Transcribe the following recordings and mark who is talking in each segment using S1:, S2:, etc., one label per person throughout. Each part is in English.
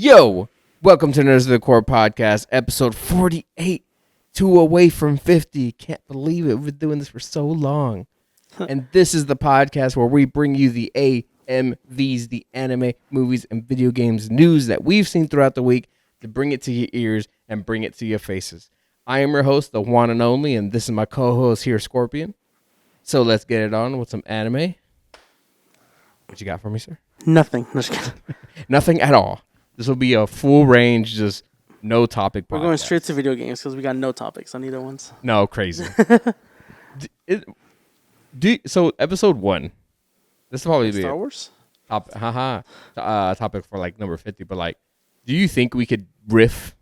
S1: Yo, welcome to Nerds of the Core podcast, episode 48, 2 away from 50. Can't believe it. We've been doing this for so long. And this is the podcast where we bring you the AMVs, the anime, movies, and video games news that we've seen throughout the week to bring it to your ears and bring it to your faces. I am your host, the one and only, and this is my co-host here, Scorpion. So let's get it on with some anime. What you got for me, sir?
S2: Nothing. No, just kidding.
S1: Nothing at all. This will be a full range, just no topic podcast.
S2: We're going straight to video games because we got no topics on either ones.
S1: No, crazy. So episode 1. This will probably be
S2: Star Wars?
S1: topic for like number 50. But like, do you think we could riff?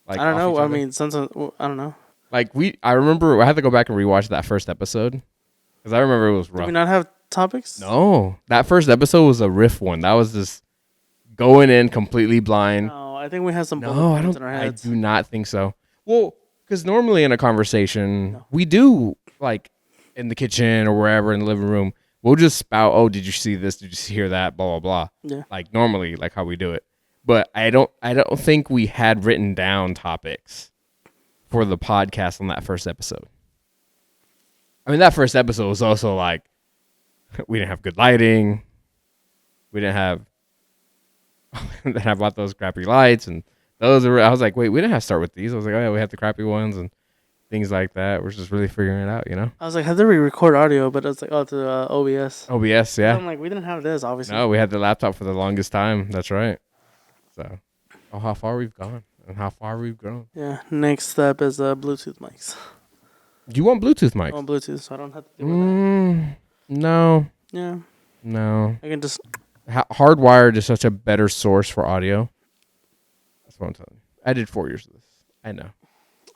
S1: Like,
S2: I don't know.
S1: I
S2: I don't know.
S1: Like I remember I had to go back and rewatch that first episode because I remember it was rough.
S2: Did we not have topics?
S1: No, that first episode was a riff one. That was just going in completely blind.
S2: No, I think we have some bullet
S1: No,
S2: points in our
S1: I
S2: heads.
S1: do not think so. Well, because normally in a conversation, we do, like, in the kitchen or wherever in the living room, we'll just spout, oh, did you see this? Did you hear that? Blah, blah, blah.
S2: Yeah.
S1: Like, normally, like how we do it. But I don't think we had written down topics for the podcast on that first episode. I mean, that first episode was also, like, we didn't have good lighting. We didn't have... Then I bought those crappy lights, and those are. I was like, wait, we didn't have to start with these. I was like, oh yeah, we have the crappy ones and things like that. We're just really figuring it out, you know.
S2: I was like, how did we record audio? But it's like, oh, to OBS.
S1: OBS, yeah.
S2: I'm like, we didn't have this, obviously.
S1: No, we had the laptop for the longest time. That's right. So, how far we've gone and how far we've grown.
S2: Yeah. Next step is Bluetooth mics.
S1: Do you want Bluetooth mics?
S2: I want Bluetooth, so I don't have to deal with that.
S1: No.
S2: Yeah.
S1: No.
S2: I can just.
S1: Hardwired is such a better source for audio. That's what I'm telling you. I did 4 years of this. I know.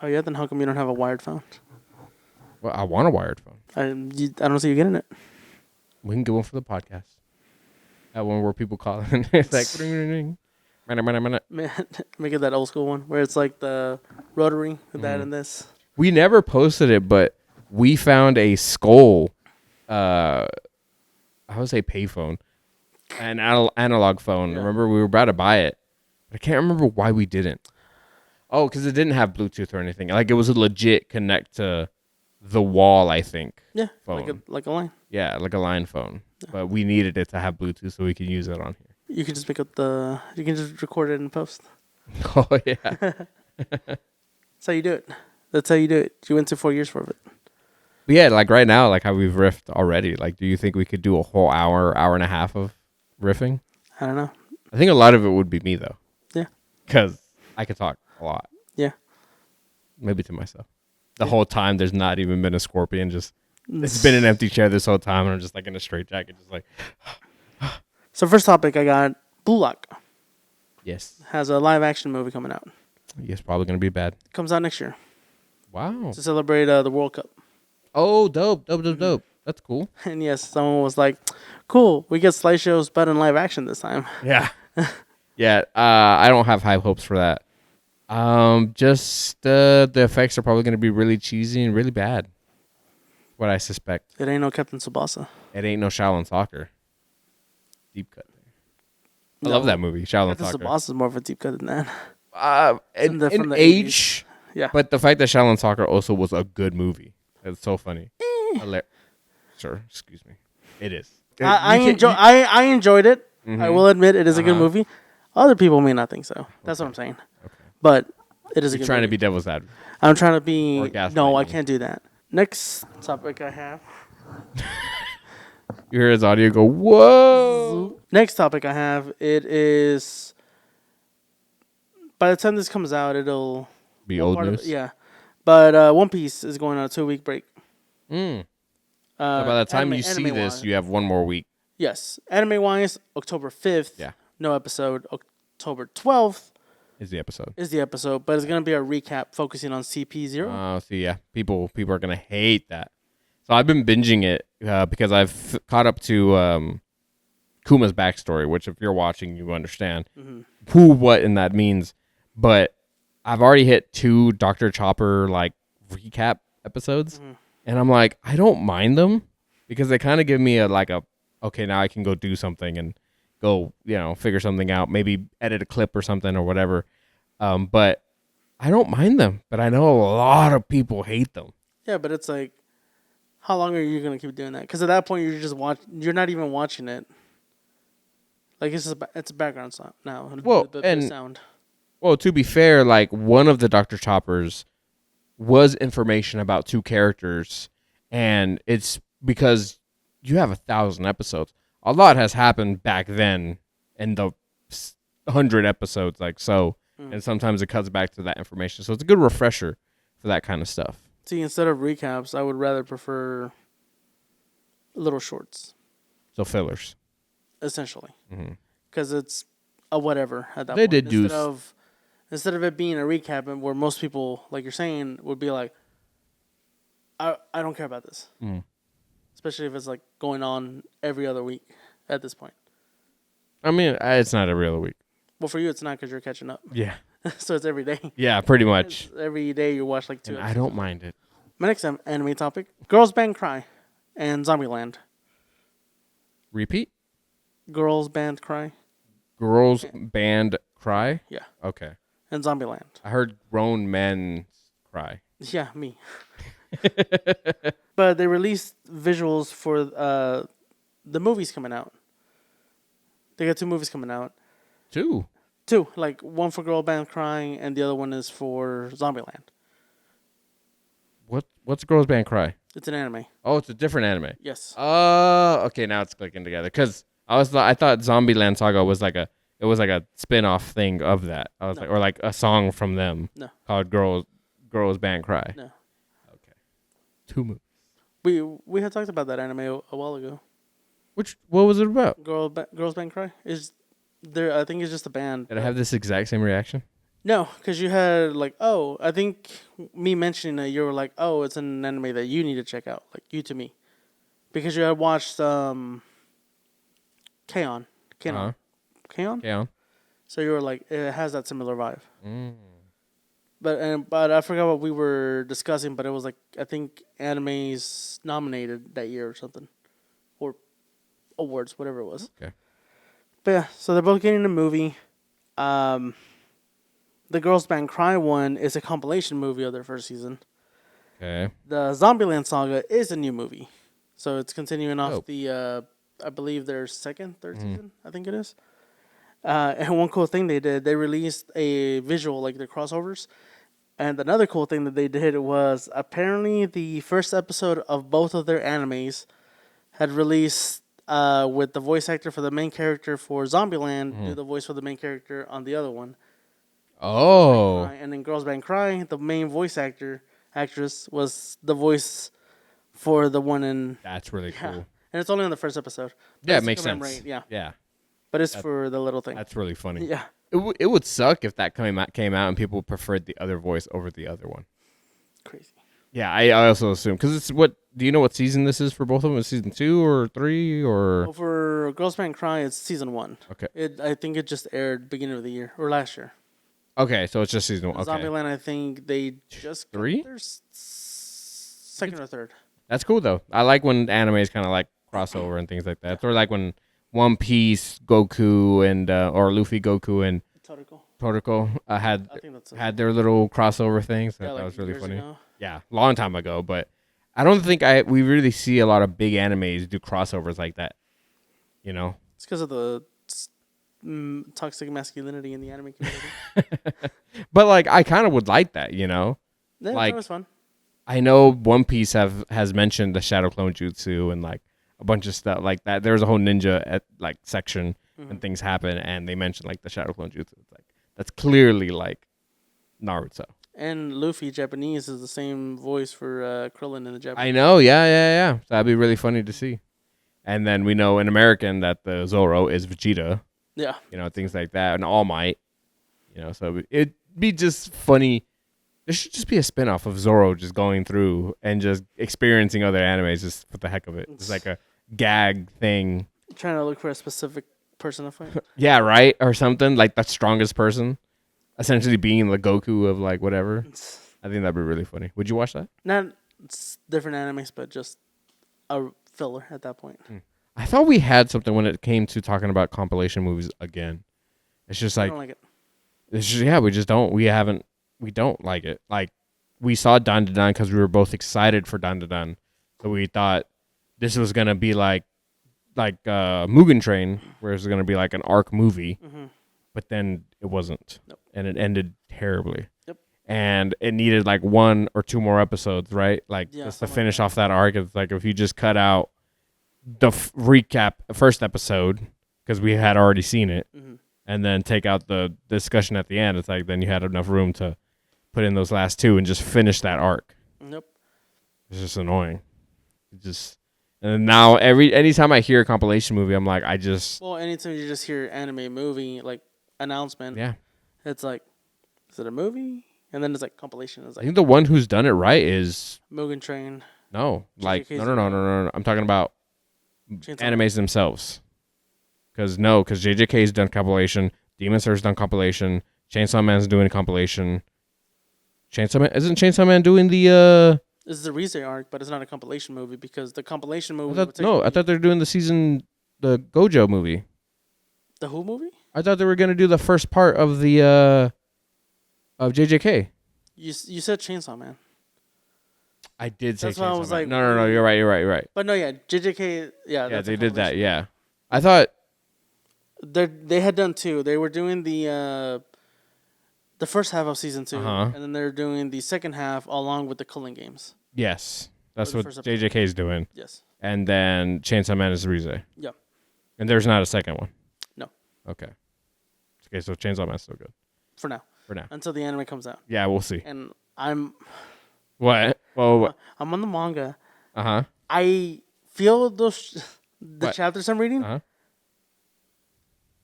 S2: Oh yeah. Then how come you don't have a wired phone?
S1: Well, I want a wired phone.
S2: I don't see you getting it.
S1: We can get one for the podcast. That one where people call and it's like ring, ring, ring.
S2: Make it that old school one where it's like the rotary with that and this.
S1: We never posted it, but we found a Skull. I would say payphone, an analog phone.
S2: Yeah.
S1: Remember, we were about to buy it, but I can't remember why we didn't. Oh, because it didn't have Bluetooth or anything. Like it was a legit connect to the wall. I think.
S2: Yeah.
S1: Phone.
S2: Like a line.
S1: Yeah, like a line phone. Yeah. But we needed it to have Bluetooth so we could use it on here.
S2: You can just you can just record it in post.
S1: Oh yeah.
S2: That's how you do it. That's how you do it. You went to 4 years for it.
S1: But yeah, like right now, like how we've riffed already. Like, do you think we could do a whole hour and a half of riffing?
S2: I don't know.
S1: I think a lot of it would be me though.
S2: Yeah.
S1: Because I could talk a lot.
S2: Yeah.
S1: Maybe to myself. The whole time there's not even been a Scorpion. Just it's been an empty chair this whole time, and I'm just like in a straight jacket, just like.
S2: So first topic, I got Blue Lock.
S1: Yes.
S2: Has a live action movie coming out.
S1: Yes, probably gonna be bad.
S2: Comes out next year.
S1: Wow.
S2: To celebrate the World Cup.
S1: Oh, dope. That's cool.
S2: And yes, someone was like, "Cool, we get slideshows, but in live action this time."
S1: Yeah. Yeah. I don't have high hopes for that. Just the effects are probably gonna be really cheesy and really bad. What I suspect.
S2: It ain't no Captain Tsubasa.
S1: It ain't no Shaolin Soccer. Deep cut there. I
S2: No.
S1: love that movie, Shaolin
S2: Captain
S1: Soccer.
S2: Tsubasa is more of a deep cut than that.
S1: In
S2: from the
S1: age,
S2: 80s. Yeah.
S1: but the fact that Shaolin Soccer also was a good movie. It's so funny. Sure, excuse me. It is.
S2: I enjoyed it.
S1: Mm-hmm.
S2: I will admit it is a good movie. Other people may not think so. That's what I'm saying.
S1: Okay.
S2: But it is a
S1: You're
S2: good
S1: trying
S2: movie.
S1: to be devil's advocate.
S2: I'm trying to be.
S1: Or gaslighting
S2: No, I
S1: me.
S2: can't do that. Next topic I have.
S1: You hear his audio go, whoa.
S2: Next topic I have. It is. By the time this comes out, it'll
S1: Be old news.
S2: Yeah, but One Piece is going on a 2-week break.
S1: So by the time you see this, you have one more week.
S2: Yes, anime wise, October 5th.
S1: Yeah.
S2: No episode. October 12th
S1: Is the episode.
S2: is the episode, but it's gonna be a recap focusing on CP0.
S1: Oh, see, yeah. People are going to hate that. So I've been binging it because I've caught up to Kuma's backstory, which if you're watching, you understand who, what, and that means. But I've already hit 2 Dr. Chopper, like, recap episodes. And I'm like, I don't mind them because they kind of give me okay, now I can go do something and go, figure something out, maybe edit a clip or something or whatever. But I don't mind them, but I know a lot of people hate them.
S2: Yeah, but it's like, how long are you gonna keep doing that? Because at that point, you're not even watching it. Like it's a background sound now.
S1: Well,
S2: the sound.
S1: Well, to be fair, like one of the Dr. Choppers was information about two characters, and it's because you have 1,000 episodes. A lot has happened back then in the 100 episodes, like so, and sometimes it cuts back to that information. So it's a good refresher for that kind of stuff.
S2: See, instead of recaps, I would rather prefer little shorts.
S1: So fillers,
S2: essentially, because it's a whatever at that
S1: they
S2: point.
S1: did
S2: Instead of it being a recap, and where most people, like you're saying, would be like, I don't care about this, especially if it's like going on every other week at this point.
S1: I mean, it's not every other week.
S2: Well, for you, it's not because you're catching up.
S1: Yeah.
S2: So it's every day.
S1: Yeah, pretty much.
S2: Every day you watch like 2
S1: And
S2: episodes.
S1: I don't mind it.
S2: My next anime topic: Girls Band Cry and Zombieland.
S1: Repeat?
S2: Girls Band Cry.
S1: Girls band cry?
S2: Yeah.
S1: Okay.
S2: And Zombieland.
S1: I heard grown men cry.
S2: Yeah, me. But they released visuals for the movies coming out. They got 2 movies coming out.
S1: 2?
S2: 2, like one for Girl Band Crying, and the other one is for Zombieland.
S1: What's Girls Band Cry?
S2: It's an anime.
S1: Oh, it's a different anime.
S2: Yes.
S1: Oh, okay, now it's clicking together. Cause I thought Zombieland Saga was like a spin-off thing of that. I was
S2: No.
S1: like, or like a song from them.
S2: No.
S1: Called Girls Band Cry.
S2: No.
S1: Okay. 2 movies.
S2: We had talked about that anime a while ago.
S1: What was it about?
S2: Girls Band Cry is there. I think it's just a band.
S1: Did I have this exact same reaction?
S2: No, because you had like, oh, I think me mentioning it, you were like, oh, it's an anime that you need to check out, like you to me, because you had watched K-On!
S1: Uh-huh.
S2: K-On!
S1: Okay, on.
S2: So you were like, it has that similar vibe. But I forgot what we were discussing, but it was like, I think animes nominated that year or something, or awards, whatever it was.
S1: Okay.
S2: But yeah, so they're both getting a movie. The Girls Band Cry one is a compilation movie of their first season.
S1: Okay.
S2: The Zombieland Saga is a new movie. So it's continuing off
S1: Dope.
S2: the, I believe their third season, I think it is. And one cool thing they did, they released a visual, like their crossovers. And another cool thing that they did was apparently the first episode of both of their animes had released with the voice actor for the main character for Zombieland, do the voice for the main character on the other one.
S1: Oh.
S2: And in Girls Band Cry, the main actress was the voice for the one in.
S1: That's really
S2: Yeah.
S1: cool.
S2: And it's only on the first episode. But
S1: Yeah, it
S2: it's to
S1: makes sense.
S2: commemorate, Yeah.
S1: Yeah.
S2: But it's for the little thing.
S1: That's really funny.
S2: Yeah.
S1: It would suck if that came out and people preferred the other voice over the other one.
S2: Crazy.
S1: Yeah, I also assume because it's what. Do you know what season this is for both of them? Is season 2 or 3 or?
S2: Well, for Girls Band Cry, it's season 1.
S1: Okay.
S2: I think it just aired beginning of the year or last year.
S1: Okay, so it's just season 1. Okay.
S2: Zombieland, I think they just got
S1: 3?
S2: their second or third.
S1: That's cool though. I like when animes kind of like crossover and things like that. Or like when One Piece, Goku, and or Luffy, Goku, and Toriko
S2: I think that's
S1: had their little crossover things.
S2: yeah,
S1: That
S2: like
S1: was really
S2: years
S1: funny.
S2: ago.
S1: Yeah, long time ago, but I don't think we really see a lot of big animes do crossovers like that. You know?
S2: It's because of the toxic masculinity in the anime community.
S1: But like I kind of would like that, you know?
S2: Yeah,
S1: Like-
S2: that was fun.
S1: I know One Piece has mentioned the Shadow Clone Jutsu and like a bunch of stuff like that. There's a whole ninja section and things happen, and they mentioned like the Shadow Clone Jutsu. It's like that's clearly like Naruto.
S2: And Luffy, Japanese, is the same voice for Krillin in the Japanese.
S1: I know, yeah. So that'd be really funny to see. And then we know in American that the Zoro is Vegeta,
S2: Yeah.
S1: you know, things like that, and All Might, you know. So it'd be just funny. There should just be a spinoff of Zoro just going through and just experiencing other animes just for the heck of it. It's like a gag thing.
S2: Trying to look for a specific person to fight.
S1: Yeah, right? Or something like the strongest person. Essentially being the Goku of like whatever. I think that'd be really funny. Would you watch that?
S2: Not different animes, but just a filler at that point.
S1: I thought we had something when it came to talking about compilation movies again. It's just
S2: I
S1: like
S2: don't like it.
S1: it's just, we just don't. We don't like it. Like we saw Dan Da Dan because we were both excited for Dan Da Dan, so we thought this was gonna be like Mugen Train, where it's gonna be like an arc movie, but then it wasn't,
S2: Nope.
S1: and it ended terribly.
S2: Yep.
S1: And it needed like 1 or 2 more episodes, right? Like
S2: Yeah,
S1: just to
S2: something like
S1: finish
S2: that.
S1: off that arc. It's like if you just cut out the recap first episode because we had already seen it, and then take out the discussion at the end. It's like then you had enough room to put in those last 2 and just finish that arc.
S2: Nope.
S1: It's just annoying. It just and now anytime I hear a compilation movie, I'm like,
S2: Well, anytime you just hear anime movie like announcement,
S1: yeah.
S2: it's like, is it a movie? And then it's like compilation. It's
S1: I
S2: like
S1: think the one who's done it right is
S2: Mugen Train.
S1: no, like
S2: JJK's
S1: no. I'm talking about
S2: Chainsaw
S1: animes themselves. Because JJK's done compilation, Demon Slayer's done compilation, Chainsaw Man's doing compilation. Isn't Chainsaw Man doing the
S2: This is the Rise arc, but it's not a compilation movie because the compilation movie.
S1: I thought they were doing the Gojo movie.
S2: The Who movie.
S1: I thought they were gonna do the first part of the of JJK.
S2: You said Chainsaw Man,
S1: I did say
S2: That's why I
S1: Chainsaw
S2: was
S1: Man.
S2: like,
S1: No, you're right.
S2: but no, yeah, JJK,
S1: Yeah,
S2: that's a
S1: they did that.
S2: compilation.
S1: Yeah, I thought
S2: They had done 2. They were doing the first half of season 2,
S1: Uh-huh.
S2: and then they're doing the second half along with the Culling Games.
S1: yes, that's
S2: the
S1: what
S2: first episode.
S1: JJK's doing,
S2: Yes.
S1: and then Chainsaw Man is Rize.
S2: Yeah.
S1: And there's not a second one.
S2: No.
S1: Okay. Okay, so Chainsaw Man's still good
S2: For now.
S1: for now.
S2: Until the anime comes out,
S1: Yeah, we'll see.
S2: and I'm
S1: What? Well,
S2: on the manga.
S1: uh-huh.
S2: I feel the
S1: What?
S2: chapters I'm reading
S1: Uh-huh.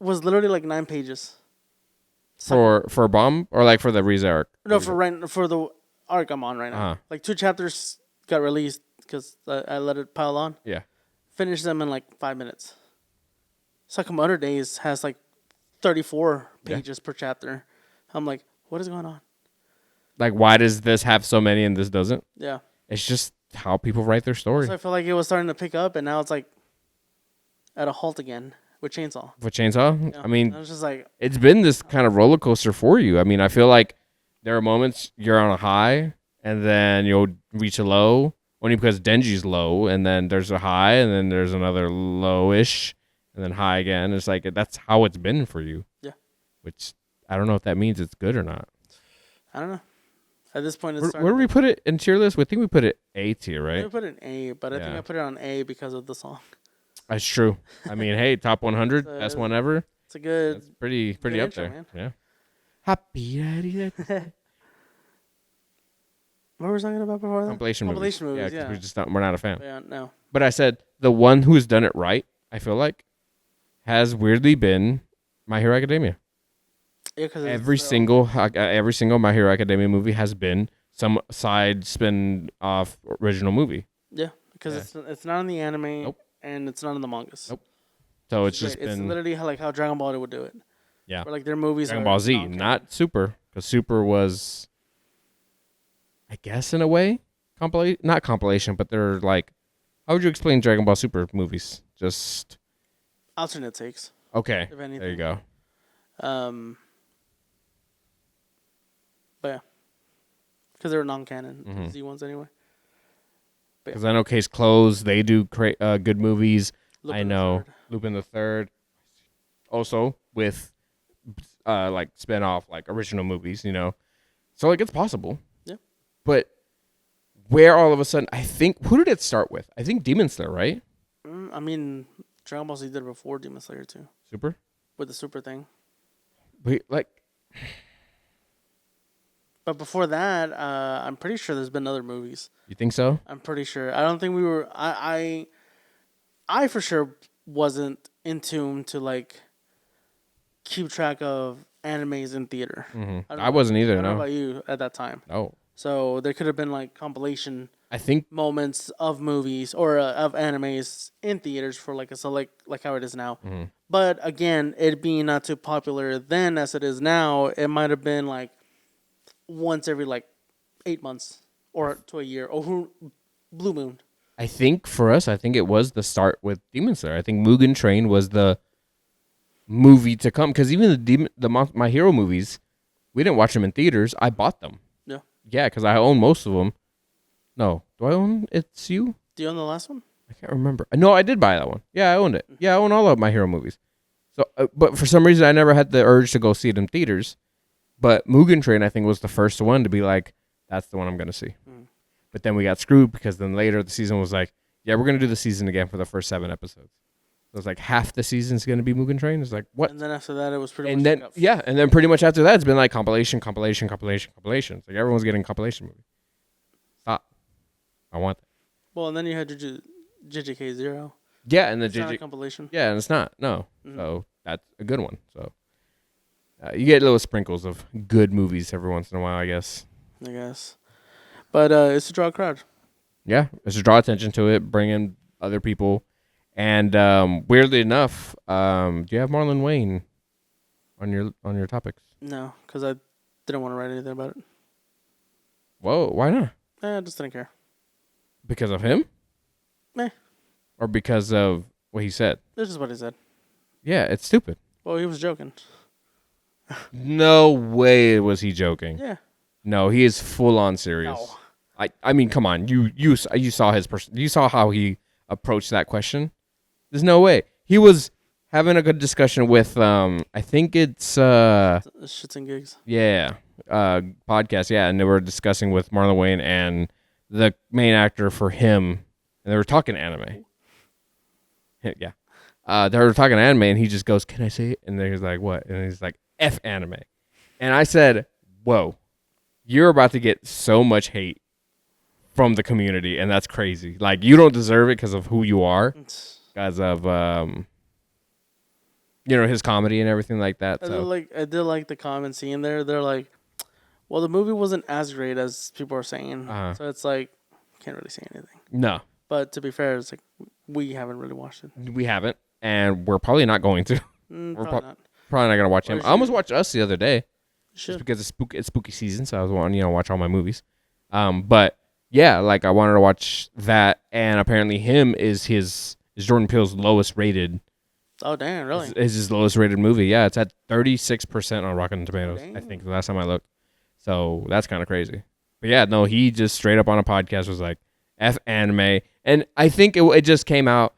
S2: was literally like 9 pages.
S1: For Bomb or like for the Rize arc?
S2: No, for the arc I'm on right now.
S1: Uh-huh.
S2: Like 2 chapters got released because I let it pile on.
S1: Yeah.
S2: Finished them in like 5 minutes. Sakamoto Days has like 34
S1: Yeah.
S2: pages per chapter. I'm like, what is going on?
S1: Like, why does this have so many and this doesn't?
S2: Yeah.
S1: It's just how people write their story.
S2: So I feel like it was starting to pick up, and now it's like at a halt again with Chainsaw.
S1: For Chainsaw,
S2: Yeah.
S1: I mean,
S2: I was just like,
S1: it's been this kind of roller coaster for you. I mean, I feel like there are moments you're on a high and then you'll reach a low, only because Denji's low, and then there's a high, and then there's another lowish, and then high again. It's like that's how it's been for you.
S2: Yeah.
S1: Which I don't know if that means it's good or not.
S2: I don't know. At this point, it's
S1: Where
S2: starting.
S1: do we put it in tier list? We think we put it A tier,
S2: I
S1: right?
S2: put it in A, but I think
S1: Yeah.
S2: I put it on A because of the song.
S1: That's true. I mean, hey, top 100,
S2: It's,
S1: best one ever.
S2: It's a good.
S1: That's pretty
S2: good
S1: up
S2: intro,
S1: there.
S2: man.
S1: Yeah. Happy daddy.
S2: What were we talking about before that?
S1: Compilation movies.
S2: Compilation movies,
S1: 'cause
S2: yeah.
S1: we're not a fan.
S2: Yeah, no.
S1: But I said the one who's done it right, I feel like, has weirdly been My Hero Academia.
S2: Yeah, because
S1: Every single My Hero Academia movie has been some side spin off original movie.
S2: Yeah, because it's not in the anime
S1: Nope.
S2: and it's not in the mangas.
S1: Nope. So it's
S2: Great.
S1: just
S2: It's
S1: been
S2: literally how Dragon Ball would do it.
S1: Yeah.
S2: Where, like their movies
S1: Dragon
S2: are
S1: Ball Z,
S2: non-canon.
S1: not Super, because Super was, I guess, in a way, not compilation, but they're like, how would you explain Dragon Ball Super movies? Just
S2: alternate takes.
S1: okay.
S2: If anything.
S1: There you go.
S2: But yeah, because they were non-canon
S1: Mhm.
S2: Z ones anyway.
S1: Because I know Case Closed, they do good movies.
S2: Lupin
S1: I
S2: the
S1: know
S2: Third.
S1: Lupin the Third, also with like spin off like original movies, you know. So like it's possible.
S2: Yeah.
S1: But where all of a sudden, I think who did it start with? I think Demon Slayer, right?
S2: I mean, Dragon Ball Z did it before Demon Slayer too,
S1: Super.
S2: with the super thing.
S1: Wait, like
S2: But before that, I'm pretty sure there's been other movies.
S1: you think so?
S2: I'm pretty sure. I don't think we were. I for sure wasn't in tune to like keep track of animes in theater.
S1: Mhm.
S2: don't
S1: I
S2: know-
S1: wasn't
S2: I
S1: either.
S2: don't know
S1: No.
S2: about you at that time.
S1: No.
S2: So there could have been like compilation
S1: I think
S2: moments of movies or of animes in theaters for like a select like how it is now.
S1: Mhm.
S2: But again, it being not too popular then as it is now, it might have been like once every like 8 months or to a year. Or Blue Moon.
S1: I think for us, I think it was the start with Demon Slayer. I think Mugen Train was the movie to come because even My Hero movies, we didn't watch them in theaters. I bought them.
S2: Yeah.
S1: Yeah, because I own most of them. No, do I own It's You?
S2: Do you own the last one?
S1: I can't remember. No, I did buy that one. Yeah, I owned it. Yeah, I own all of My Hero movies. So, but for some reason, I never had the urge to go see it in theaters. But Mugen Train, I think, was the first one to be like, that's the one I'm gonna see. But then we got screwed because then later the season was like, yeah, we're gonna do the season again for the first 7 episodes. So it's like half the season's gonna be Mugen Train. It's like what?
S2: And then after that, it was pretty
S1: And
S2: much.
S1: then and then pretty much after that, it's been like compilation. It's like everyone's getting compilation movies. Stop. I want that.
S2: Well, and then you had JJK Zero.
S1: Yeah, and the
S2: It's not a
S1: JJ.
S2: compilation.
S1: Yeah, and it's not. No. So that's a good one. So you get little sprinkles of good movies every once in a while, I guess.
S2: I guess. But it's to draw a crowd.
S1: Yeah, it's to draw attention to it, bring in other people, and weirdly enough, do you have Marlon Wayne on your topics?
S2: No, because I didn't want to write anything about it.
S1: Whoa, why not?
S2: I just didn't care.
S1: Because of him?
S2: Meh.
S1: Or because of what he said?
S2: This is what he said.
S1: Yeah, it's stupid.
S2: Well, he was joking.
S1: No way was he joking.
S2: Yeah.
S1: No, he is full on serious.
S2: No.
S1: I mean, come on. You saw his person. You saw how he approached that question. There's no way. He was having a good discussion with I think it's
S2: Shits and gigs.
S1: yeah, podcast, yeah, and they were discussing with Marlon Wayne and the main actor for him, and they were talking anime. Yeah. They were talking anime, and he just goes, "Can I say it?" And then he's like, "What?" And he's like, "F anime." And I said, "Whoa, you're about to get so much hate from the community, and that's crazy. Like, you don't deserve it because of who you are, because of his comedy and everything like that." So
S2: I did like the comments seeing there. They're like, well, the movie wasn't as great as people are saying.
S1: Uh-huh.
S2: So it's like, can't really say anything.
S1: no,
S2: But to be fair, it's like, we haven't really watched it.
S1: we haven't, and we're probably not going to. We're
S2: Probably not.
S1: probably not gonna watch him.
S2: Or
S1: I almost
S2: should-
S1: watched Us the other day. Just
S2: Should.
S1: because it's spooky season, so I was wanting watch all my movies. But yeah, like I wanted to watch that, and apparently him is Jordan Peele's lowest rated.
S2: Oh, damn, really?
S1: Is his lowest rated movie? Yeah, it's at 36% on Rotten Tomatoes. I
S2: Dang.
S1: think the last time I looked. So that's kind of crazy. But yeah, no, he just straight up on a podcast was like, "F anime," and I think it just came out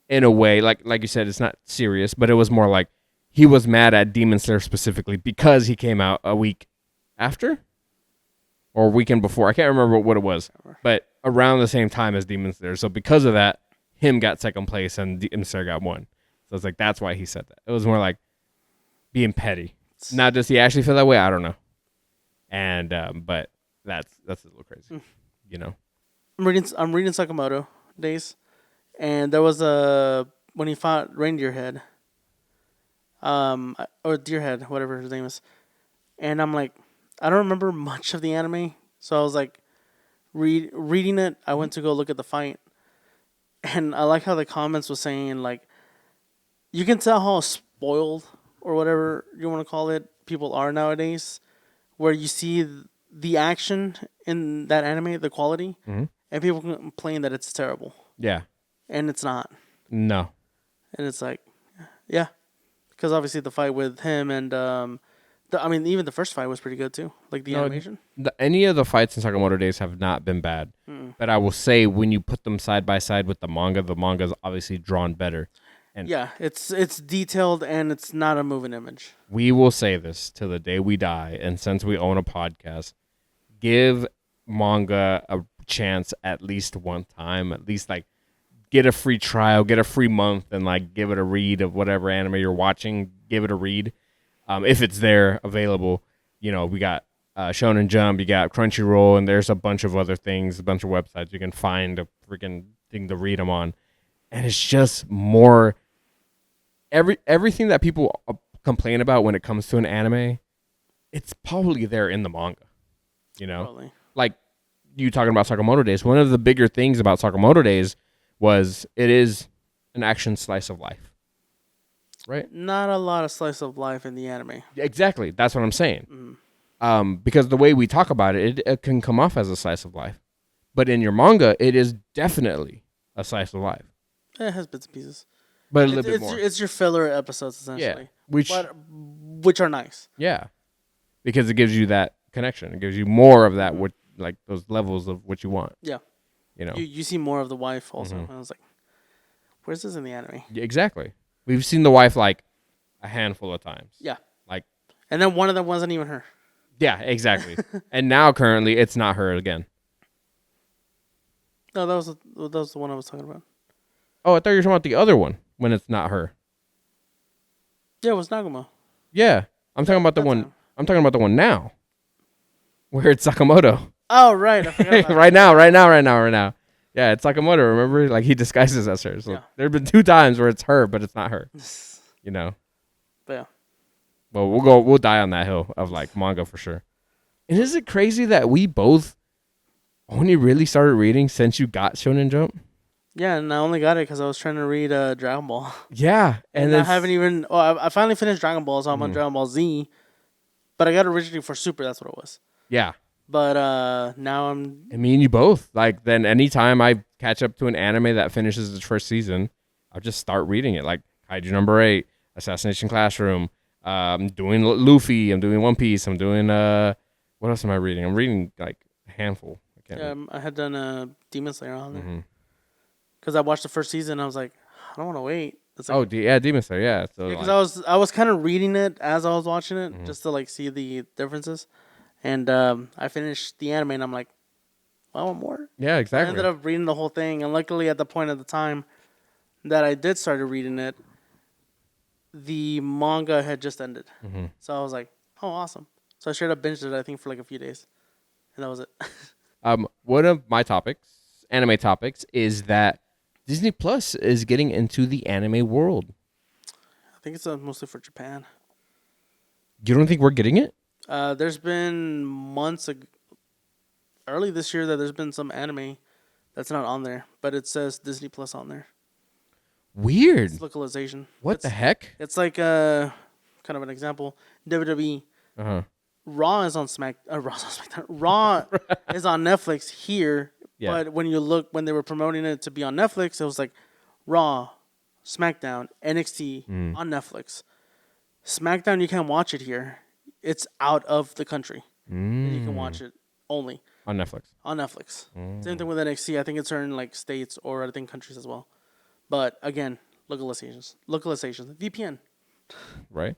S1: in a way like you said, it's not serious, but it was more like he was mad at Demon Slayer specifically because he came out a week after or a weekend before. I can't remember what it was, but around the same time as Demon Slayer. So because of that, him got second place and Demon Slayer got one. So it's like that's why he said that. It was more like being petty. Now, does he actually feel that way? I don't know. And but that's a little crazy, you know.
S2: I'm reading Sakamoto Days, and there was when he fought Reindeer Head, or Deer Head, whatever his name is, and I'm like, I don't remember much of the anime, so I was like, reading it. I went to go look at the fight, and I like how the comments was saying like, you can tell how spoiled or whatever you want to call it people are nowadays, where you see the action in that anime, the quality, and people complain that it's terrible,
S1: Yeah.
S2: and it's not.
S1: No.
S2: And it's like, yeah, because obviously the fight with him and even the first fight was pretty good too, like the animation.
S1: Any of the fights in Sakamoto Days have not been bad, but I will say when you put them side by side with the manga's obviously drawn better. And
S2: Yeah, it's detailed and it's not a moving image.
S1: we will say this till the day we die, and since we own a podcast, give manga a chance at least one time, at least like get a free trial, get a free month, and like give it a read of whatever anime you're watching. Give it a read if it's there available. You know, we got Shonen Jump, you got Crunchyroll, and there's a bunch of other things, a bunch of websites you can find a freaking thing to read them on, and it's just more. Everything that people complain about when it comes to an anime, it's probably there in the manga. You know,
S2: Probably.
S1: like you talking about Sakamoto Days. One of the bigger things about Sakamoto Days was it is an action slice of life, right?
S2: Not a lot of slice of life in the anime.
S1: Exactly. That's what I'm saying. Because the way we talk about it, it can come off as a slice of life, But in your manga, it is definitely a slice of life,
S2: It has bits and pieces.
S1: but a little bit more.
S2: It's your filler episodes
S1: Yeah,
S2: essentially, which are nice.
S1: yeah, because it gives you that connection. It gives you more of that,
S2: Mhm.
S1: what like those levels of what you want.
S2: Yeah.
S1: You know,
S2: You see more of the wife also.
S1: Mhm.
S2: And I was like, where's this in the anime?
S1: Yeah, exactly. We've seen the wife like a handful of times.
S2: Yeah.
S1: Like,
S2: And then one of them wasn't even her.
S1: yeah, exactly. And now currently, it's not her again.
S2: No, that was the one I was talking about.
S1: Oh, I thought you were talking about the other one when it's not her.
S2: Yeah, it was Nagumo.
S1: Yeah, I'm talking about the
S2: that
S1: one.
S2: time.
S1: I'm talking about the one now, where it's Sakamoto.
S2: Oh, right. I forgot about
S1: right now. Yeah, it's Sakamoto. Remember, like he disguises as her. So
S2: Yeah.
S1: there've been 2 times where it's her, but it's not her.
S2: that.
S1: You know.
S2: But yeah.
S1: Well, we'll die on that hill of like manga for sure. And is it crazy that we both only really started reading since you got Shonen Jump?
S2: Yeah, and I only got it because I was trying to read Dragon Ball.
S1: Yeah,
S2: And I haven't even. Oh, I finally finished Dragon Ball, so I'm on
S1: Mhm.
S2: Dragon Ball Z. But I got it originally for Super. That's what it was.
S1: Yeah,
S2: But now I'm.
S1: and me and you both. Like then, anytime I catch up to an anime that finishes its first season, I'll just start reading it. Like Kaiju number 8, Assassination Classroom. I'm doing Luffy. I'm doing One Piece. I'm doing what else am I reading? I'm reading like a handful. I can't.
S2: Yeah, I had done Demon Slayer on there
S1: Mm-hmm.
S2: because I watched the first season. I was like, I don't want to wait. It's like,
S1: Oh, yeah, Demon Slayer. Yeah, so
S2: because
S1: like,
S2: I was kind of reading it as I was watching it
S1: Mhm.
S2: just to like see the differences, and I finished the anime and I'm like, well, I want more.
S1: yeah,
S2: I
S1: exactly.
S2: ended up reading the whole thing, and luckily at the point of the time that I did started reading it, the manga had just ended.
S1: Mhm.
S2: So I was like, oh, awesome. So I straight up binged it, I think, for like a few days. And that was it.
S1: One of my topics, anime topics, is that Disney Plus is getting into the anime world.
S2: I think it's mostly for Japan.
S1: You don't think we're getting it?
S2: There's been months early this year that there's been some anime that's not on there, but it says Disney Plus on there.
S1: Weird.
S2: It's localization.
S1: What the heck?
S2: It's like kind of an example. WWE
S1: Uh-huh.
S2: Raw is on Raw's on SmackDown. Raw is on Netflix here,
S1: Yeah.
S2: but when they were promoting it to be on Netflix, it was like Raw, SmackDown, NXT on Netflix. SmackDown, you can't watch it here. It's out of the country. And you can watch it only
S1: On Netflix.
S2: on Netflix. Same thing with NXT. I think it's certain like states or I think countries as well. But again, localizations, VPN.
S1: Right?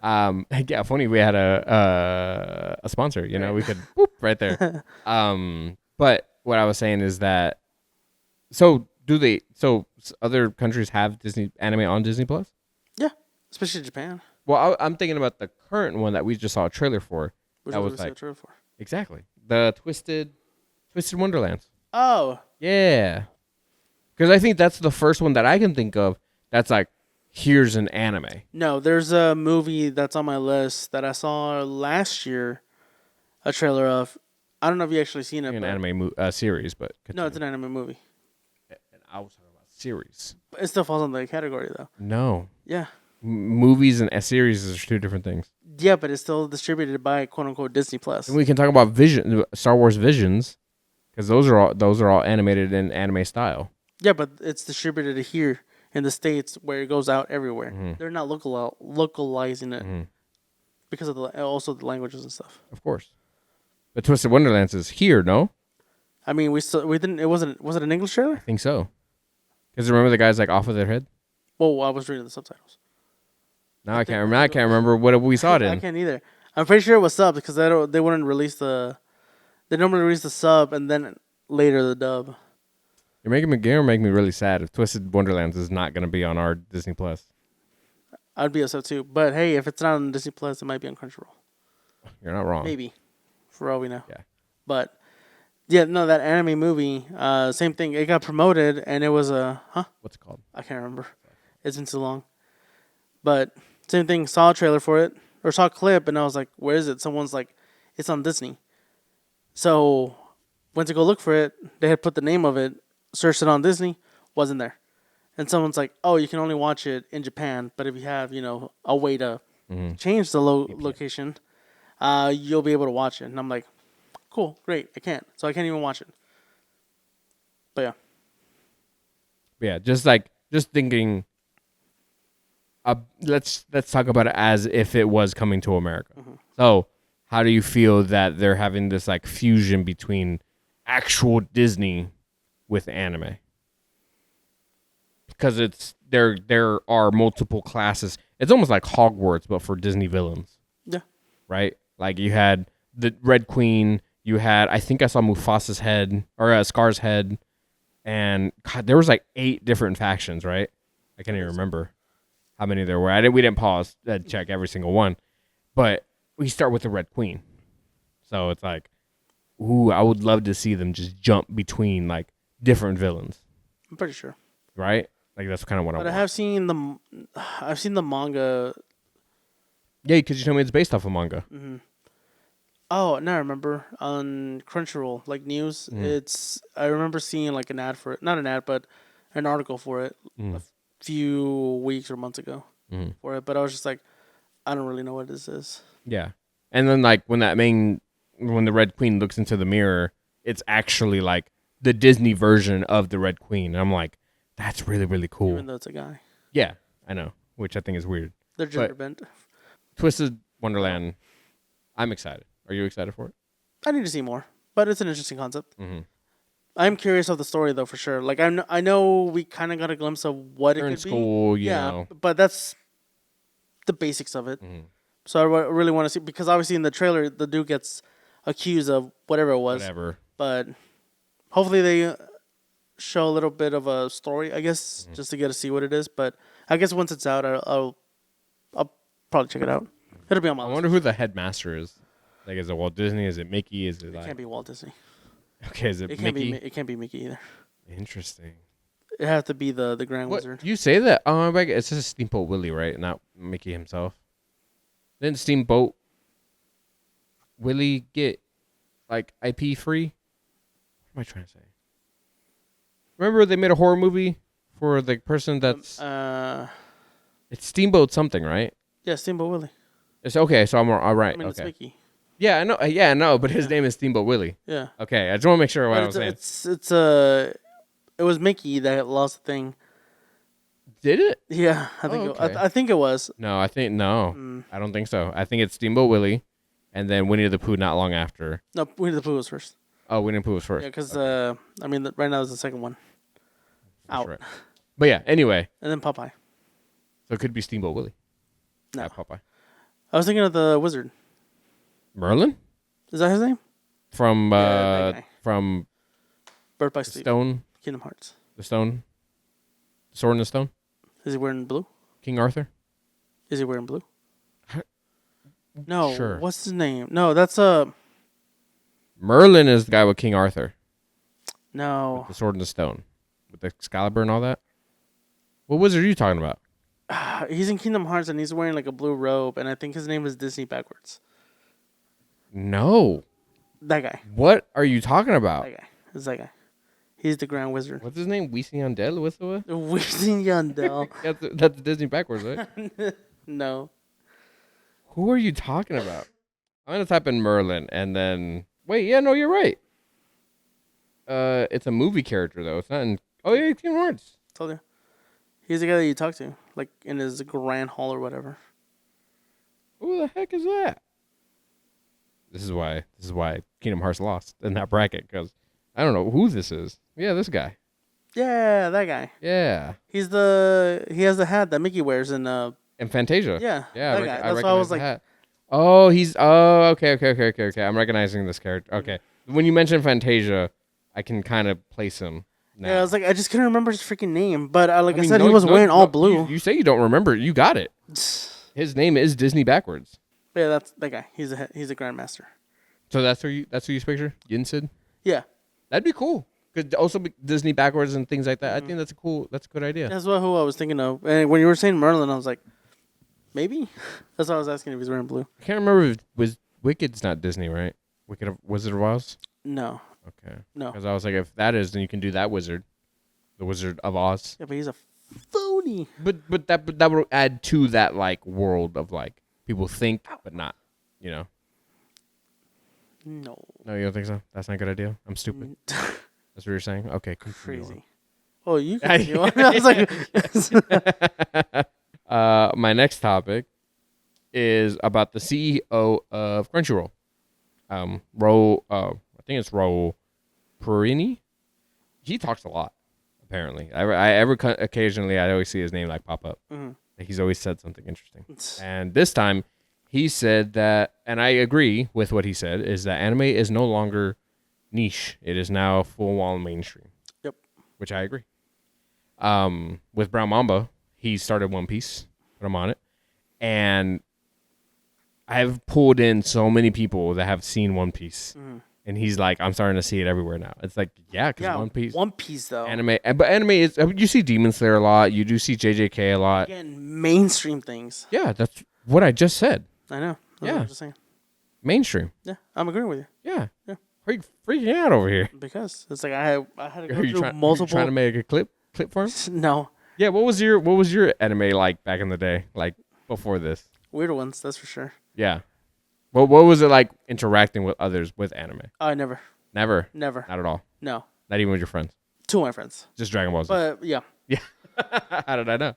S1: Yeah, funny we had a sponsor, you know, we could whoop right there. But what I was saying is that so other countries have Disney anime on Disney Plus?
S2: Yeah, especially Japan.
S1: Well, I'm thinking about the current one that we just saw a trailer for.
S2: Which
S1: That
S2: one
S1: was
S2: we see
S1: like
S2: a trailer for?
S1: exactly the Twisted Wonderlands.
S2: Oh,
S1: Yeah, because I think that's the first one that I can think of. That's like here's an anime.
S2: no, there's a movie that's on my list that I saw last year, a trailer of. I don't know if you actually seen it.
S1: An
S2: but
S1: anime series, but
S2: no, it's an anime movie.
S1: And I was talking about series.
S2: It still falls in the category though.
S1: No,
S2: Yeah,
S1: movies and a series are 2 different things.
S2: yeah, but it's still distributed by quote unquote Disney Plus.
S1: And we can talk about Star Wars Visions, because those are all animated in anime style.
S2: Yeah, but it's distributed here in the States where it goes out everywhere.
S1: Mhm.
S2: They're not localizing it
S1: Mhm.
S2: because of also the languages and stuff.
S1: Of course, but Twisted Wonderlands is here. No,
S2: I mean, we didn't. It wasn't. Was it an English trailer?
S1: I think so. Because remember the guys like off of their head.
S2: Well, I was reading the subtitles.
S1: Now I can't remember. I can't remember what we saw it
S2: I
S1: in.
S2: can't either. I'm pretty sure it was subbed because they wouldn't release the. They normally release the sub and then later the dub.
S1: You're making me really sad if Twisted Wonderlands is not going to be on our Disney Plus.
S2: I'd be upset too. But hey, if it's not on Disney Plus, it might be on Crunchyroll.
S1: You're not wrong.
S2: Maybe, for all we know.
S1: Yeah.
S2: But yeah, no, that anime movie, same thing. It got promoted and it was
S1: What's it called?
S2: I can't remember. It's been too long. But same thing. Saw a trailer for it or saw a clip, and I was like, "Where is it?" Someone's like, "It's on Disney." So went to go look for it. They had put the name of it, searched it on Disney, wasn't there. And someone's like, "Oh, you can only watch it in Japan, but if you have, a way to change the location, you'll be able to watch it." And I'm like, "Cool, great. I can't, so I can't even watch it." But yeah.
S1: Yeah, just thinking. Let's talk about it as if it was coming to America. So, how do you feel that they're having this like fusion between actual Disney with anime? Because there are multiple classes. It's almost like Hogwarts, but for Disney villains.
S2: Yeah.
S1: Right? Like you had the Red Queen. You had, I think I saw Mufasa's head or Scar's head, and God, there was like 8 different factions. Right? I can't even remember how many there were. We didn't pause to check every single one, but we start with the Red Queen. So it's like, ooh, I would love to see them just jump between like different villains.
S2: I'm pretty sure.
S1: Right? Like that's kind of what I want.
S2: But I've seen the manga.
S1: Yeah, because you told me it's based off a manga.
S2: Mm-hmm. Oh, now I remember on Crunchyroll, like news. I remember seeing like an ad for it, not an ad, but an article for it a few weeks or months ago for it. But I was just like, I don't really know what this is.
S1: Yeah, and then like when the Red Queen looks into the mirror, it's actually like the Disney version of the Red Queen. And I'm like, that's really, really cool.
S2: Even though it's a guy.
S1: Yeah, I know, which I think is weird.
S2: They're gender bent.
S1: Twisted Wonderland, I'm excited. Are you excited for it?
S2: I need to see more, but it's an interesting concept. I'm curious of the story though, for sure. Like I know we kind of got a glimpse of what
S1: They're
S2: it
S1: in
S2: could
S1: school,
S2: be.
S1: you know.
S2: But that's the basics of it. So I really want to see, because obviously in the trailer the dude gets accused of whatever it was.
S1: Whatever.
S2: But hopefully they show a little bit of a story, I guess, just to get to see what it is. But I guess once it's out, I'll probably check it out. It'll be on my list.
S1: I wonder who the headmaster is. Like, is it Walt Disney? Is it Mickey? Is it like...
S2: It can't be Walt Disney.
S1: Okay, is it Mickey?
S2: It can't be Mickey either.
S1: Interesting.
S2: It has to be the Grand Wizard.
S1: You say that? Oh, my God. It's just Steamboat Willie, right? Not Mickey himself. Didn't Steamboat Willie get, like, IP free? What am I trying to say? Remember they made a horror movie for the person that's... it's Steamboat something, right?
S2: Yeah, Steamboat Willie.
S1: It's okay, so I'm all right.
S2: I mean,
S1: okay.
S2: it's Mickey.
S1: Yeah, I know. Yeah, I know, but his name is Steamboat Willie.
S2: Yeah.
S1: Okay, I just want to make sure what I was saying.
S2: It was Mickey that lost the thing.
S1: Did it?
S2: Yeah, I think it was.
S1: No, I don't think so. I think it's Steamboat Willie, and then Winnie the Pooh not long after.
S2: No, Winnie the Pooh was first.
S1: Oh, Winnie the Pooh was first.
S2: Yeah, because I mean, right now is the second one. Out.
S1: Right. But yeah, anyway.
S2: And then Popeye.
S1: So it could be Steamboat Willie.
S2: No.
S1: Not Popeye.
S2: I was thinking of the wizard.
S1: Merlin?
S2: Is that his name?
S1: From
S2: that guy.
S1: From
S2: Birth by
S1: the
S2: Sleep.
S1: Stone.
S2: Kingdom Hearts.
S1: The Stone. Sword in the Stone.
S2: Is he wearing blue?
S1: King Arthur.
S2: Is he wearing blue? No.
S1: Sure.
S2: What's his name? No, that's
S1: Merlin is the guy with King Arthur.
S2: No.
S1: With the Sword in the Stone. With the Excalibur and all that. What wizard are you talking about?
S2: He's in Kingdom Hearts and he's wearing like a blue robe, and I think his name is Disney backwards.
S1: No.
S2: That guy.
S1: What are you talking about?
S2: That guy. It's that guy. He's the Grand Wizard.
S1: What's his name? Wisin Yandel? What's the what?
S2: Wisin Yandel.
S1: That's Disney backwards, right?
S2: No.
S1: Who are you talking about? I'm gonna type in Merlin and then wait. Yeah, no, you're right. It's a movie character though. It's not in. Oh yeah, Kingdom Hearts.
S2: Told you. He's the guy that you talk to, like in his grand hall or whatever.
S1: Who the heck is that? This is why Kingdom Hearts lost in that bracket, because I don't know who this is. Yeah, this guy.
S2: Yeah, that guy.
S1: Yeah.
S2: He has the hat that Mickey wears in
S1: Fantasia.
S2: Yeah.
S1: Yeah.
S2: That guy. That's why I was like.
S1: Hat. Oh, okay. I'm recognizing this character. Okay. When you mentioned Fantasia, I can kind of place him. Now.
S2: Yeah, I was like, I just couldn't remember his freaking name, but I said, he was wearing all blue.
S1: You say you don't remember. You got it. His name is Disney backwards.
S2: Yeah, that's that guy. He's a Grandmaster.
S1: So that's who you picture? Yin-Sid?
S2: Yeah.
S1: That'd be cool. Could also be Disney backwards and things like that. I think that's a good idea.
S2: That's who I was thinking of. And when you were saying Merlin, I was like, maybe? That's why I was asking if he's wearing blue.
S1: I can't remember if Wicked's not Disney, right? Wizard of Oz?
S2: No.
S1: Okay.
S2: No.
S1: Because I was like, if that is, then you can do that wizard. The Wizard of Oz.
S2: Yeah, but he's a phony.
S1: But that would add to that like world of like people think but not,
S2: No.
S1: No, you don't think so? That's not a good idea. I'm stupid. That's what you're saying? Okay, continue
S2: Crazy. Oh, you continue on. I was like,
S1: My next topic is about the CEO of Crunchyroll. I think it's Raul Perini. He talks a lot, apparently. Occasionally I always see his name like pop up.
S2: Mhm.
S1: He's always said something interesting. And this time he said that, and I agree with what he said, is that anime is no longer niche. It is now full on mainstream.
S2: Yep.
S1: Which I agree. With Brown Mamba, he started One Piece, put him on it, and I've pulled in so many people that have seen One Piece, and he's like, I'm starting to see it everywhere now. It's like, yeah, because
S2: One Piece though.
S1: but anime is, you see Demon Slayer a lot, you do see JJK a lot.
S2: Again, mainstream things.
S1: Yeah, that's what I just said.
S2: I know. That's what
S1: Yeah.
S2: I'm just saying.
S1: Mainstream.
S2: Yeah, I'm agreeing with you
S1: Yeah.
S2: Yeah.
S1: Are you freaking out over here?
S2: because it's like I had to go
S1: Are you
S2: through multiple.
S1: trying to make a clip for him?
S2: No,
S1: Yeah. What was your anime like back in the day, like before this?
S2: weird ones. That's for sure.
S1: Yeah. What was it like interacting with others with anime?
S2: I never,
S1: Never.
S2: never.
S1: Not at all.
S2: No,
S1: Not even with your friends.
S2: two of my friends.
S1: Just Dragon Ball Z.
S2: But yeah,
S1: How did I know?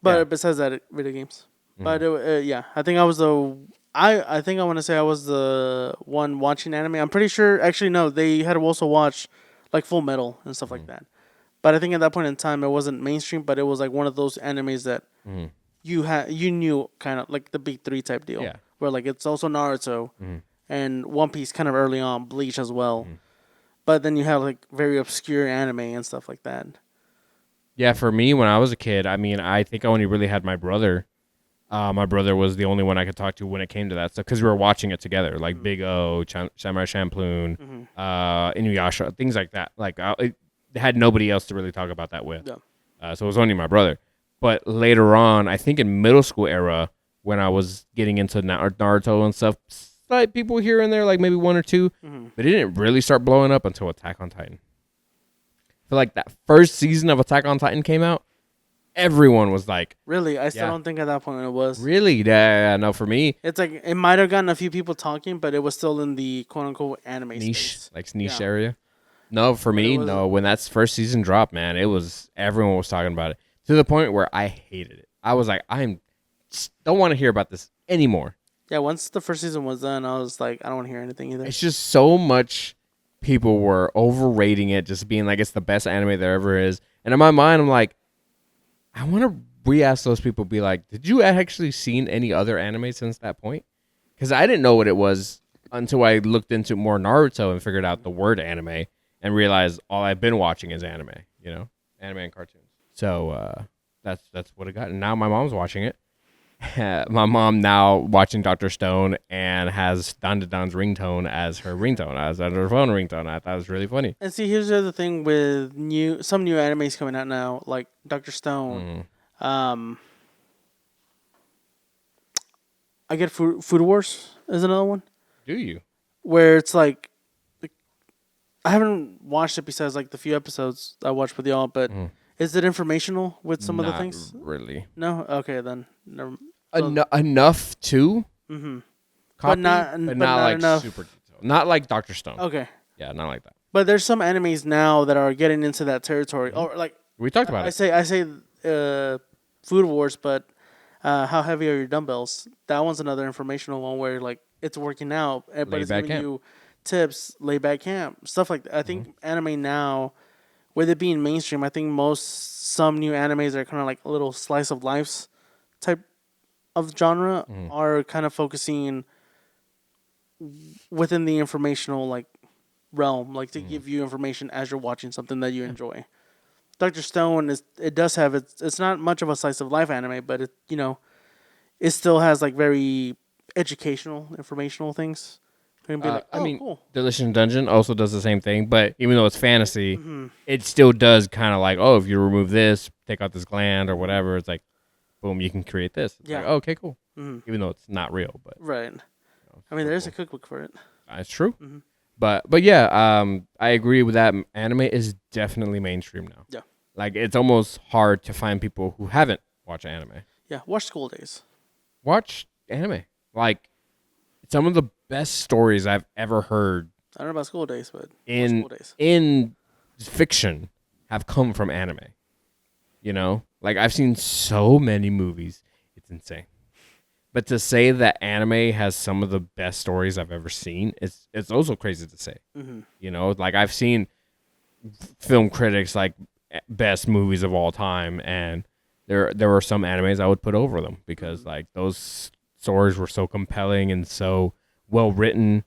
S2: but
S1: Yeah.
S2: besides that, video games. But yeah, I think I was the. I think I want to say I was the one watching anime. I'm pretty sure. Actually, no, they had to also watch like Full Metal and stuff like that. But I think at that point in time, it wasn't mainstream, but it was like one of those animes that you knew kind of like the big three type deal.
S1: Yeah.
S2: Where like it's also Naruto and One Piece kind of early on, Bleach as well. But then you have like very obscure anime and stuff like that.
S1: Yeah, for me, when I was a kid, I mean, I think I only really had my brother. My brother was the only one I could talk to when it came to that stuff because we were watching it together, like Big O, Samurai Champloo, Inuyasha, things like that. Like I had nobody else to really talk about that with, so it was only my brother. But later on, I think in middle school era, when I was getting into Naruto and stuff, like people here and there, like maybe one or two, but it didn't really start blowing up until Attack on Titan. I feel like that first season of Attack on Titan came out, everyone was like,
S2: Really, I still
S1: Yeah.
S2: don't think at that point it was.
S1: really? Yeah, no, for me,
S2: It's like it might have gotten a few people talking, but it was still in the quote unquote anime
S1: niche,
S2: space.
S1: like niche
S2: Yeah.
S1: area. No, for
S2: But
S1: me,
S2: it was-
S1: no. When that first season dropped, man, it was everyone was talking about it to the point where I hated it. I was like, don't want to hear about this anymore.
S2: Yeah, once the first season was done, I was like, I don't want to hear anything either.
S1: It's just so much. People were overrating it, just being like it's the best anime there ever is. And in my mind, I'm like, I want to re-ask those people, be like, did you actually seen any other anime since that point? Because I didn't know what it was until I looked into more Naruto and figured out the word anime and realized all I've been watching is anime, anime and cartoons. So that's what it got. And now my mom's watching it. My mom now watching Dr. Stone and has Don Don's ringtone as her ringtone, as her phone ringtone. I thought it was really funny.
S2: And see, here's the other thing with some new animes coming out now, like Dr. Stone. I get Food Wars is another one
S1: Do you?
S2: where it's like I haven't watched it besides like the few episodes I watched with y'all, but is it informational with some of the
S1: Not
S2: things?
S1: really.
S2: No, okay then. Never.
S1: Enough to
S2: Mhm.
S1: copy,
S2: not
S1: like
S2: enough.
S1: super detailed. Not like Dr. Stone.
S2: Okay,
S1: Yeah, not like that.
S2: but there's some animes now that are getting into that territory, or like
S1: We talked about
S2: I
S1: it.
S2: say, Food Wars, but how heavy are your dumbbells? That one's another informational one where like it's working out, but it's
S1: Laid-back
S2: giving
S1: camp.
S2: you tips, laid back camp, stuff like that. I think anime now, with it being mainstream, I think some new animes are kind of like a little slice of life type of genre are kind of focusing within the informational like realm, like to give you information as you're watching something that you enjoy. Dr. Stone does have it's not much of a slice of life anime, but it still has like very educational, informational things. You can be like,
S1: I mean,
S2: cool.
S1: Delicious Dungeon also does the same thing, but even though it's fantasy, it still does kind of like, oh, if you remove this, take out this gland or whatever, it's like, boom, you can create this. It's like,
S2: Yeah.
S1: oh, okay, cool. Even though it's not real, but
S2: Right. I mean, there's a cookbook for it.
S1: it's true. But yeah, I agree with that. Anime is definitely mainstream now.
S2: Yeah.
S1: Like it's almost hard to find people who haven't watched anime.
S2: Yeah. Watch School Days.
S1: Watch anime. Like some of the best stories I've ever heard
S2: I don't know about School Days, but watch
S1: in
S2: School Days.
S1: in fiction have come from anime. You know, like I've seen so many movies, it's insane. But to say that anime has some of the best stories I've ever seen, it's also crazy to say.
S2: Mm-hmm.
S1: You know, like I've seen film critics like best movies of all time, and there were some animes I would put over them because like those stories were so compelling and so well written.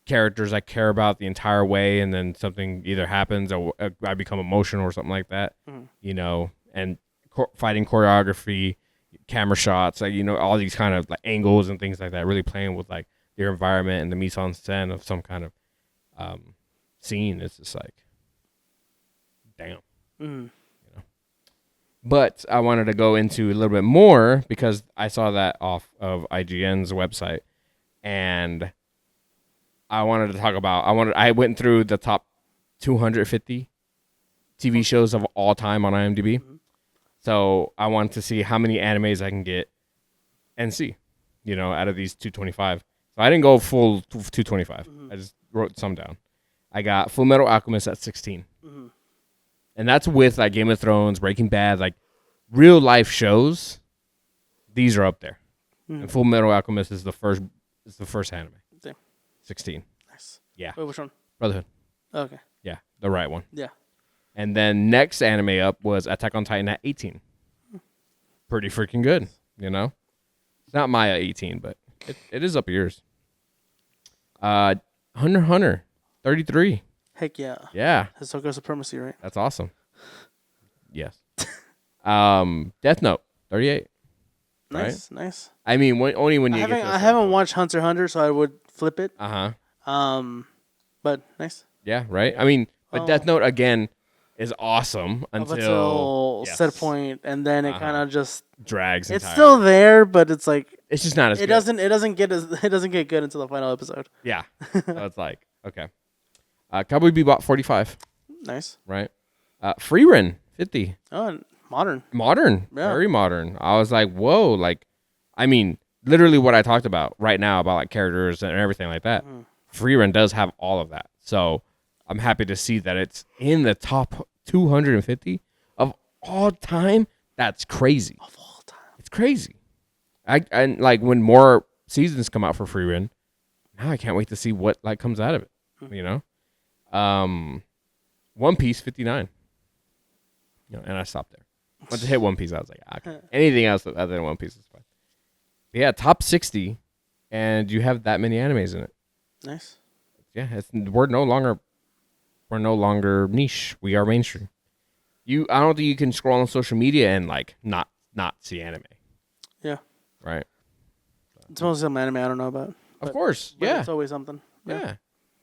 S1: Characters I care about the entire way, and then something either happens or I become emotional or something like that.
S2: Mm-hmm.
S1: You know, and fighting choreography, camera shots, like, you know, all these kind of like angles and things like that, really playing with like their environment and the mise en scène of some kind of scene. It's just like, damn.
S2: Mm-hmm.
S1: You know. But I wanted to go into a little bit more because I saw that off of IGN's website, and I wanted to talk about. I went through the top 250 TV shows of all time on IMDb.
S2: Mm-hmm.
S1: So I wanted to see how many animes I can get and see, you know, out of these 225. So I didn't go full 225.
S2: Mm-hmm.
S1: I just wrote some down. I got Full Metal Alchemist at 16.
S2: Mm-hmm.
S1: And that's with like Game of Thrones, Breaking Bad, like real life shows. These are up there.
S2: Mm-hmm.
S1: And Full Metal Alchemist is the first anime.
S2: Same.
S1: 16.
S2: Nice.
S1: Yeah.
S2: Wait, which one?
S1: Brotherhood.
S2: Okay.
S1: Yeah, the right one.
S2: Yeah.
S1: And then next anime up was Attack on Titan at 18. Pretty freaking good, you know? It's not Maya 18, but it is up yours. Hunter x Hunter, 33.
S2: Heck yeah.
S1: Yeah,
S2: Hisoka Supremacy, right?
S1: that's awesome. Yes. Death Note, 38.
S2: Nice, nice.
S1: I mean, only when you
S2: I haven't watched Hunter x Hunter, so I would flip it. But nice.
S1: Yeah, right? I mean, but Death Note, again, is awesome
S2: Up
S1: until
S2: yes. Set point, and then it kind of just
S1: drags.
S2: It's still there, but it's like
S1: it's just not as good.
S2: It doesn't get good until the final episode.
S1: Yeah, so it's like okay. Cowboy Bebop 45.
S2: Nice.
S1: Right. Frieren 50.
S2: Oh, modern.
S1: Modern. Yeah. Very modern. I was like, whoa, like, I mean, literally what I talked about right now about like characters and everything like that. Frieren does have all of that. So I'm happy to see that it's in the top 250 of all time. That's crazy.
S2: Of all time. It's
S1: crazy. And like when more seasons come out for Frieren, now I can't wait to see what like comes out of it. You know? One Piece 59. You know, and I stopped there. Once I hit One Piece, I was like, okay. Anything else other than One Piece is fine. But yeah, top 60, and you have that many animes in it.
S2: Nice.
S1: Yeah, we're no longer niche. We are mainstream. I don't think you can scroll on social media and like not see anime.
S2: Yeah.
S1: Right.
S2: It's mostly some anime I don't know about.
S1: Of course. Yeah.
S2: It's always something.
S1: Yeah.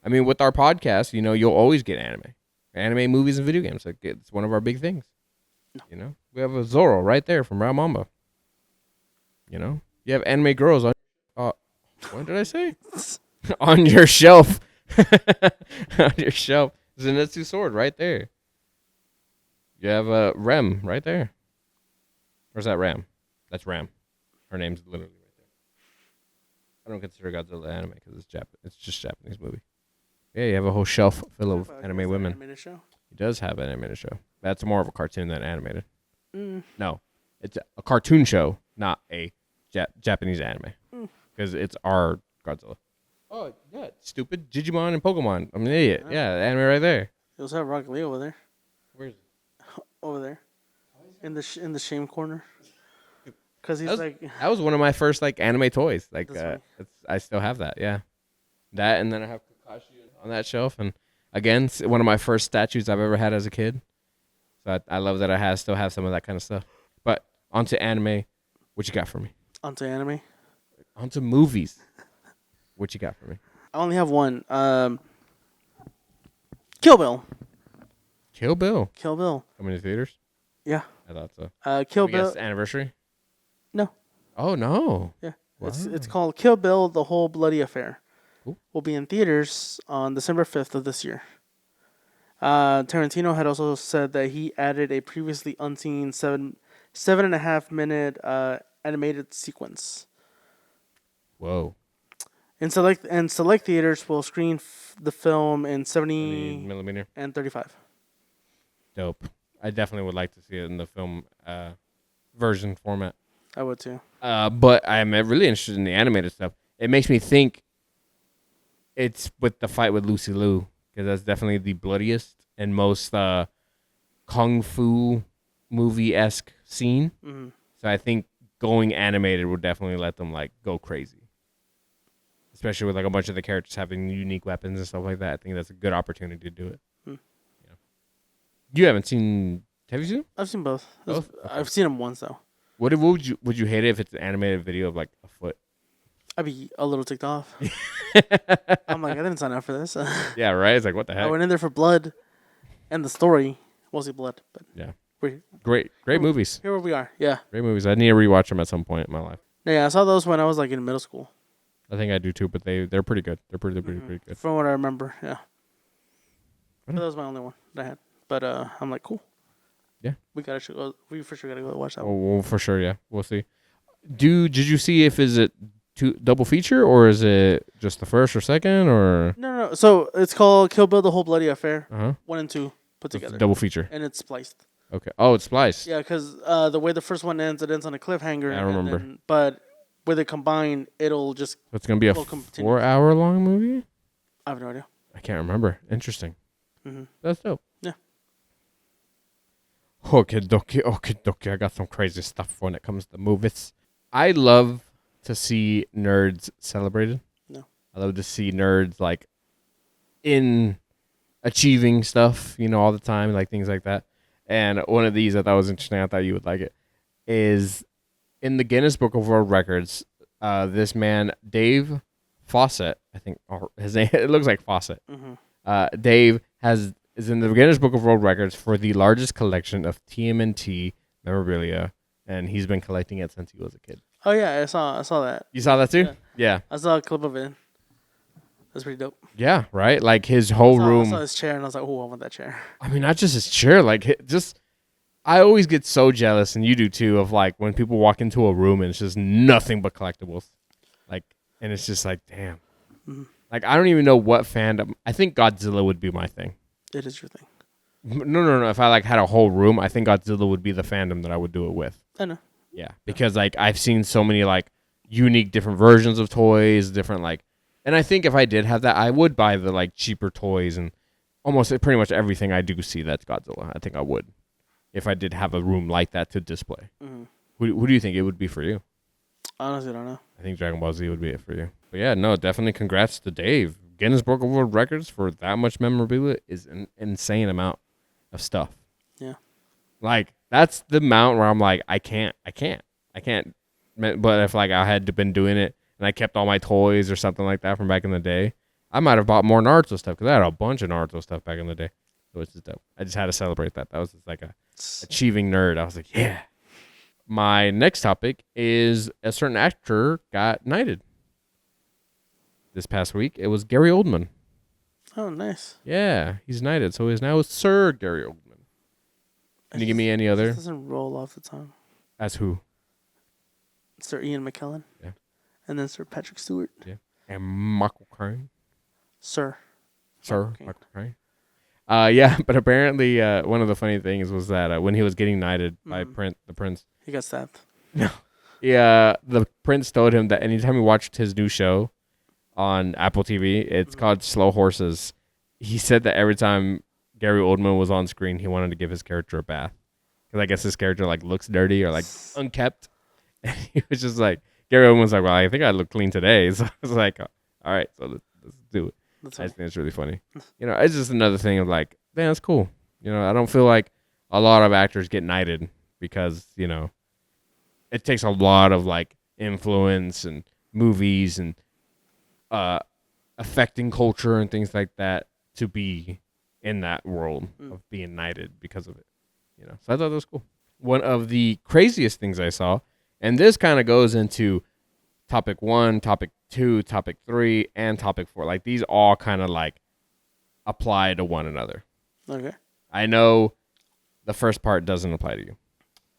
S1: I mean, with our podcast, you know, you'll always get anime, movies, and video games. Like, it's one of our big things. No. You know, we have a Zoro right there from Raw Mamba. You know, you have anime girls on. What did I say? On your shelf. On your shelf. Zenitsu Sword right there. You have a Rem right there. Or is that Ram? That's Ram. Her name's literally right there. I don't consider Godzilla anime because it's just Japanese movie. Yeah, you have a whole shelf full of anime women.
S2: Animated show?
S1: He does have an animated show. That's more of a cartoon than animated. No, it's a cartoon show, not a Japanese anime. Because it's our Godzilla. Oh, yeah, stupid. Digimon and Pokemon. I'm an idiot. Yeah, the anime right there.
S2: You also have Rocket Lee over there.
S1: Where is it?
S2: Over there. In the shame corner. Because he's
S1: that was one of my first like anime toys. Like I still have that. Yeah, that, and then I have Kakashi on that shelf, and again, one of my first statues I've ever had as a kid. So I love that I still have some of that kind of stuff. But onto anime, what you got for me?
S2: Onto anime.
S1: Onto movies. What you got for me?
S2: I only have one. Kill Bill.
S1: Kill Bill.
S2: Kill Bill.
S1: Coming to theaters?
S2: Yeah.
S1: I thought so.
S2: Kill Bill.
S1: Anniversary?
S2: No.
S1: Oh, no.
S2: Yeah.
S1: Wow.
S2: It's called Kill Bill, The Whole Bloody Affair.
S1: Ooh. Will
S2: be in theaters on December 5th of this year. Tarantino had also said that he added a previously unseen 7.5 minute animated sequence.
S1: Whoa.
S2: And select theaters will screen the film in 70
S1: millimeter
S2: and 35.
S1: dope. I definitely would like to see it in the film version format.
S2: I would too.
S1: But I'm really interested in the animated stuff. It makes me think it's with the fight with Lucy Liu, because that's definitely the bloodiest and most kung fu movie-esque scene.
S2: Mm-hmm.
S1: So I think going animated would definitely let them like go crazy, especially with like a bunch of the characters having unique weapons and stuff like that. I think that's a good opportunity to do it. Yeah. You haven't seen? Have you seen?
S2: I've seen both.
S1: Both? Okay.
S2: I've seen them once though.
S1: Would you hate it if it's an animated video of like a foot?
S2: I'd be a little ticked off. I'm like, I didn't sign up for this.
S1: Yeah, right. It's like, what the
S2: I
S1: heck?
S2: went in there for blood, and the story, mostly blood. But
S1: Yeah.
S2: we're,
S1: Great movies.
S2: here we are. Yeah.
S1: Great movies. I need to rewatch them at some point in my life.
S2: Yeah, I saw those when I was like in middle school.
S1: I think I do too, but they're pretty good. They're pretty good.
S2: From what I remember, yeah.
S1: I
S2: But
S1: know.
S2: that was my only one that I had. But I'm like, cool.
S1: Yeah.
S2: We for sure gotta go watch that
S1: Oh,
S2: one.
S1: well, for sure, yeah. We'll see. Did you see if is it double feature or is it just the first or second or
S2: No. So it's called Kill Bill: The Whole Bloody Affair. 1 and 2 put together,
S1: double feature?
S2: and it's spliced.
S1: Okay. Oh, it's spliced.
S2: Yeah, because the way the first one ends, it ends on a cliffhanger.
S1: Yeah, I remember.
S2: But with it combined, it'll just.
S1: So it's gonna be a
S2: Well, continue.
S1: 4-hour long movie.
S2: I have no idea.
S1: I can't remember. Interesting.
S2: Mm-hmm.
S1: That's dope.
S2: Yeah.
S1: Okay, dokie. I got some crazy stuff when it comes to movies. I love to see nerds celebrated.
S2: No.
S1: I love to see nerds like in achieving stuff, all the time, like things like that. And one of these I thought was interesting, I thought you would like it, is in the Guinness Book of World Records, this man, Dave Fawcett, I think, or his name, it looks like Fawcett.
S2: Mm-hmm.
S1: Dave is in the Guinness Book of World Records for the largest collection of TMNT memorabilia, and he's been collecting it since he was a kid.
S2: Oh yeah, I saw that.
S1: You saw that too? Yeah.
S2: I saw a clip of it. That's pretty dope.
S1: Yeah, right? Like his whole
S2: I
S1: room.
S2: saw his chair and I was like, oh, I want that chair.
S1: I mean, not just his chair, like I always get so jealous, and you do too, of like when people walk into a room and it's just nothing but collectibles. Like, and it's just like, damn.
S2: Mm-hmm.
S1: Like, I don't even know what fandom. I think Godzilla would be my thing.
S2: It is your thing.
S1: No. If I like had a whole room, I think Godzilla would be the fandom that I would do it with.
S2: I know.
S1: Yeah, because like I've seen so many like unique different versions of toys, different like, and I think if I did have that, I would buy the like cheaper toys and almost pretty much everything I do see that's Godzilla. I think I would if I did have a room like that to display.
S2: Mm-hmm.
S1: Who do you think it would be for you?
S2: Honestly, I don't know.
S1: I think Dragon Ball Z would be it for you. But yeah, no, definitely congrats to Dave. Guinness Book of World Records for that much memorabilia is an insane amount of stuff.
S2: Yeah.
S1: Like, that's the amount where I'm like, I can't. But if like I had been doing it and I kept all my toys or something like that from back in the day, I might have bought more Naruto stuff because I had a bunch of Naruto stuff back in the day. So it's just dope. I just had to celebrate that. That was just like a achieving nerd. I was like, yeah. My next topic is a certain actor got knighted. This past week, it was Gary Oldman.
S2: Oh, nice.
S1: Yeah, he's knighted. So he's now Sir Gary Oldman. Can you give me any other?
S2: It doesn't roll off the tongue.
S1: As who?
S2: Sir Ian McKellen.
S1: Yeah.
S2: And then Sir Patrick Stewart.
S1: Yeah. And Michael Caine.
S2: Sir
S1: Michael Caine. Yeah, but apparently one of the funny things was that when he was getting knighted by the prince.
S2: He got stabbed.
S1: No. Yeah, the prince told him that anytime he watched his new show on Apple TV, it's called Slow Horses. He said that every time Gary Oldman was on screen, he wanted to give his character a bath. Because I guess his character like looks dirty or like unkept. And he was just like, Gary Oldman was like, well, I think I look clean today. So I was like, all right, so let's do it.
S2: That's
S1: I
S2: right.
S1: just think it's really funny. It's just another thing of like, man, that's cool. I don't feel like a lot of actors get knighted because, it takes a lot of like influence and movies and affecting culture and things like that to be in that world of being knighted because of it. So I thought that was cool. One of the craziest things I saw, and this kind of goes into topic 1, topic 2, topic 3, and topic 4. Like these all kind of like apply to one another.
S2: Okay.
S1: I know the first part doesn't apply to you,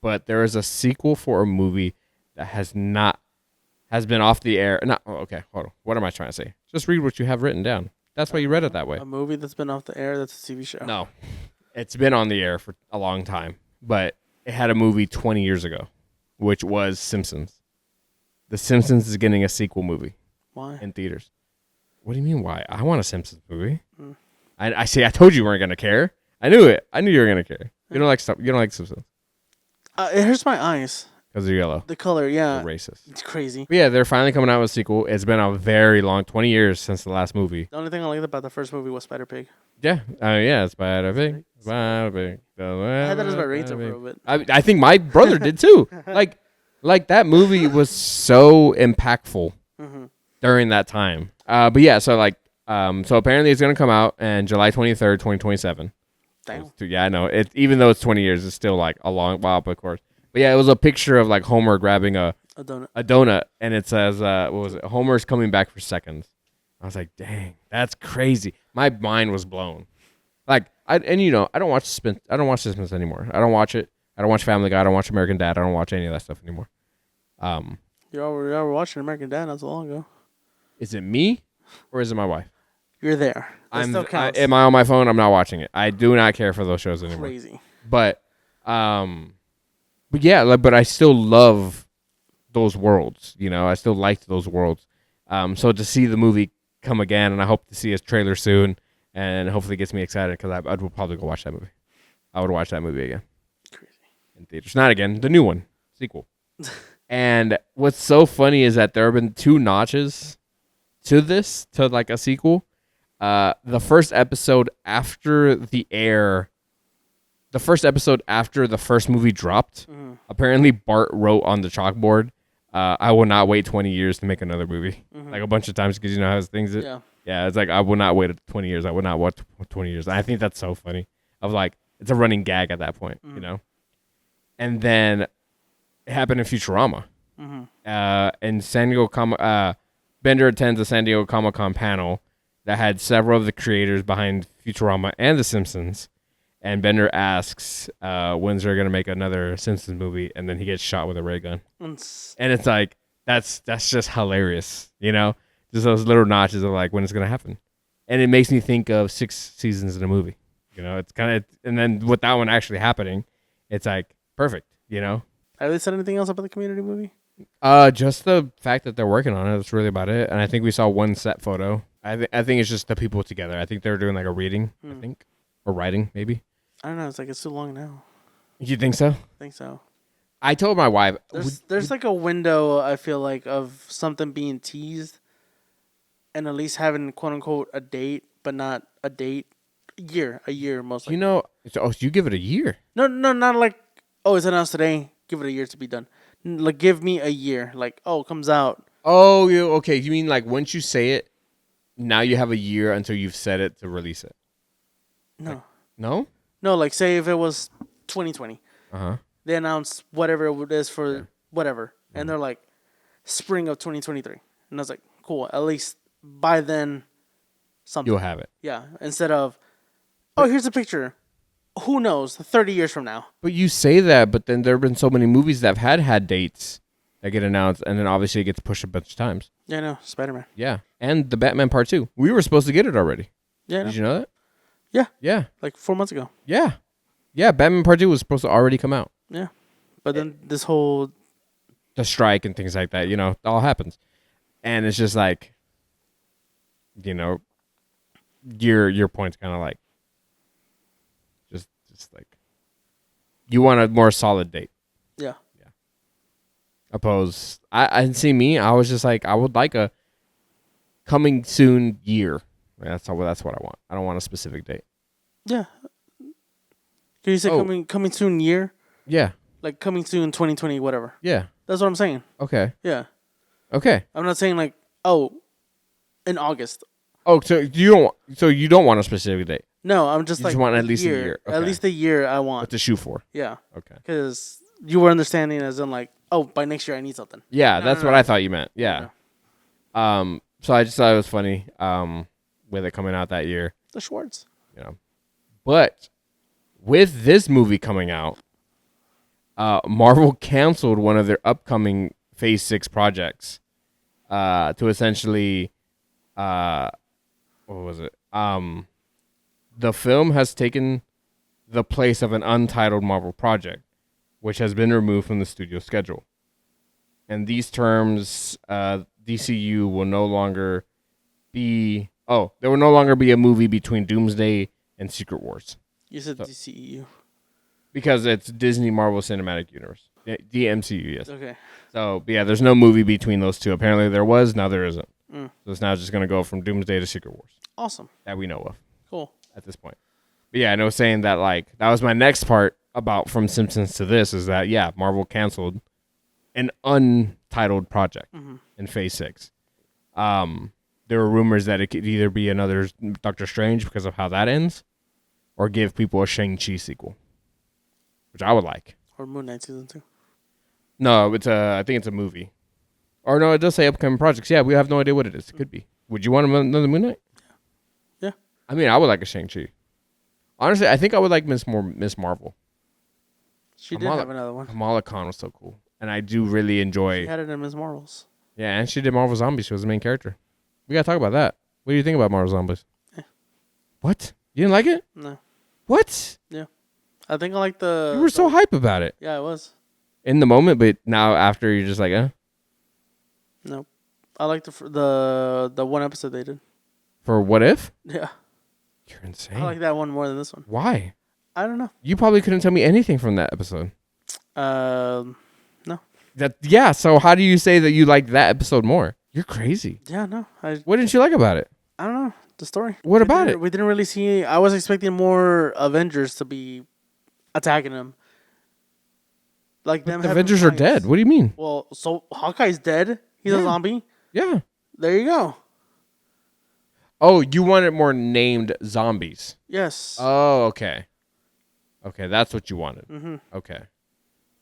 S1: but there is a sequel for a movie that has been off the air. Okay, hold on. What am I trying to say? Just read what you have written down. That's why you read it that way.
S2: A movie that's been off the air. That's a TV show.
S1: No, It's been on the air for a long time, but it had a movie 20 years ago, which was Simpsons. The Simpsons is getting a sequel movie.
S2: Why?
S1: In theaters. What do you mean, why? I want a Simpsons movie. I see. I told you weren't gonna care. I knew it. I knew you were gonna care. You don't like stuff. You don't like Simpsons
S2: It hurts my eyes.
S1: because they're yellow.
S2: The color, yeah.
S1: They're racist.
S2: It's crazy.
S1: But yeah, they're finally coming out with a sequel. It's been a very long 20 years since the last movie.
S2: The only thing I liked about the first movie was Spider Pig.
S1: Yeah. Yeah. It's Spider Pig. Spider Pig.
S2: I had that as my ringtone for a bit.
S1: I think my brother did too. Like that movie was so impactful during that time. But yeah, so apparently it's gonna come out on July 23rd, 2027.
S2: Damn.
S1: Yeah, I know. Even though it's 20 years, it's still like a long while, of course. But yeah, it was a picture of like Homer grabbing a donut, and it says, "What was it? Homer's coming back for seconds." I was like, "Dang, that's crazy." My mind was blown. Like, I don't watch Simpsons anymore. I don't watch it. I don't watch Family Guy. I don't watch American Dad. I don't watch any of that stuff anymore.
S2: You were watching American Dad not so long ago.
S1: Is it me, or is it my wife?
S2: You're there. That still counts.
S1: Am I on my phone? I'm not watching it. I do not care for those shows anymore.
S2: Crazy.
S1: But yeah, but I still love those worlds. I still liked those worlds. So to see the movie come again, and I hope to see a trailer soon, and hopefully it gets me excited because I would probably go watch that movie. I would watch that movie again.
S2: Crazy.
S1: In theaters. Not again. The new one. Sequel. And what's so funny is that there have been 2 notches to like a sequel. The first episode after the first movie dropped, apparently Bart wrote on the chalkboard, "I will not wait 20 years to make another movie." Like a bunch of times, because how things. Yeah, it's like I will not wait 20 years. I will not watch 20 years. I think that's so funny. Of like, it's a running gag at that point, And then it happened in Futurama. And San Diego Bender attends a San Diego Comic-Con panel that had several of the creators behind Futurama and The Simpsons. And Bender asks, when's they're going to make another Simpsons movie? And then he gets shot with a ray gun. And it's like, that's just hilarious, Just those little notches of like when it's going to happen. And it makes me think of 6 seasons in a movie. It's kind of, and then with that one actually happening, it's like perfect, Have
S2: they said anything else about the Community movie?
S1: Just the fact that they're working on it. That's really about it. And I think we saw one set photo. I think it's just the people together. I think they're doing like a reading, I think, or writing maybe.
S2: I don't know. It's like it's too long now.
S1: You think so?
S2: I think so.
S1: I told my wife.
S2: There's like a window, I feel like, of something being teased and at least having, quote unquote, a date, but not a date. A year mostly.
S1: So you give it a year?
S2: No, not like, oh, it's announced today. Give it a year to be done. Like, give me a year. Like, oh, it comes out.
S1: Oh, okay. You mean like once you say it, now you have a year until you've said it to release it?
S2: No.
S1: No?
S2: No, like say if it was 2020. They announced whatever it is for whatever. And they're like, spring of 2023. And I was like, cool. At least by then, something.
S1: You'll have it.
S2: Yeah. Instead of, oh, here's a picture. Who knows? 30 years from now.
S1: But you say that, but then there have been so many movies that have had dates that get announced, and then obviously it gets pushed a bunch of times.
S2: Yeah, I know. Spider-Man.
S1: Yeah. And the Batman Part 2. We were supposed to get it already.
S2: Yeah.
S1: Did you know that?
S2: Yeah.
S1: Yeah.
S2: Like 4 months ago.
S1: Yeah. Yeah, Batman Part 2 was supposed to already come out.
S2: Yeah. But then this whole...
S1: The strike and things like that, it all happens. And it's just like, your point's kind of like, just like, you want a more solid date.
S2: Yeah.
S1: Opposed, I see me, I was just like, I would like a coming soon year. That's what I want. I don't want a specific date.
S2: Yeah. Can you say coming soon year?
S1: Yeah.
S2: Like coming soon 2020, whatever.
S1: Yeah.
S2: That's what I'm saying.
S1: Okay.
S2: Yeah.
S1: Okay.
S2: I'm not saying like, oh, in August.
S1: Oh, so you don't want a specific date?
S2: No, I'm just
S1: you
S2: like
S1: just want at least a year. Okay.
S2: At least a year I want.
S1: What to shoot for?
S2: Yeah.
S1: Okay.
S2: Because you were understanding as in like, oh, by next year I need something.
S1: Yeah, that's what I thought you meant. Yeah. So I just thought it was funny with it coming out that year.
S2: The Schwartz.
S1: But with this movie coming out, Marvel canceled one of their upcoming Phase 6 projects to essentially, what was it? The film has taken the place of an untitled Marvel project, which has been removed from the studio schedule. And these terms, DCU will no longer be... Oh, there will no longer be a movie between Doomsday and Secret Wars.
S2: You said DCEU.
S1: Because it's Disney Marvel Cinematic Universe. DMCU, yes.
S2: Okay.
S1: So, yeah, there's no movie between those two. Apparently there was, now there isn't.
S2: Mm.
S1: So it's now just going to go from Doomsday to Secret Wars.
S2: Awesome.
S1: That we know of.
S2: Cool.
S1: At this point. But yeah, I know saying that, like, that was my next part about from Simpsons to this is that, yeah, Marvel canceled an untitled project in Phase 6. There were rumors that it could either be another Doctor Strange because of how that ends, or give people a Shang-Chi sequel, which I would like.
S2: Or Moon Knight Season 2.
S1: No, I think it's a movie. Or no, it does say upcoming projects. Yeah, we have no idea what it is. It could be. Would you want another Moon Knight?
S2: Yeah.
S1: I mean, I would like a Shang-Chi. Honestly, I think I would like Miss Marvel.
S2: She did have another one.
S1: Kamala Khan was so cool. And I do really enjoy...
S2: She had it in Ms. Marvel's.
S1: Yeah, and she did Marvel Zombies. She was the main character. We got to talk about that. What do you think about Marvel Zombies? What? You didn't like it?
S2: No.
S1: What?
S2: Yeah. I think I like the...
S1: You were so hype about it.
S2: Yeah, I was.
S1: In the moment, but now after you're just like,
S2: No. I like the one episode they did.
S1: For What If?
S2: Yeah.
S1: You're insane.
S2: I like that one more than this one.
S1: Why?
S2: I don't know.
S1: You probably couldn't tell me anything from that episode.
S2: No.
S1: Yeah, so how do you say that you like that episode more? You're crazy.
S2: Yeah, no.
S1: What didn't you like about it?
S2: I don't know. The story.
S1: What about it?
S2: We didn't really see... I was expecting more Avengers to be attacking them. Like them.
S1: The Avengers are dead. What do you mean?
S2: Well, so Hawkeye's dead. He's a zombie.
S1: Yeah.
S2: There you go.
S1: Oh, you wanted more named zombies.
S2: Yes.
S1: Oh, okay. Okay, that's what you wanted.
S2: Mm-hmm.
S1: Okay.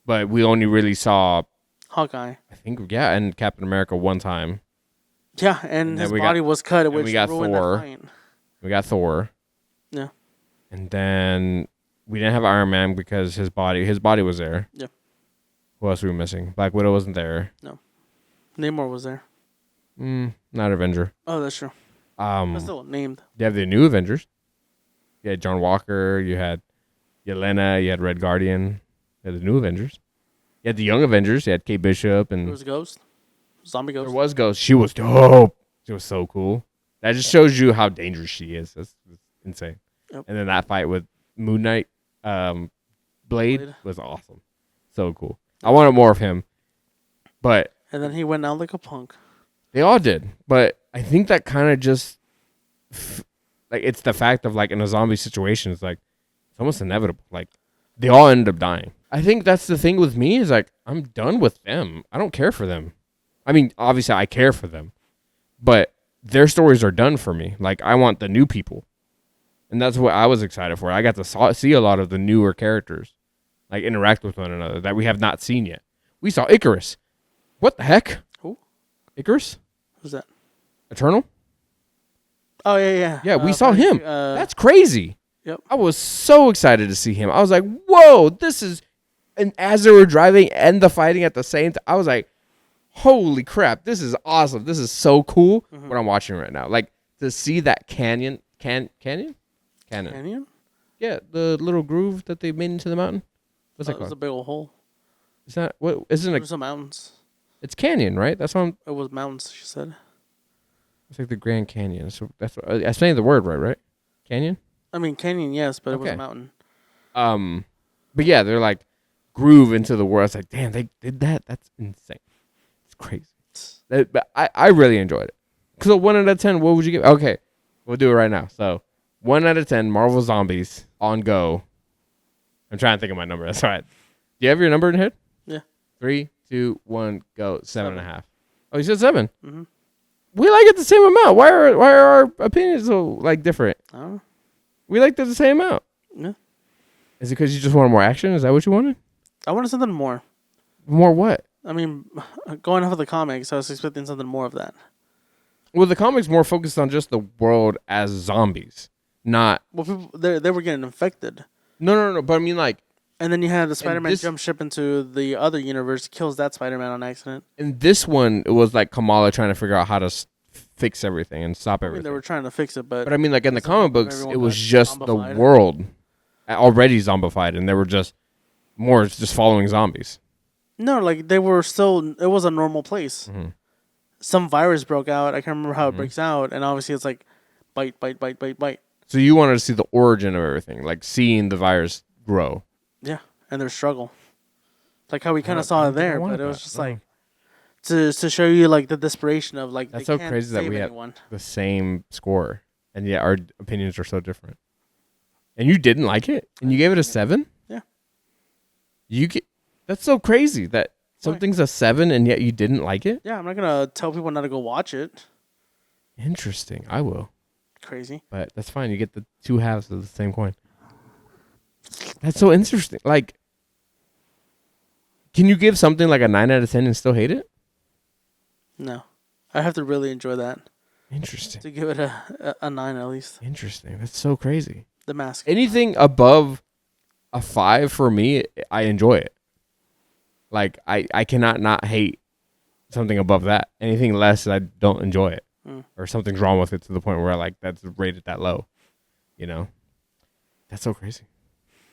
S1: But we only really saw...
S2: Hawkeye.
S1: I think, yeah, and Captain America one time.
S2: Yeah, and his body was cut, which
S1: we got
S2: ruined
S1: Thor.
S2: that fight.
S1: We got Thor.
S2: Yeah.
S1: And then we didn't have Iron Man because his body was there.
S2: Yeah.
S1: Who else were we missing? Black Widow wasn't there.
S2: No. Namor was there.
S1: Not Avenger.
S2: Oh, that's true. But still named.
S1: You have the new Avengers. You had John Walker. You had Yelena. You had Red Guardian. You had the new Avengers. You had the young Avengers. You had Kate Bishop. And
S2: There was Ghost. Zombie Ghost.
S1: there was Ghost. She was dope. She was so cool. That just shows you how dangerous she is. That's insane.
S2: Yep.
S1: And then that fight with Moon Knight, Blade was awesome. So cool. I wanted more of him. But
S2: And then he went out like a punk.
S1: they all did. But I think that kind of just... like, it's the fact of, like, in a zombie situation, it's like, it's almost inevitable. Like, they all ended up dying. I think that's the thing with me is, like, I'm done with them. I don't care for them. I mean, obviously, I care for them. But their stories are done for me. Like, I want the new people. And that's what I was excited for. I got to see a lot of the newer characters, like, interact with one another that we have not seen yet. We saw Icarus. What the heck?
S2: Who?
S1: Icarus?
S2: Who's that?
S1: Eternal?
S2: Oh, yeah.
S1: Yeah, we saw him. That's crazy.
S2: Yep.
S1: I was so excited to see him. I was like, whoa, this is... And as they were driving and the fighting at the same time, I was like, holy crap, this is awesome. This is so cool what I'm watching right now. Like, to see that canyon... Canyon? Yeah, the little groove that they made into the mountain. What's that
S2: It was
S1: called?
S2: a big old hole.
S1: It's not... What, isn't
S2: It
S1: it...
S2: was some mountains.
S1: It's canyon, right? That's what I'm...
S2: It was mountains, she said.
S1: It's like the Grand Canyon. So that's what, I'm saying the word right? Canyon?
S2: I mean, canyon, yes, but it was
S1: Okay.
S2: a mountain.
S1: But yeah, they're like groove into the world. It's like, damn, they did that. That's insane. It's crazy. But I really enjoyed it. So 1 out of 10, what would you give? Okay, we'll do it right now. So 1 out of 10, Marvel Zombies on Go. I'm trying to think of my number. That's all right. Do you have your number in your head?
S2: Yeah.
S1: 3, 2, 1, go. 7.5. Oh, you said 7.
S2: Mm-hmm.
S1: We like it the same amount. Why are our opinions so like different?
S2: I don't know.
S1: We liked it the same amount.
S2: Yeah.
S1: Is it because you just wanted more action? Is that what you wanted?
S2: I wanted something more.
S1: More what?
S2: I mean, going off of the comics, I was expecting something more of that.
S1: Well, the comics more focused on just the world as zombies, not...
S2: Well, people they were getting infected.
S1: No. But I mean, like...
S2: And then you had the Spider-Man
S1: this-
S2: jump ship into the other universe, kills that Spider-Man on accident.
S1: In this one, it was like Kamala trying to figure out how to fix everything and stop
S2: I mean,
S1: everything.
S2: they were trying to fix it, but...
S1: But I mean, like in the comic books,
S2: everyone
S1: it was
S2: got
S1: just the
S2: zombified.
S1: world. already zombified, and they were just following zombies.
S2: No, like they were still. It was a normal place.
S1: Mm-hmm.
S2: Some virus broke out. I can't remember how
S1: Mm-hmm.
S2: it breaks out, and obviously it's like bite, bite, bite, bite, bite.
S1: So you wanted to see the origin of everything, like seeing the virus grow.
S2: Yeah, and their struggle, like how we kind
S1: I
S2: of saw
S1: don't
S2: it
S1: think I
S2: there,
S1: wanted
S2: but it was
S1: that.
S2: just
S1: No.
S2: like to show you like the desperation of like
S1: That's
S2: they
S1: so
S2: can't
S1: crazy that
S2: save
S1: we had
S2: anyone.
S1: the same score, and yet our opinions are so different. And you didn't like it, and you gave it a 7.
S2: Yeah.
S1: That's so crazy that
S2: Why?
S1: something's a 7, and yet you didn't like it.
S2: Yeah, I'm not gonna tell people not to go watch it.
S1: Interesting. I will,
S2: Crazy.
S1: but that's fine. You get the two halves of the same coin. That's so interesting. Like, can you give something like a 9 out of 10 and still hate it?
S2: No, I have to really enjoy that
S1: Interesting.
S2: to give it a 9 at least.
S1: Interesting. That's so crazy.
S2: The Mask.
S1: Anything above a 5 for me, I enjoy it. Like, I cannot not hate something above that. Anything less, I don't enjoy it. Or something's wrong with it to the point where like that's rated that low. You know? That's so crazy.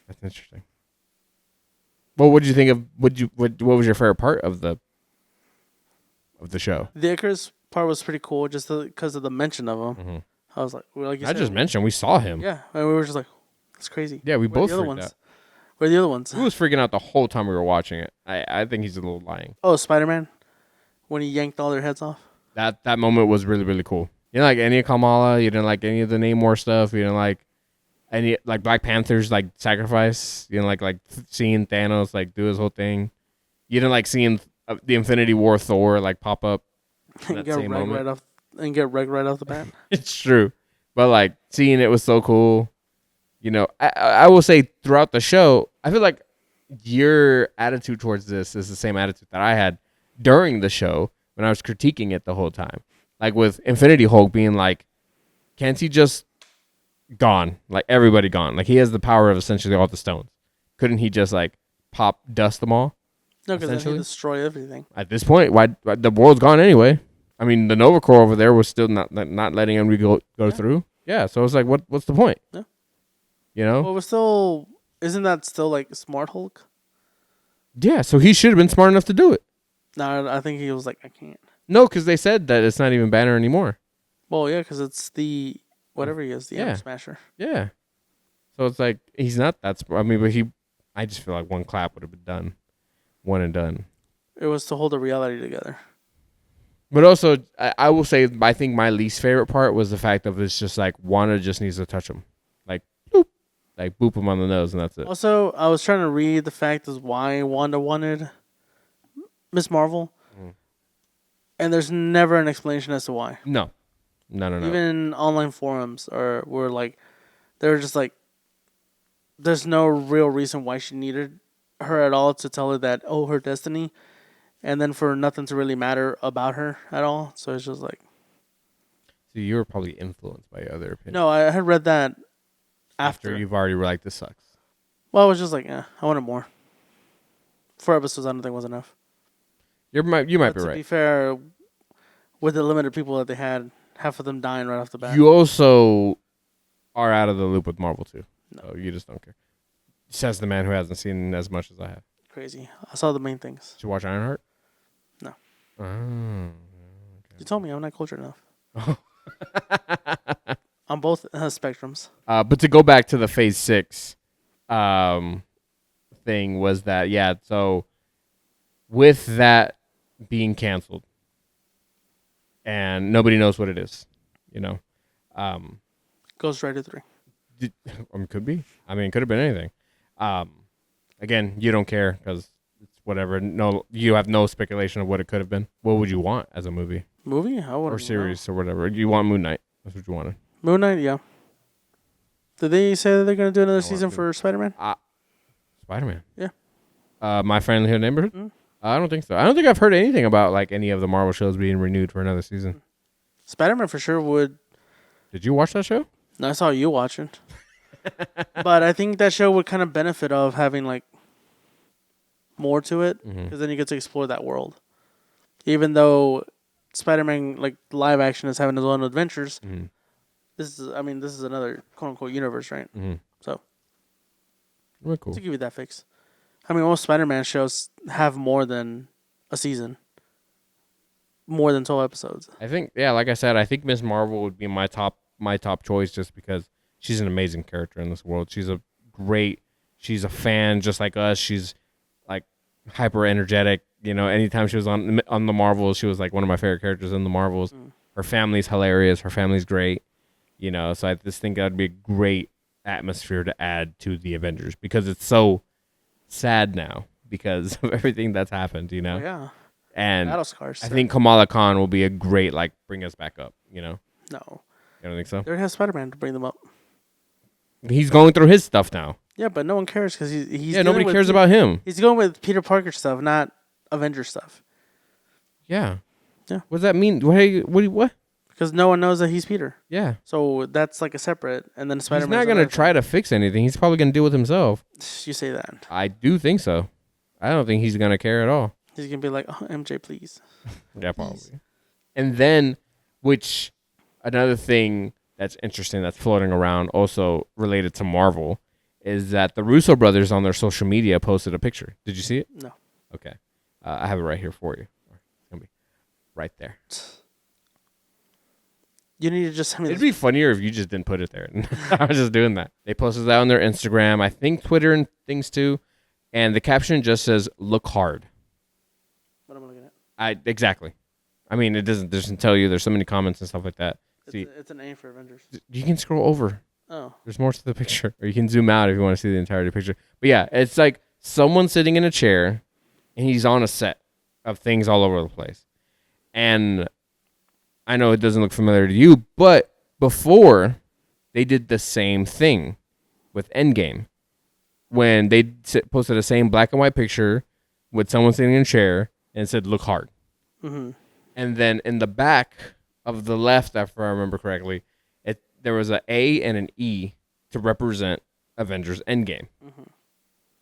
S1: That's interesting. Well, what did you think of what was your favorite part of the show?
S2: The Icarus part was pretty cool just because of the mention of him.
S1: Mm-hmm.
S2: I was like you
S1: I
S2: said,
S1: just mentioned we saw him.
S2: yeah, and we were just like, that's crazy.
S1: Yeah, we
S2: Where are
S1: both
S2: the other
S1: freaked
S2: ones?
S1: out.
S2: Where are the other ones?
S1: He was freaking out the whole time we were watching it. I think he's a little lying.
S2: Oh, Spider-Man, when he yanked all their heads off.
S1: That moment was really, really cool. You didn't like any of Kamala. You didn't like any of the Namor stuff. You didn't like any like Black Panther's like sacrifice. You didn't like seeing Thanos like do his whole thing. You didn't like seeing the Infinity War Thor like pop up. in
S2: and
S1: that
S2: get
S1: same
S2: wrecked
S1: moment.
S2: right off the bat.
S1: It's true, but like seeing it was so cool. You know, I will say throughout the show, I feel like your attitude towards this is the same attitude that I had during the show when I was critiquing it the whole time. Like with Infinity Hulk being like, can't he just gone? Like everybody gone. Like he has the power of essentially all the stones. Couldn't he just like dust them all?
S2: No, because then
S1: Essentially?
S2: he destroy everything.
S1: At this point, why the world's gone anyway? I mean, the Nova Corps over there was still not letting him go through. Yeah, so it's like, what's the point?
S2: Yeah.
S1: You know?
S2: Well, we're still. Isn't that still like Smart Hulk?
S1: Yeah, so he should have been smart enough to do it.
S2: No, I think he was like, I can't.
S1: No, because they said that it's not even Banner anymore.
S2: Well, yeah, because it's the whatever he is, the
S1: Yeah.
S2: Atom Smasher.
S1: Yeah. So it's like he's not that smart. I mean, but I just feel like one clap would have been done, one and done.
S2: It was to hold the reality together.
S1: But also, I will say, I think my least favorite part was the fact of it's just like Wanda just needs to touch him, like boop him on the nose, and that's it.
S2: Also, I was trying to read the fact is why Wanda wanted Miss Marvel, and there's never an explanation as to why.
S1: No.
S2: Even online forums were like, they were just like, there's no real reason why she needed her at all to tell her that her destiny, and then for nothing to really matter about her at all. So it's just like,
S1: So you were probably influenced by other opinions.
S2: no, I had read that after.
S1: You've already were like, this sucks.
S2: Well, I was just like, I wanted more. 4 episodes, I don't think was enough.
S1: You might be
S2: To be
S1: right.
S2: fair, with the limited people that they had, half of them dying right off the bat.
S1: You also are out of the loop with Marvel too.
S2: No.
S1: So you just don't care. Says the man who hasn't seen as much as I have.
S2: Crazy. I saw the main things.
S1: Did you watch Ironheart?
S2: No.
S1: Oh.
S2: You told me I'm not cultured enough. On both spectrums.
S1: But to go back to the Phase 6 thing was that, yeah, so with that being canceled and nobody knows what it is, you know.
S2: Ghost Rider 3.
S1: Could be. I mean, it could have been anything. Again, you don't care because it's whatever. No, you have no speculation of what it could have been. What would you want as a movie
S2: Movie? I
S1: or series or whatever? You want Moon Knight. That's what you wanted.
S2: Moon Knight, yeah. Did they say that they're going to do another
S1: want
S2: season
S1: to.
S2: for Spider-Man?
S1: Friendly
S2: Yeah.
S1: My Friendly Neighborhood?
S2: Mm.
S1: I don't think so. I don't think I've heard anything about like any of the Marvel shows being renewed for another season.
S2: Spider-Man for sure would.
S1: Did you watch that show?
S2: No, I saw you watching. But I think that show would kind of benefit of having like more to it, because then you get to explore that world. Even though Spider-Man, like live action, is having his own adventures, this is another quote unquote universe, right?
S1: Mm-hmm.
S2: So
S1: Well, cool.
S2: To give you that fix. I mean, most Spider-Man shows have more than a season. More than 12 episodes.
S1: I think, yeah, like I said, I think Miss Marvel would be my top choice just because she's an amazing character in this world. She's a fan just like us. She's like hyper energetic. You know, anytime she was on the Marvels, she was like one of my favorite characters in the Marvels. Her family's hilarious. Her family's great. You know, so I just think that would be a great atmosphere to add to the Avengers because it's so sad now because of everything that's happened. You know.
S2: Oh, yeah.
S1: And
S2: Battle scars.
S1: I think Kamala Khan will be a great, like, bring us back up, you know?
S2: No.
S1: You don't think so?
S2: They already have Spider-Man to bring them up.
S1: He's going through his stuff now.
S2: Yeah, but no one cares because he's
S1: Yeah, nobody cares about him.
S2: He's going with Peter Parker stuff, not Avenger stuff.
S1: Yeah.
S2: Yeah.
S1: What does that mean? What?
S2: Because no one knows that he's Peter.
S1: Yeah.
S2: So that's like a separate, and then Spider-Man.
S1: He's not going to try to fix anything. He's probably going to deal with himself.
S2: You say that.
S1: I do think so. I don't think he's going to care at all.
S2: He's going to be like, oh, MJ, please.
S1: Yeah, probably. And then, another thing that's interesting that's floating around also related to Marvel is that the Russo brothers on their social media posted a picture. Did you see it?
S2: No.
S1: Okay. I have it right here for you. It's going to be right there.
S2: You need to just send me
S1: It'd be funnier if you just didn't put it there. I was just doing that. They posted that on their Instagram, I think Twitter and things too. And the caption just says, "Look hard."
S2: What am I looking at?
S1: Exactly. I mean, it doesn't tell you. There's so many comments and stuff like that. See,
S2: It's an A for Avengers.
S1: you can scroll over.
S2: Oh.
S1: There's more to the picture, or you can zoom out if you want to see the entirety of the picture. But yeah, it's like someone sitting in a chair, and he's on a set of things all over the place. And I know it doesn't look familiar to you, but before they did the same thing with Endgame, when they posted the same black and white picture with someone sitting in a chair and said, "Look hard."
S2: Mm-hmm.
S1: And then in the back of the left, if I remember correctly, there was an A and an E to represent Avengers Endgame.
S2: Mm-hmm.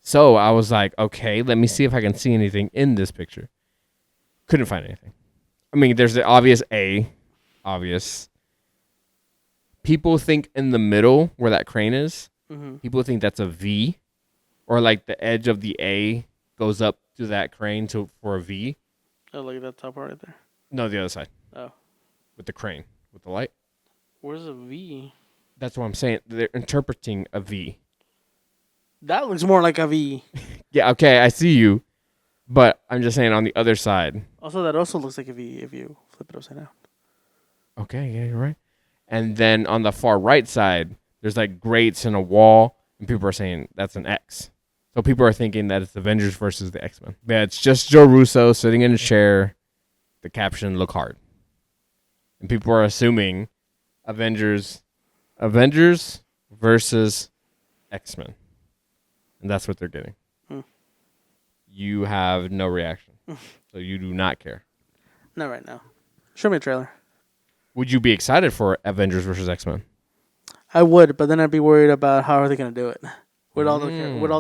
S1: So I was like, okay, let me see if I can see anything in this picture. Couldn't find anything. I mean, there's the obvious A, obvious. People think in the middle where that crane is, people think that's a V, or like the edge of the A goes up to that crane for a V.
S2: Oh, look at that top part right there.
S1: No, the other side.
S2: Oh.
S1: With the crane, with the light.
S2: Where's a V?
S1: That's what I'm saying. They're interpreting a V.
S2: That looks more like a V.
S1: Yeah, okay, I see you. But I'm just saying on the other side.
S2: Also, that also looks like a V if you flip it upside down.
S1: Okay, yeah, you're right. And then on the far right side, there's like grates and a wall, and people are saying that's an X. So people are thinking that it's Avengers versus the X-Men. Yeah, it's just Joe Russo sitting in a chair. The caption, "Look hard." And people are assuming Avengers versus X-Men. And that's what they're getting. You have no reaction. So you do not care.
S2: Not right now. Show me a trailer.
S1: Would you be excited for Avengers versus X-Men?
S2: I would, but then I'd be worried about how are they going to do it with all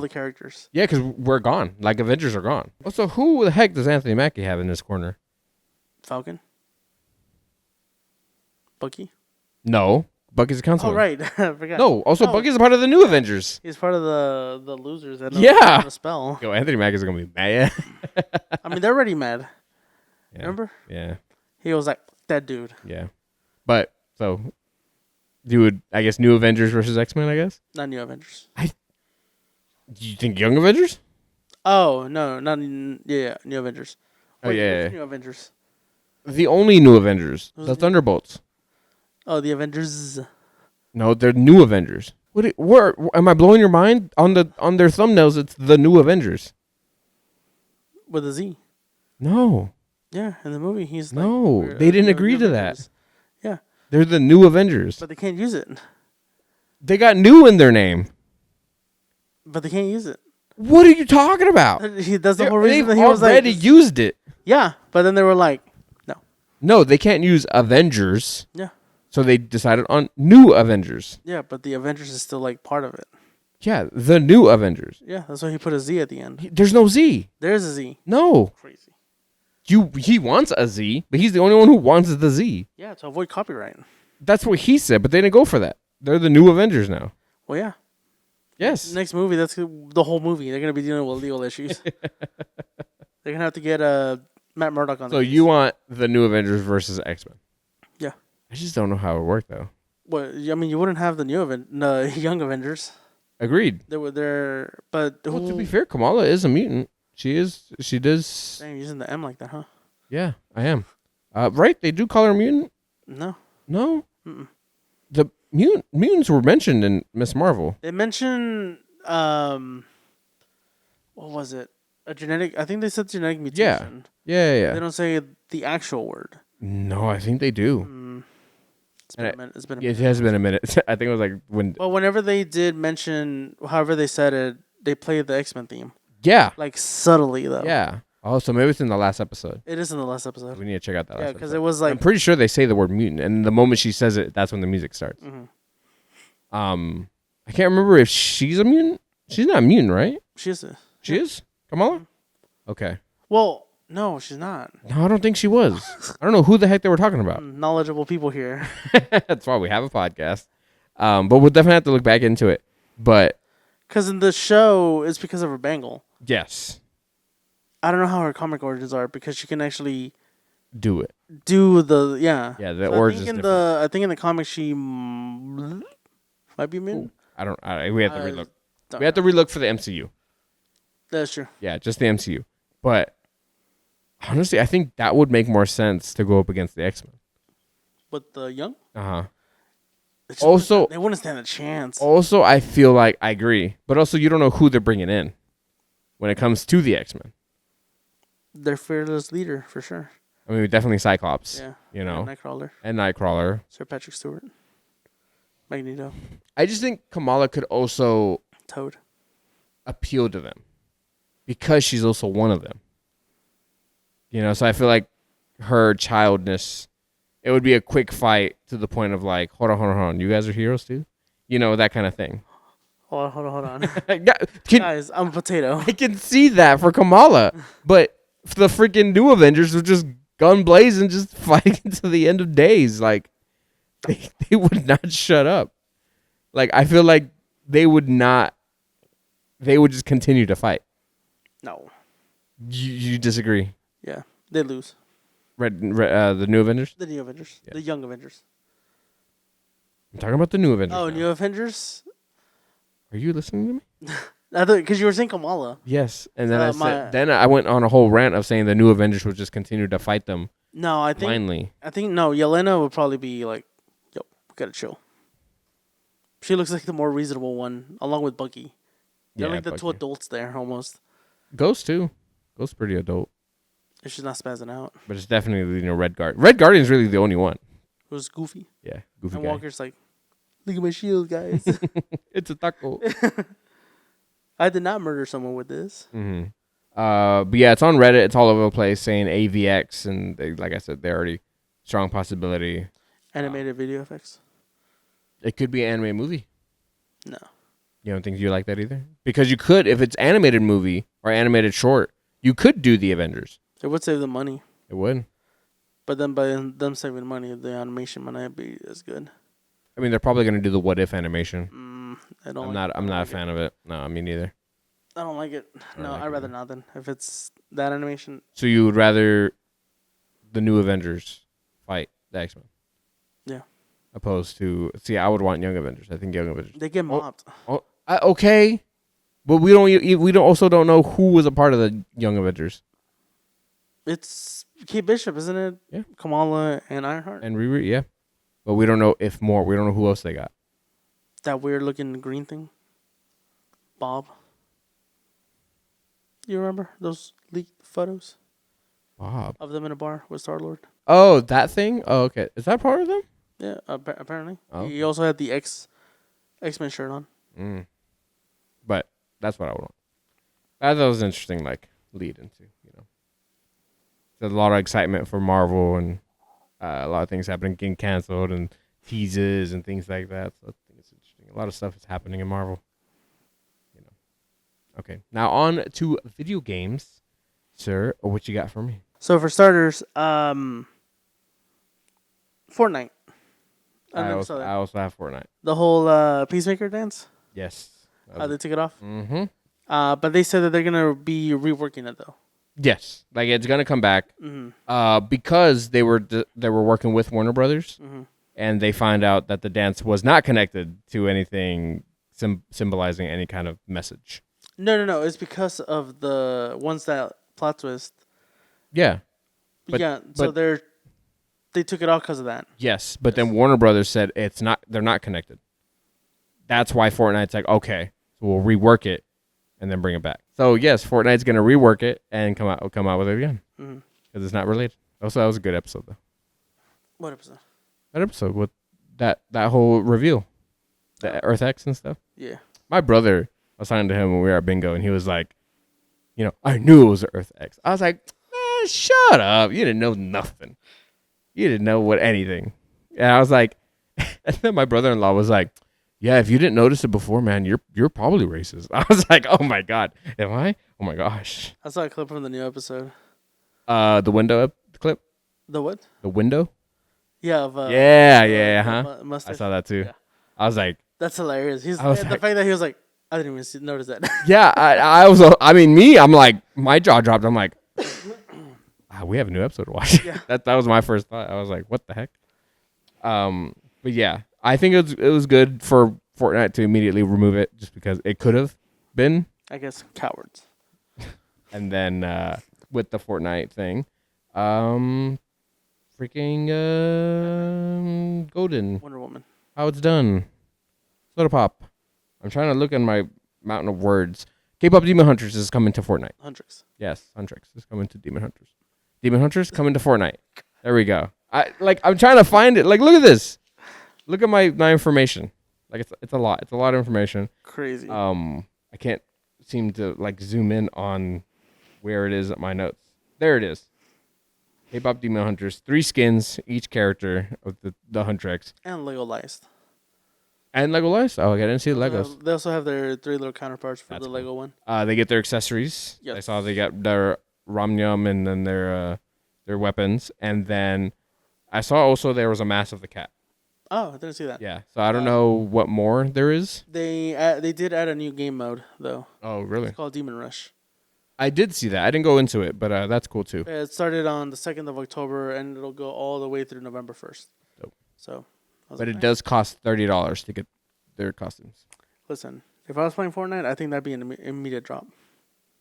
S2: the characters.
S1: Yeah, because we're gone. Like, Avengers are gone. Also, who the heck does Anthony Mackie have in his corner?
S2: Falcon? Bucky?
S1: No. Bucky's a councilman.
S2: Oh, right. I forgot.
S1: No, also Bucky's a part of the new Avengers.
S2: He's part of the losers that
S1: Yeah.
S2: the spell.
S1: Yo, Anthony Mackie's going to be mad.
S2: I mean, they're already mad.
S1: Yeah.
S2: Remember?
S1: Yeah.
S2: He was like, that dude.
S1: Yeah. But, so, you would, I guess, new Avengers versus X-Men, I guess?
S2: Not New Avengers.
S1: Do you think Young Avengers?
S2: Oh, no. New Avengers.
S1: Oh, yeah.
S2: New Avengers.
S1: The only new Avengers. The Thunderbolts.
S2: Oh, the Avengers.
S1: No, they're new Avengers. Where am I blowing your mind? On their thumbnails, it's the new Avengers.
S2: With a Z.
S1: No.
S2: Yeah, in the movie, he's like...
S1: No, they didn't agree to that.
S2: Yeah.
S1: They're the new Avengers.
S2: But they can't use it.
S1: They got new in their name.
S2: But they can't use it.
S1: What are you talking about?
S2: That's the whole reason
S1: They've
S2: that he was like...
S1: already used it.
S2: Yeah, but then they were like, no.
S1: No, they can't use Avengers.
S2: Yeah.
S1: So they decided on new Avengers.
S2: Yeah, but the Avengers is still like part of it.
S1: Yeah, the new Avengers.
S2: Yeah, that's why he put a Z at the end.
S1: There's no Z.
S2: There's a Z.
S1: No.
S2: Crazy.
S1: He wants a Z, but he's the only one who wants the Z.
S2: Yeah, to avoid copyright.
S1: That's what he said, but they didn't go for that. They're the new Avengers now.
S2: Well, yeah.
S1: Yes.
S2: Next movie, that's the whole movie. They're gonna be dealing with legal issues. They're gonna have to get Matt Murdock on.
S1: So you want the new Avengers versus X-Men?
S2: Yeah.
S1: I just don't know how it would work though.
S2: What? I mean, you wouldn't have the Young Avengers.
S1: Agreed.
S2: They were there, but
S1: Well, to be fair, Kamala is a mutant. She is. She does.
S2: Damn, using the M like that, huh?
S1: Yeah, I am. Right? They do call her mutant.
S2: No.
S1: No.
S2: Mm-mm.
S1: The mutants were mentioned in Miss Marvel.
S2: They mentioned what was it? A genetic. I think they said genetic mutation.
S1: Yeah.
S2: They don't say the actual word.
S1: No, I think they do.
S2: It's been a minute. It's been a
S1: It
S2: minute.
S1: has been a minute. I think it was like when.
S2: Well, whenever they did mention, however they said it, they played the X-Men theme,
S1: Yeah.
S2: like subtly though.
S1: Yeah. Oh, so maybe it's in the last episode.
S2: It is in the last episode.
S1: We need to check out that.
S2: Yeah,
S1: last
S2: because
S1: episode.
S2: it was
S1: I'm
S2: like.
S1: pretty sure they say the word mutant, and the moment she says it, that's when the music starts.
S2: Mhm.
S1: I can't remember if she's a mutant. She's not a mutant, right?
S2: She is.
S1: She is? Kamala? Okay.
S2: Well, no, she's not.
S1: No, I don't think she was. I don't know who the heck they were talking about.
S2: Knowledgeable people here.
S1: That's why we have a podcast. But we'll definitely have to look back into it. But
S2: Because in the show, it's because of her bangle.
S1: yes,
S2: I don't know how her comic origins are because she can actually
S1: do it.
S2: do the Yeah,
S1: Yeah, the
S2: So
S1: origins
S2: I think in
S1: different.
S2: I think in the comic she might be mutant.
S1: We have to
S2: I
S1: relook.
S2: don't
S1: We have to relook for the MCU.
S2: That's true.
S1: Yeah, just the MCU. But honestly, I think that would make more sense to go up against the X-Men.
S2: But the young,
S1: Uh-huh.
S2: they just
S1: Also-
S2: they wouldn't stand a chance.
S1: Also, I feel like I agree. But also, you don't know who they're bringing in when it comes to the X-Men.
S2: Their fearless leader for sure.
S1: I mean, definitely Cyclops.
S2: Yeah,
S1: You know,
S2: Nightcrawler,
S1: and Nightcrawler.
S2: Sir Patrick Stewart, Magneto,
S1: I just think Kamala could also
S2: Toad.
S1: appeal to them because she's also one of them. You know, so I feel like her childness, it would be a quick fight to the point of like, hold on. You guys are heroes too? You know, that kind of thing.
S2: Hold on.
S1: Can,
S2: Guys, I'm a potato.
S1: I can see that for Kamala, but for the freaking new Avengers were just gun blazing, just fighting to the end of days. Like, they would not shut up. Like, I feel like they would just continue to fight.
S2: No.
S1: You disagree?
S2: Yeah, they lose.
S1: The new Avengers?
S2: The New Avengers,
S1: Yeah.
S2: the Young Avengers.
S1: I'm talking about the new Avengers.
S2: Oh,
S1: now.
S2: New Avengers.
S1: Are you listening to me?
S2: I thought because you were saying Kamala.
S1: Yes. And then
S2: my-
S1: then I went on a whole rant of saying the new Avengers would just continue to fight them
S2: No, I think
S1: blindly.
S2: no. Yelena would probably be like, "Yo, we gotta chill." She looks like the more reasonable one, along with Bucky. They're like the two
S1: Bucky.
S2: adults there almost.
S1: Ghost too. Ghost pretty adult.
S2: If she's not spazzing out.
S1: But it's definitely, Red Guard. Red Guardian's really the only one.
S2: Who's goofy?
S1: Yeah, goofy
S2: And
S1: guy.
S2: Walker's like, "Look at my shield, guys.
S1: It's a taco.
S2: I did not murder someone with this."
S1: hmm But yeah, it's on Reddit. It's all over the place saying AVX, and like I said, they're already strong possibility.
S2: Animated video effects.
S1: It could be an anime movie.
S2: No.
S1: You don't think you like that either? Because you could, if it's animated movie or animated short, you could do the Avengers.
S2: It would save them money.
S1: It would.
S2: But then by them saving money, the animation might not be as good.
S1: I mean, they're probably gonna do the what if animation.
S2: I don't.
S1: I'm not a fan of it. No, me neither.
S2: I don't like it. No,
S1: like
S2: I'd
S1: it
S2: rather not then. If it's that animation,
S1: So you would rather the new Avengers fight the X-Men?
S2: Yeah.
S1: Opposed to, I would want Young Avengers. I think Young Avengers.
S2: they get mopped.
S1: Oh, okay, but we don't know who was a part of the Young Avengers.
S2: It's Kate Bishop, isn't it?
S1: Yeah.
S2: Kamala and Ironheart.
S1: And Riri, yeah, but we don't know if more. We don't know who else they got.
S2: That weird looking green thing. Bob. You remember those leaked photos
S1: Bob.
S2: of them in a bar with Star Lord?
S1: Oh, that thing. Oh, okay. Is that part of them?
S2: Yeah, apparently.
S1: Oh.
S2: He also had the X-Men shirt on.
S1: But that's what I would want. That was an interesting, lead into, There's a lot of excitement for Marvel and a lot of things happening, getting canceled and teases and things like that. So I think it's interesting. A lot of stuff is happening in Marvel. Okay, now on to video games, sir. What you got for me?
S2: So for starters, Fortnite.
S1: I also have Fortnite.
S2: The whole Peacemaker dance.
S1: Yes,
S2: How they took it off.
S1: Mm-hmm.
S2: But they said that they're gonna be reworking it though.
S1: Yes, like it's gonna come back. Because they were working with Warner Brothers, and they find out that the dance was not connected to anything symbolizing any kind of message.
S2: No. It's because of the ones that plot twist.
S1: Yeah. But-
S2: Yeah. So
S1: but-
S2: they took it off because of that.
S1: Yes, but then Warner Brothers said it's not. They're not connected. That's why Fortnite's like, okay, so we'll rework it and then bring it back. So yes, Fortnite's gonna rework it and come out with it again because it's not related. Also, that was a good episode though.
S2: What episode?
S1: That episode with that whole reveal, the Earth X and stuff.
S2: Yeah.
S1: My brother, I was talking to him when we were at bingo, and he was like, I knew it was Earth X. I was like, man, shut up. You didn't know nothing. You didn't know what anything. And I was like, and then my brother-in-law was like, yeah, if you didn't notice it before, man, you're probably racist. I was like, oh my God, am I? Oh my gosh.
S2: I saw a clip from the new episode.
S1: The window clip?
S2: The what?
S1: The window?
S2: Yeah. Of,
S1: I saw that too.
S2: Yeah.
S1: I was like,
S2: That's hilarious. The
S1: like-
S2: fact that he was like, I didn't even notice that.
S1: yeah, I'm like, my jaw dropped. I'm like, we have a new episode to watch.
S2: Yeah.
S1: that was my first thought. I was like, what the heck? But yeah, I think it was good for Fortnite to immediately remove it just because it could have been.
S2: I guess cowards.
S1: And then with the Fortnite thing, freaking Golden,
S2: Wonder Woman.
S1: how it's done. Soda Pop. I'm trying to look in my mountain of words. K-pop Demon Hunters is coming to Fortnite.
S2: Huntrix.
S1: Yes, Huntrix is coming to Demon Hunters. Demon Hunters coming to Fortnite. There we go. I'm trying to find it. Like, look at this. Look at my information. Like it's a lot. It's a lot of information.
S2: Crazy.
S1: I can't seem to like zoom in on where it is at my notes. There it is. K-pop Demon Hunters. 3 skins, each character of the Huntrix.
S2: And Lego Liced.
S1: And Lego Lights. Oh, okay, I didn't see the Legos.
S2: They also have their 3 little counterparts for
S1: That's
S2: the
S1: cool.
S2: Lego one.
S1: They get their accessories.
S2: Yes.
S1: I saw they got their Ramyam and then their weapons. And then I saw also there was a mask of the cat.
S2: Oh, I didn't see that.
S1: Yeah. So I don't know what more there is.
S2: They did add a new game mode though.
S1: Oh, really?
S2: It's called Demon Rush.
S1: I did see that. I didn't go into it, but that's cool too.
S2: It started on the 2nd of October and it'll go all the way through November 1st.
S1: Dope.
S2: So,
S1: But it does cost $30 to get their costumes.
S2: Listen, if I was playing Fortnite, I think that'd be an immediate drop.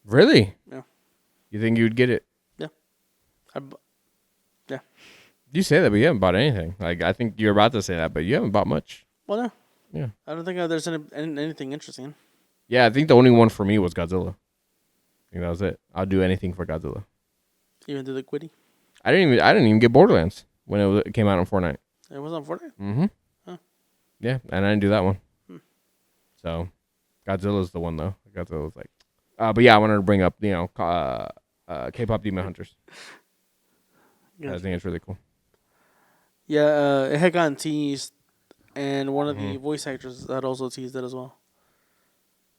S1: Really?
S2: Yeah.
S1: You think you would get it?
S2: Yeah.
S1: You say that, but you haven't bought anything. Like I think you're about to say that, but you haven't bought much.
S2: Well, no.
S1: Yeah.
S2: I don't think there's anything interesting.
S1: Yeah, I think the only one for me was Godzilla. I think that was it. I'll do anything for Godzilla.
S2: Even do the Quiddy.
S1: I didn't even get Borderlands when it came out on Fortnite.
S2: It was on Fortnite?
S1: Mm-hmm.
S2: Huh.
S1: Yeah, and I didn't do that one. So, Godzilla's the one though. Godzilla's like, but yeah, I wanted to bring up K-pop Demon Hunters.
S2: Yeah.
S1: I think it's really cool.
S2: Yeah, it had gotten teased, and one of the voice actors had also teased it as well.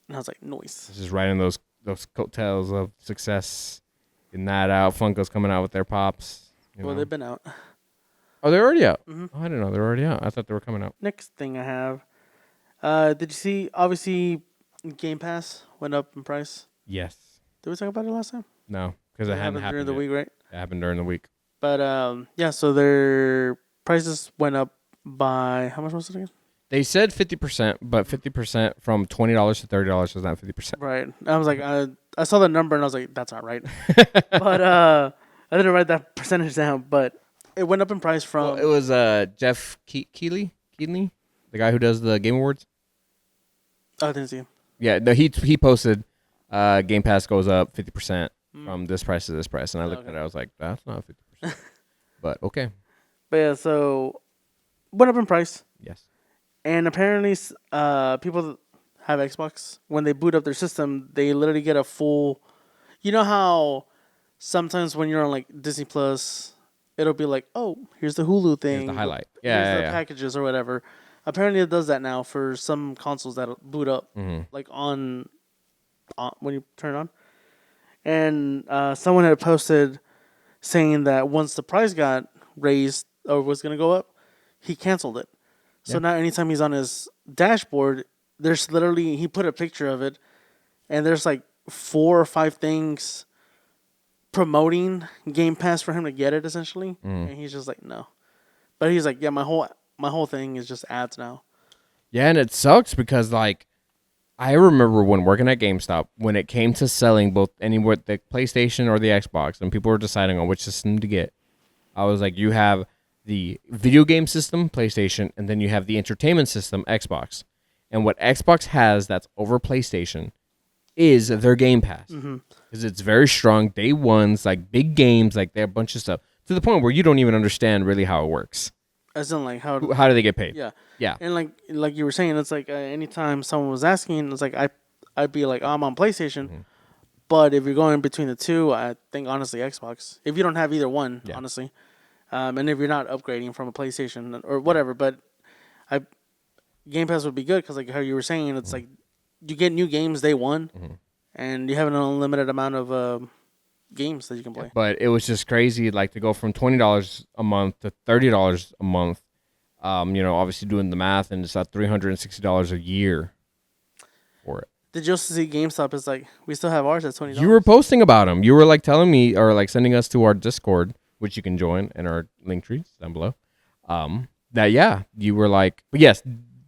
S2: And I was like, noise.
S1: It's just riding those coattails of success, getting that out. Funko's coming out with their pops.
S2: Well, they've been out.
S1: Oh, they're already out.
S2: Mhm.
S1: Oh, I didn't know they were already out. I thought they were coming out.
S2: Next thing I have, did you see? Obviously, Game Pass went up in price.
S1: Yes.
S2: Did we talk about it last time?
S1: No, because it hadn't happened
S2: during the
S1: yet.
S2: week, right?
S1: It happened during the week.
S2: But yeah, so their prices went up by how much was it again?
S1: They said 50%, but 50% from $20 to $30 is not 50%.
S2: Right. I was like, I saw the number and I was like, that's not right. But I didn't write that percentage down. But it went up in price from.
S1: Well, it was Jeff Keighley, the guy who does the Game Awards.
S2: Oh, I didn't see him.
S1: Yeah, no, he posted Game Pass goes up 50% from this price to this price, and I looked at it. I was like, that's not 50%. But okay.
S2: But yeah, so went up in price.
S1: Yes.
S2: And apparently, people that have Xbox, when they boot up their system, they literally get a full. You know how sometimes when you're on like Disney Plus, it'll be like, oh, here's the Hulu thing.
S1: Here's the highlight.
S2: Here's
S1: Yeah,
S2: the
S1: yeah.
S2: packages or whatever. Apparently, it does that now for some consoles that boot up, like on when you turn it on. And someone had posted saying that once the price got raised or was going to go up, he canceled it. So now anytime he's on his dashboard, there's literally he put a picture of it, and there's like 4 or 5 things promoting Game Pass for him to get it essentially, and he's just like no, but he's like yeah, my whole thing is just ads now.
S1: Yeah, and it sucks because like I remember when working at GameStop when it came to selling both anywhere the PlayStation or the Xbox, and people were deciding on which system to get. I was like, you have the video game system, PlayStation, and then you have the entertainment system, Xbox. And what Xbox has that's over PlayStation is their Game Pass. Because it's very strong. Day ones, like big games, like they have a bunch of stuff. To the point where you don't even understand really how it works.
S2: As in like how
S1: do they get paid?
S2: yeah.
S1: Yeah.
S2: And like you were saying, it's like anytime someone was asking, it's like I'd be like, oh, I'm on PlayStation. But if you're going between the two, I think honestly Xbox. If you don't have either one, honestly, and if you're not upgrading from a PlayStation or whatever, but Game Pass would be good because like how you were saying, it's like you get new games day one, and you have an unlimited amount of games that you can play.
S1: But it was just crazy, like to go from $20 a month to $30 a month. Obviously doing the math, and it's at $360 a year for it.
S2: Did you also see GameStop is like, we still have ours at $20?
S1: You were posting about them. You were like telling me or like sending us to our Discord, which you can join in our link trees down below. That, yeah, you were like, yes,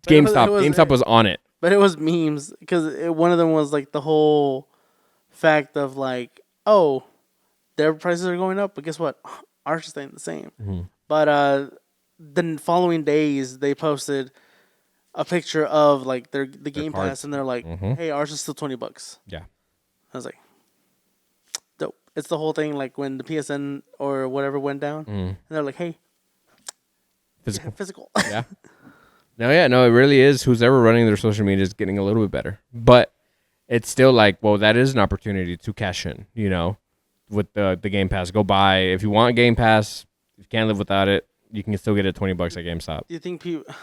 S1: GameStop. GameStop was on it.
S2: But it was memes because one of them was like the whole fact of like, oh, their prices are going up, but guess what? Ours are staying the same. But the following days, they posted a picture of like the Game Pass, and they're like, "Hey, ours is still $20."
S1: Yeah,
S2: I was like, "Dope!" It's the whole thing, like when the PSN or whatever went down, and they're like, "Hey, physical."
S1: Yeah. No, it really is. Who's ever running their social media is getting a little bit better, but it's still like, well, that is an opportunity to cash in. With the Game Pass, go buy if you want Game Pass. If you can't live without it, you can still get it $20 at GameStop.
S2: Do you think people?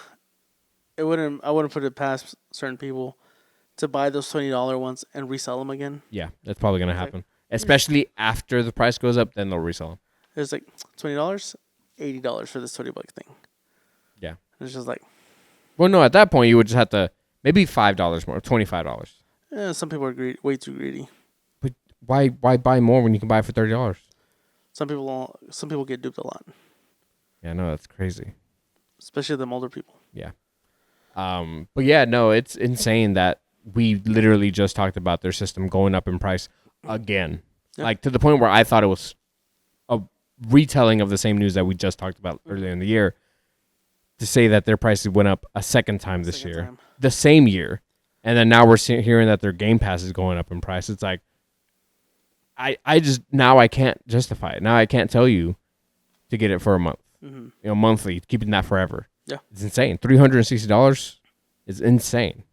S2: I wouldn't put it past certain people to buy those $20 ones and resell them again.
S1: Yeah, that's probably gonna happen, especially after the price goes up. Then they'll resell them.
S2: It's like $20, $80 for this $20 thing.
S1: Yeah,
S2: it's just like.
S1: Well, no, at that point you would just have to maybe $5 more, $25.
S2: Yeah, some people are way too greedy.
S1: But why buy more when you can buy it for $30?
S2: Some people get duped a lot.
S1: Yeah, no, that's crazy.
S2: Especially them older people.
S1: Yeah. But yeah, no, it's insane that we literally just talked about their system going up in price again. Yeah. Like to the point where I thought it was a retelling of the same news that we just talked about earlier in the year. To say that their prices went up a second time this year, the same year, and then now we're hearing that their Game Pass is going up in price. It's like, I just now I can't justify it. Now I can't tell you to get it for a month, monthly, keeping that forever.
S2: Yeah,
S1: it's insane. $360 is insane.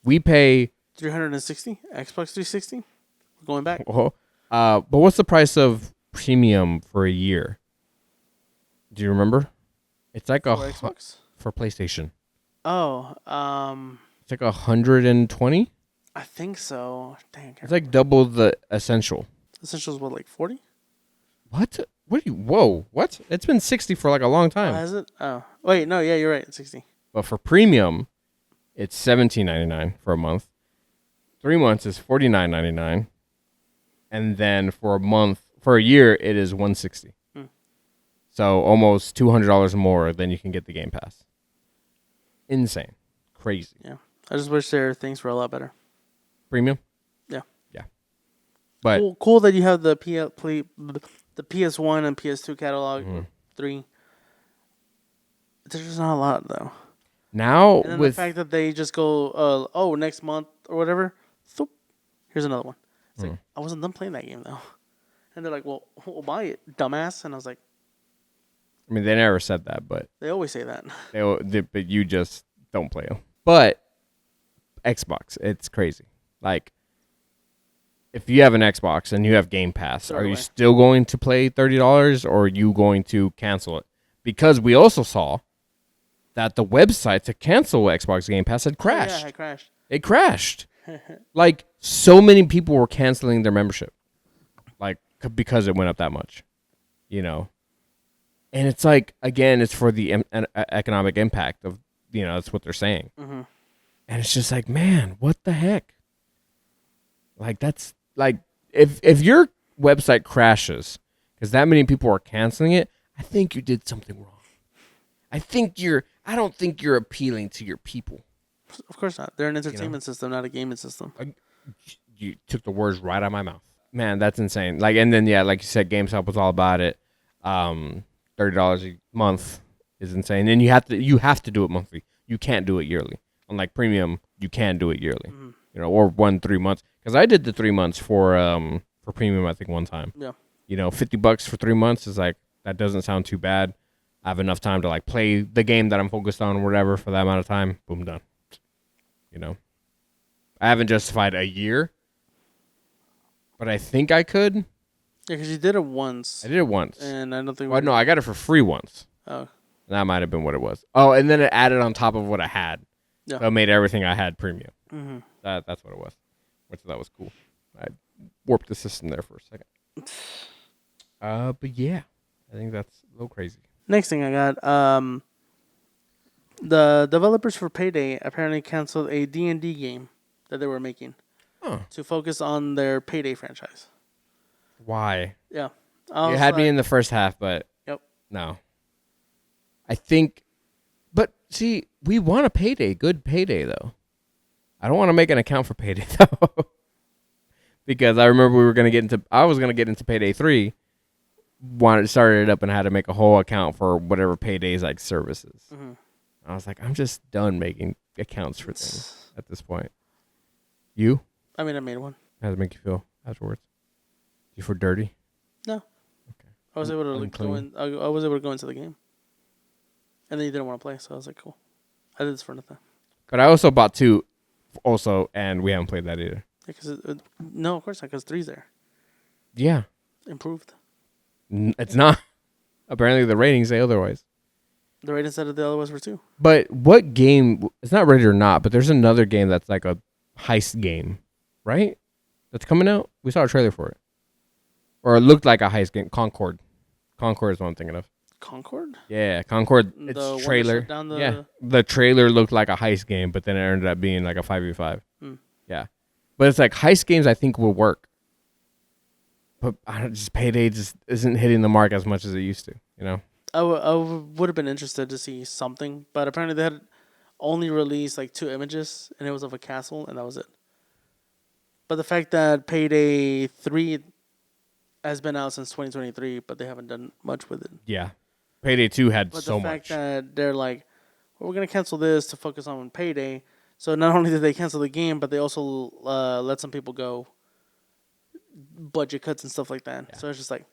S1: We pay
S2: $360 Xbox 360. We're going back.
S1: But what's the price of premium for a year? Do you remember? It's like
S2: for Xbox?
S1: For PlayStation.
S2: Oh,
S1: it's like 120.
S2: I think so. Dang,
S1: it's like double the Essential.
S2: Essential is what, like 40?
S1: What? Whoa! What? It's been 60 for like a long time.
S2: Oh, has it? Oh, wait, no, yeah, you're right, 60.
S1: But for premium, it's $17.99 for a month. 3 months is $49.99, and then for a year, it is $160. So almost $200 more than you can get the Game Pass. Insane, crazy.
S2: Yeah, I just wish their things were a lot better.
S1: Premium.
S2: Yeah.
S1: But
S2: cool that you have the PS1 and PS2 catalog. 3. There's just not a lot though.
S1: Now
S2: and then
S1: with
S2: the fact that they just go, next month or whatever, thoop, here's another one. It's like I wasn't done playing that game though, and they're like, "Well, we'll buy it, dumbass," and I was like.
S1: I mean, they never said that, but
S2: they always say that.
S1: But you just don't play them. But Xbox, it's crazy. Like, if you have an Xbox and you have Game Pass, are you still going to play $30 or are you going to cancel it? Because we also saw that the website to cancel Xbox Game Pass had crashed.
S2: Yeah, it crashed.
S1: It crashed. Like, so many people were canceling their membership. Like, because it went up that much. And it's like, again, it's for the economic impact of, that's what they're saying. And it's just like, man, what the heck? Like, that's like, if your website crashes because that many people are canceling it, I think you did something wrong. I don't think you're appealing to your people.
S2: Of course not. They're an entertainment system, not a gaming system.
S1: You took the words right out of my mouth. Man, that's insane. Like, and then yeah, like you said, GameStop was all about it. $30 a month is insane, and you have to do it monthly. You can't do it yearly. Unlike premium, you can do it yearly.
S2: Mm-hmm.
S1: You know, or 3 months. Because I did the 3 months for premium. I think one time.
S2: Yeah.
S1: You know, $50 for 3 months is like, that doesn't sound too bad. I have enough time to like play the game that I'm focused on or whatever for that amount of time. Boom, done. You know, I haven't justified a year, but I think I could.
S2: Yeah, because you did it once.
S1: I did it once.
S2: And I don't think.
S1: Well, no, I got it for free once.
S2: Oh.
S1: That might have been what it was. Oh, and then it added on top of what I had.
S2: Yeah.
S1: So it made everything I had premium.
S2: Mm-hmm.
S1: That's what it was. Which that was cool. I warped the system there for a second. But yeah, I think that's a little crazy.
S2: Next thing I got, the developers for Payday apparently canceled a D&D game that they were making to focus on their Payday franchise.
S1: Why?
S2: Yeah.
S1: You had me in the first half, but no. I think, but see, we want a Payday, good Payday though. I don't want to make an account for Payday though, because I remember I was gonna get into Payday 3. Started it up and had to make a whole account for whatever Payday's like services.
S2: Mm-hmm.
S1: I was like, I'm just done making accounts for things at this point. You?
S2: I mean, I made one.
S1: How does it make you feel afterwards? Do you feel dirty?
S2: No.
S1: Okay.
S2: I was able to go in. I was able to go into the game, and then you didn't want to play, so I was like, cool. I did this for nothing.
S1: But I also bought 2, and we haven't played that either.
S2: Yeah, no, of course not, because 3's there.
S1: Yeah.
S2: Improved.
S1: It's not. Apparently the ratings say otherwise.
S2: The rating said that the other was for 2.
S1: But what game? It's not rated or not, but there's another game that's like a heist game, right? That's coming out. We saw a trailer for it, or it looked like a heist game. Concord. Concord is what I'm thinking of.
S2: Concord?
S1: Yeah, Concord.
S2: The
S1: It's
S2: one that
S1: trailer.
S2: shut down the-
S1: Yeah, the trailer looked like a heist game, but then it ended up being like a 5v5. Yeah, but it's like heist games. I think will work, but Payday just isn't hitting the mark as much as it used to. You know.
S2: I would have been interested to see something, but apparently they had only released like 2 images, and it was of a castle, and that was it. But the fact that Payday 3 has been out since 2023, but they haven't done much with it.
S1: Yeah, Payday 2 had
S2: But
S1: so
S2: the fact
S1: much.
S2: that they're like, well, we're going to cancel this to focus on Payday. So not only did they cancel the game, but they also let some people go, budget cuts and stuff like that. Yeah. So it's just like,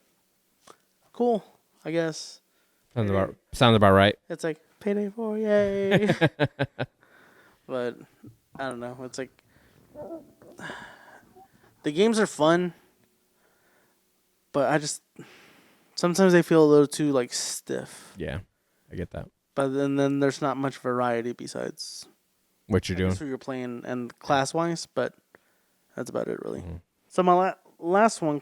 S2: cool, I guess.
S1: Sounds about right.
S2: It's like Payday 4, yay! But I don't know. It's like the games are fun, but I just sometimes they feel a little too like stiff.
S1: Yeah, I get that.
S2: But then there's not much variety besides
S1: what you're doing.
S2: Who you're playing and class wise, but that's about it really. Mm-hmm. So my last one.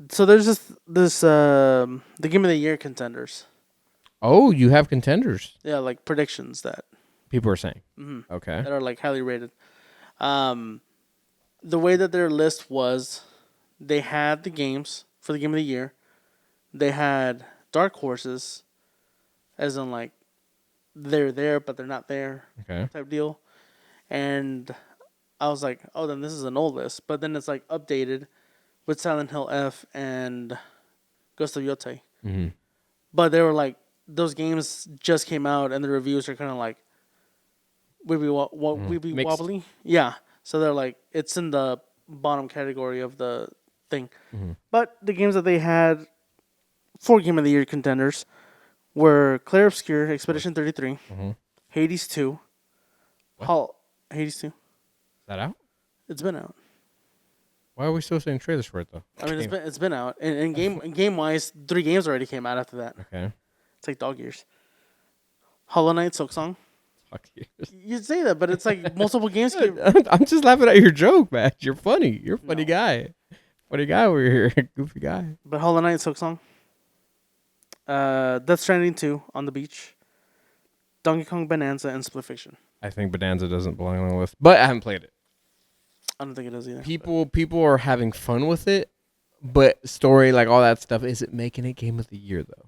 S2: So there's this the Game of the Year contenders.
S1: Oh, you have contenders.
S2: Yeah, like predictions that
S1: people are saying.
S2: Mm-hmm.
S1: Okay.
S2: That are like highly rated. The way that their list was, they had the games for the Game of the Year. They had dark horses, as in like they're there but they're not there.
S1: Okay.
S2: Type deal. And I was like, oh, then this is an old list. But then it's like updated with Silent Hill F and Ghost of Yotei.
S1: Mm-hmm.
S2: But they were like, those games just came out and the reviews are kind of like wobbly. Yeah. So they're like, it's in the bottom category of the thing. Mm-hmm. But the games that they had for Game of the Year contenders were Clair Obscur, Expedition 33, mm-hmm. Hades 2. Hades 2. Is
S1: that out?
S2: It's been out.
S1: Why are we still seeing trailers for it though?
S2: I mean, it's been out. And game wise, 3 games already came out after that.
S1: Okay.
S2: It's like dog years. Hollow Knight, Silksong.
S1: Fuck years.
S2: You'd say that, but it's like multiple games came.
S1: I'm just laughing at your joke, man. You're funny. You're a funny guy. Funny guy over here. Goofy guy.
S2: But Hollow Knight, Silksong. Death Stranding 2 on the beach. Donkey Kong Bonanza and Split Fiction.
S1: I think Bonanza doesn't belong on the list, but I haven't played it.
S2: I don't think it does either.
S1: People are having fun with it, but story, like all that stuff, is it making it game of the year though?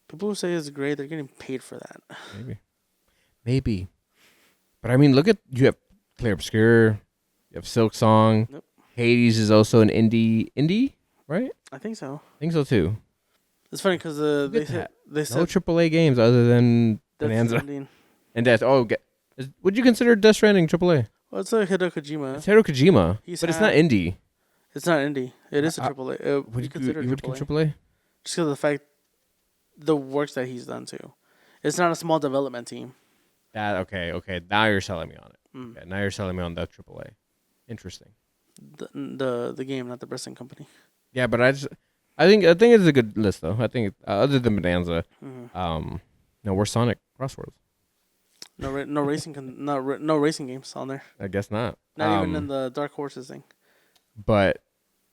S2: People who say it's great, they're getting paid for that.
S1: Maybe. But I mean, look at, you have Clair Obscur, you have Silk Song.
S2: Yep.
S1: Hades is also an indie, right?
S2: I think so.
S1: I think so too.
S2: It's funny because they said
S1: No AAA games other than
S2: Death
S1: Bonanza
S2: Stranding.
S1: and Death. Would you consider Death Stranding AAA?
S2: Well, it's a Hideo Kojima.
S1: It's Hideo Kojima,
S2: He's
S1: but it's not indie.
S2: It's not indie. It is a AAA.
S1: Would you
S2: consider
S1: AAA?
S2: Just because of the fact, the works that he's done too. It's not a small development team.
S1: Okay. Now you're selling me on it.
S2: Mm.
S1: Okay, now you're selling me on the AAA. Interesting.
S2: The game, not the Briston company.
S1: Yeah, but I think it's a good list though. I think other than Bonanza,
S2: Mm-hmm.
S1: no, we're Sonic Crosswords.
S2: No racing no racing games on there.
S1: I guess not.
S2: Not even in the Dark Horses thing.
S1: But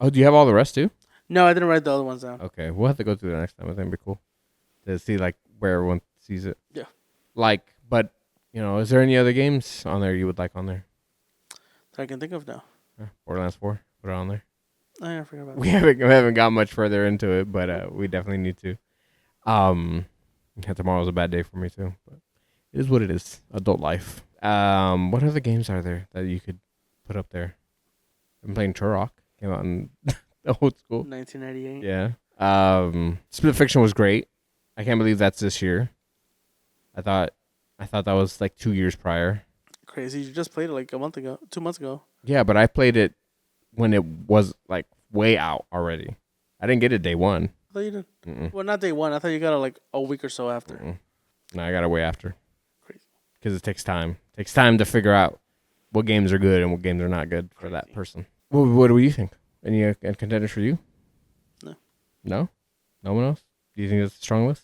S1: do you have all the rest too?
S2: No, I didn't write the other ones down.
S1: Okay, we'll have to go through that next time. I think it'd be cool to see like where everyone sees it.
S2: Yeah.
S1: But is there any other games on there you would like on there?
S2: That I can think of now.
S1: Borderlands 4, put it on there.
S2: I forgot about
S1: We haven't got much further into it, but we definitely need to. Tomorrow's a bad day for me too, but it is what it is. Adult life. What other games are there that you could put up there? I'm playing Turok. Came out in the old school.
S2: 1998.
S1: Yeah. Split Fiction was great. I can't believe that's this year. I thought that was like 2 years prior.
S2: Crazy. You just played it like 2 months ago.
S1: Yeah, but I played it when it was like way out already. I didn't get it day one.
S2: I thought you did.
S1: Mm-mm.
S2: Well, not day one. I thought you got it like a week or so after.
S1: Mm-mm. No, I got it way after.
S2: Crazy.
S1: Because it takes time. It takes time to figure out what games are good and what games are not good for that person. What do you think? Any contenders for you?
S2: No.
S1: No? No one else? Do you think it's a strong list?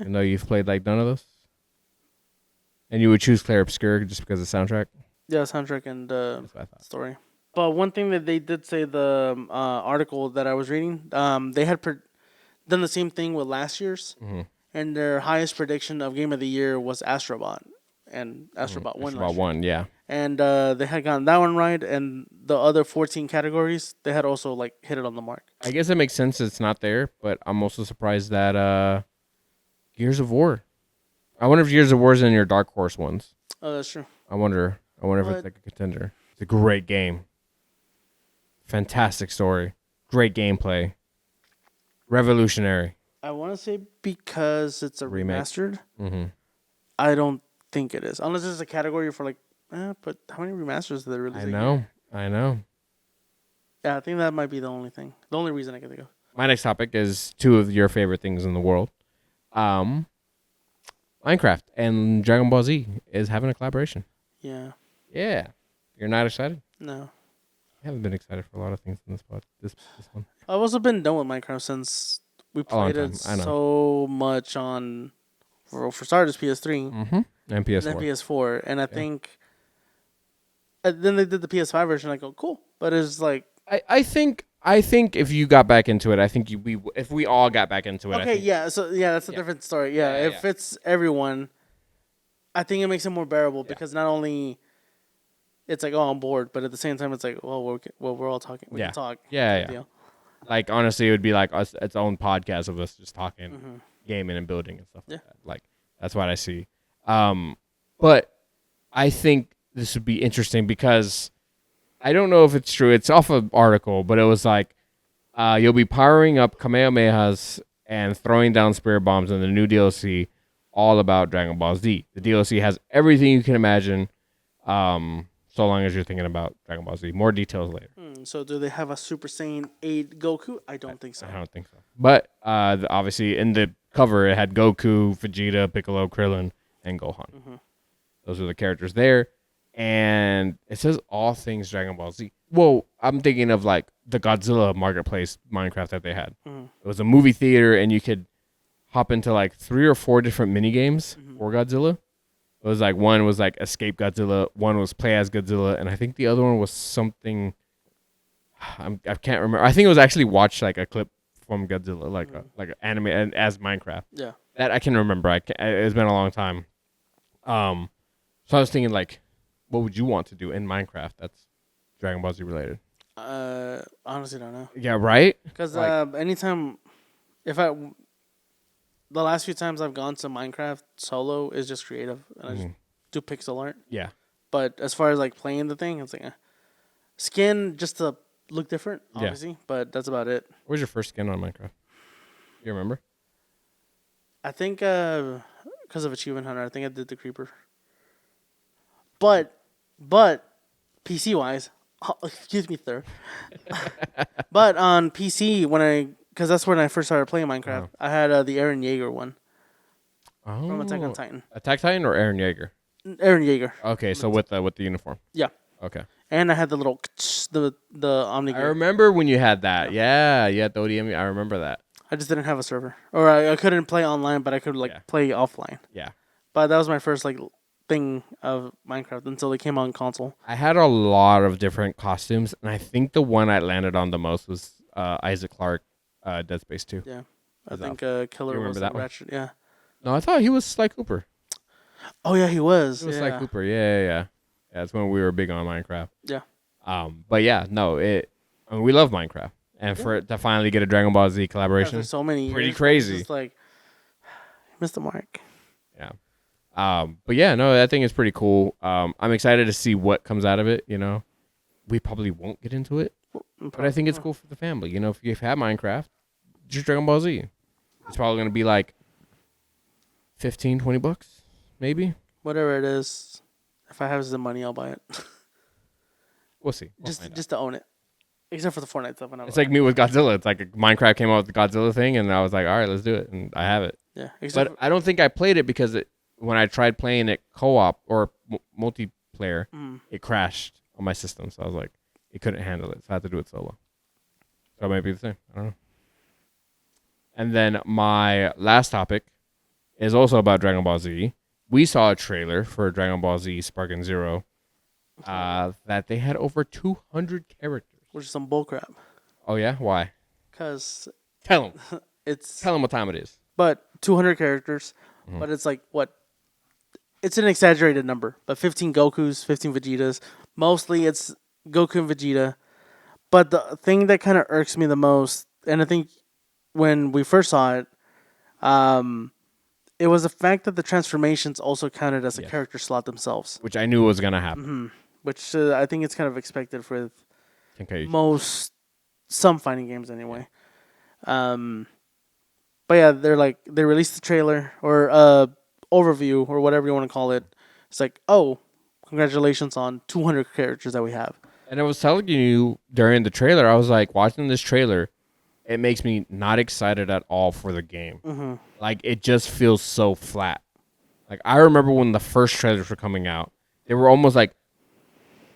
S1: Even though you've played like none of those? And you would choose Clair Obscur just because of the soundtrack?
S2: Yeah, soundtrack and
S1: That's what I thought.
S2: story. But one thing that they did say, the article that I was reading, they had done the same thing with last year's, and their highest prediction of Game of the Year was Astrobot, and Astrobot won.
S1: Astrobot won, yeah.
S2: And they had gotten that one right, and the other 14 categories, they had also like hit it on the mark.
S1: I guess it makes sense it's not there, but I'm also surprised that Gears of War. I wonder if Gears of War is in your Dark Horse ones.
S2: Oh, that's true.
S1: I wonder if it's like a contender. It's a great game. Fantastic story. Great gameplay. Revolutionary.
S2: I want to say because it's a
S1: Remake.
S2: remastered.
S1: Mm-hmm.
S2: I don't think it is, unless it's a category for like. But how many remasters did they release?
S1: I know.
S2: Yeah, I think that might be the only thing. The only reason I can think of.
S1: My next topic is two of your favorite things in the world. Minecraft and Dragon Ball Z is having a collaboration.
S2: Yeah.
S1: Yeah. You're not excited?
S2: No.
S1: I haven't been excited for a lot of things in this one.
S2: I've also been done with Minecraft since we played it
S1: I know.
S2: so much on, for starters, PS3
S1: Mm-hmm. And PS4.
S2: and then PS4, and I think. Then they did the PS5 version. I go, cool, but it's like.
S1: I think if you got back into it, I think if we all got back into it.
S2: Okay, that's a different story. Yeah, if it's everyone, I think it makes it more bearable because not only it's like, oh, I'm bored, but at the same time, it's like, well, we're all talking. We can talk.
S1: Yeah.
S2: Deal.
S1: Like honestly, it would be like its own podcast of us just talking, gaming and building and stuff like that. Like that's what I see. But I think this would be interesting because I don't know if it's true. It's off an article, but it was like you'll be powering up Kamehamehas and throwing down spirit bombs in the new DLC, all about Dragon Ball Z. The DLC has everything you can imagine, so long as you're thinking about Dragon Ball Z. More details later.
S2: So do they have a Super Saiyan 8 Goku? I don't think so.
S1: I don't think so. But obviously in the cover, it had Goku, Vegeta, Piccolo, Krillin, and Gohan. Those are the characters there. And it says all things Dragon Ball Z. Whoa, I'm thinking of like the Godzilla Marketplace Minecraft that they had. It was a movie theater, and you could hop into like 3 or 4 different mini games for Godzilla. It was like one was like Escape Godzilla, one was Play as Godzilla, and I think the other one was something. I can't remember. I think it was actually watch like a clip from Godzilla, like an anime and as Minecraft.
S2: Yeah.
S1: That I can remember. It's been a long time. So I was thinking, like, what would you want to do in Minecraft that's Dragon Ball Z related?
S2: Honestly, don't know.
S1: Yeah, right?
S2: Because
S1: Like-
S2: anytime, the last few times I've gone to Minecraft solo is just creative, and I just do pixel art.
S1: Yeah.
S2: But as far as like playing the thing, it's like skin just to look different,
S1: Yeah.
S2: obviously. But that's about it.
S1: What was your first skin on Minecraft? You remember?
S2: I think because of Achievement Hunter, I think I did the creeper. But PC wise, excuse me, sir. But on PC, because that's when I first started playing Minecraft, I had the Eren Yeager one from Attack on Titan.
S1: Attack Titan or Eren Yeager?
S2: Eren Yeager.
S1: Okay, so with the uniform.
S2: Yeah.
S1: Okay.
S2: And I had the little the Omni.
S1: I remember when you had that. Yeah, the ODM. I remember that.
S2: I just didn't have a server, or I couldn't play online, but I could play offline.
S1: Yeah.
S2: But that was my first thing of Minecraft until they came on console.
S1: I had a lot of different costumes, and I think the one I landed on the most was Isaac Clarke, Dead Space 2.
S2: Yeah, I
S1: Is
S2: think
S1: that-
S2: Killer
S1: you
S2: was
S1: remember that one?
S2: Ratchet. Yeah.
S1: No, I thought he was Sly Cooper.
S2: Oh yeah, he was.
S1: He was
S2: yeah.
S1: Sly Cooper. Yeah. That's when we were big on Minecraft.
S2: Yeah.
S1: But yeah, no, we love Minecraft, and for it to finally get a Dragon Ball Z collaboration,
S2: After so many
S1: pretty
S2: years,
S1: crazy.
S2: It's just like, missed the mark.
S1: Yeah. But yeah, no, I think it's pretty cool. I'm excited to see what comes out of it. You know, we probably won't get into it, but I think it's cool for the family. You know, if you've had Minecraft, just Dragon Ball Z. It's probably gonna be like $15-20, maybe.
S2: Whatever it is, if I have the money, I'll buy it.
S1: We'll see. We'll find out.
S2: just to own it, except for the Fortnite stuff.
S1: It's like me with Godzilla. It's like Minecraft came out with the Godzilla thing, and I was like, all right, let's do it, and I have it.
S2: yeah.
S1: But I don't think I played it because when I tried playing it co-op or multiplayer, it crashed on my system. So I was like, it couldn't handle it, so I had to do it solo. So it might be the same. I don't know. And then my last topic is also about Dragon Ball Z. We saw a trailer for Dragon Ball Z Sparking Zero that they had over 200 characters.
S2: which is some bullcrap.
S1: Oh, yeah? Why?
S2: Because
S1: Tell them.
S2: it's
S1: Tell them what time it is.
S2: but 200 characters, but it's like what? It's an exaggerated number, but 15 Gokus, 15 Vegetas. Mostly it's Goku and Vegeta. But the thing that kind of irks me the most, and I think when we first saw it, it was the fact that the transformations also counted as a character slot themselves,
S1: Which I knew was going to happen.
S2: which I think it's kind of expected with
S1: Tenkaichi.
S2: some fighting games anyway. But yeah, they released the trailer or overview or whatever you want to call it. It's like, oh, congratulations on 200 characters that we have.
S1: And I was telling you during the trailer, I was like, watching this trailer, it makes me not excited at all for the game. Like, it just feels so flat. Like, I remember when the first trailers were coming out, they were almost like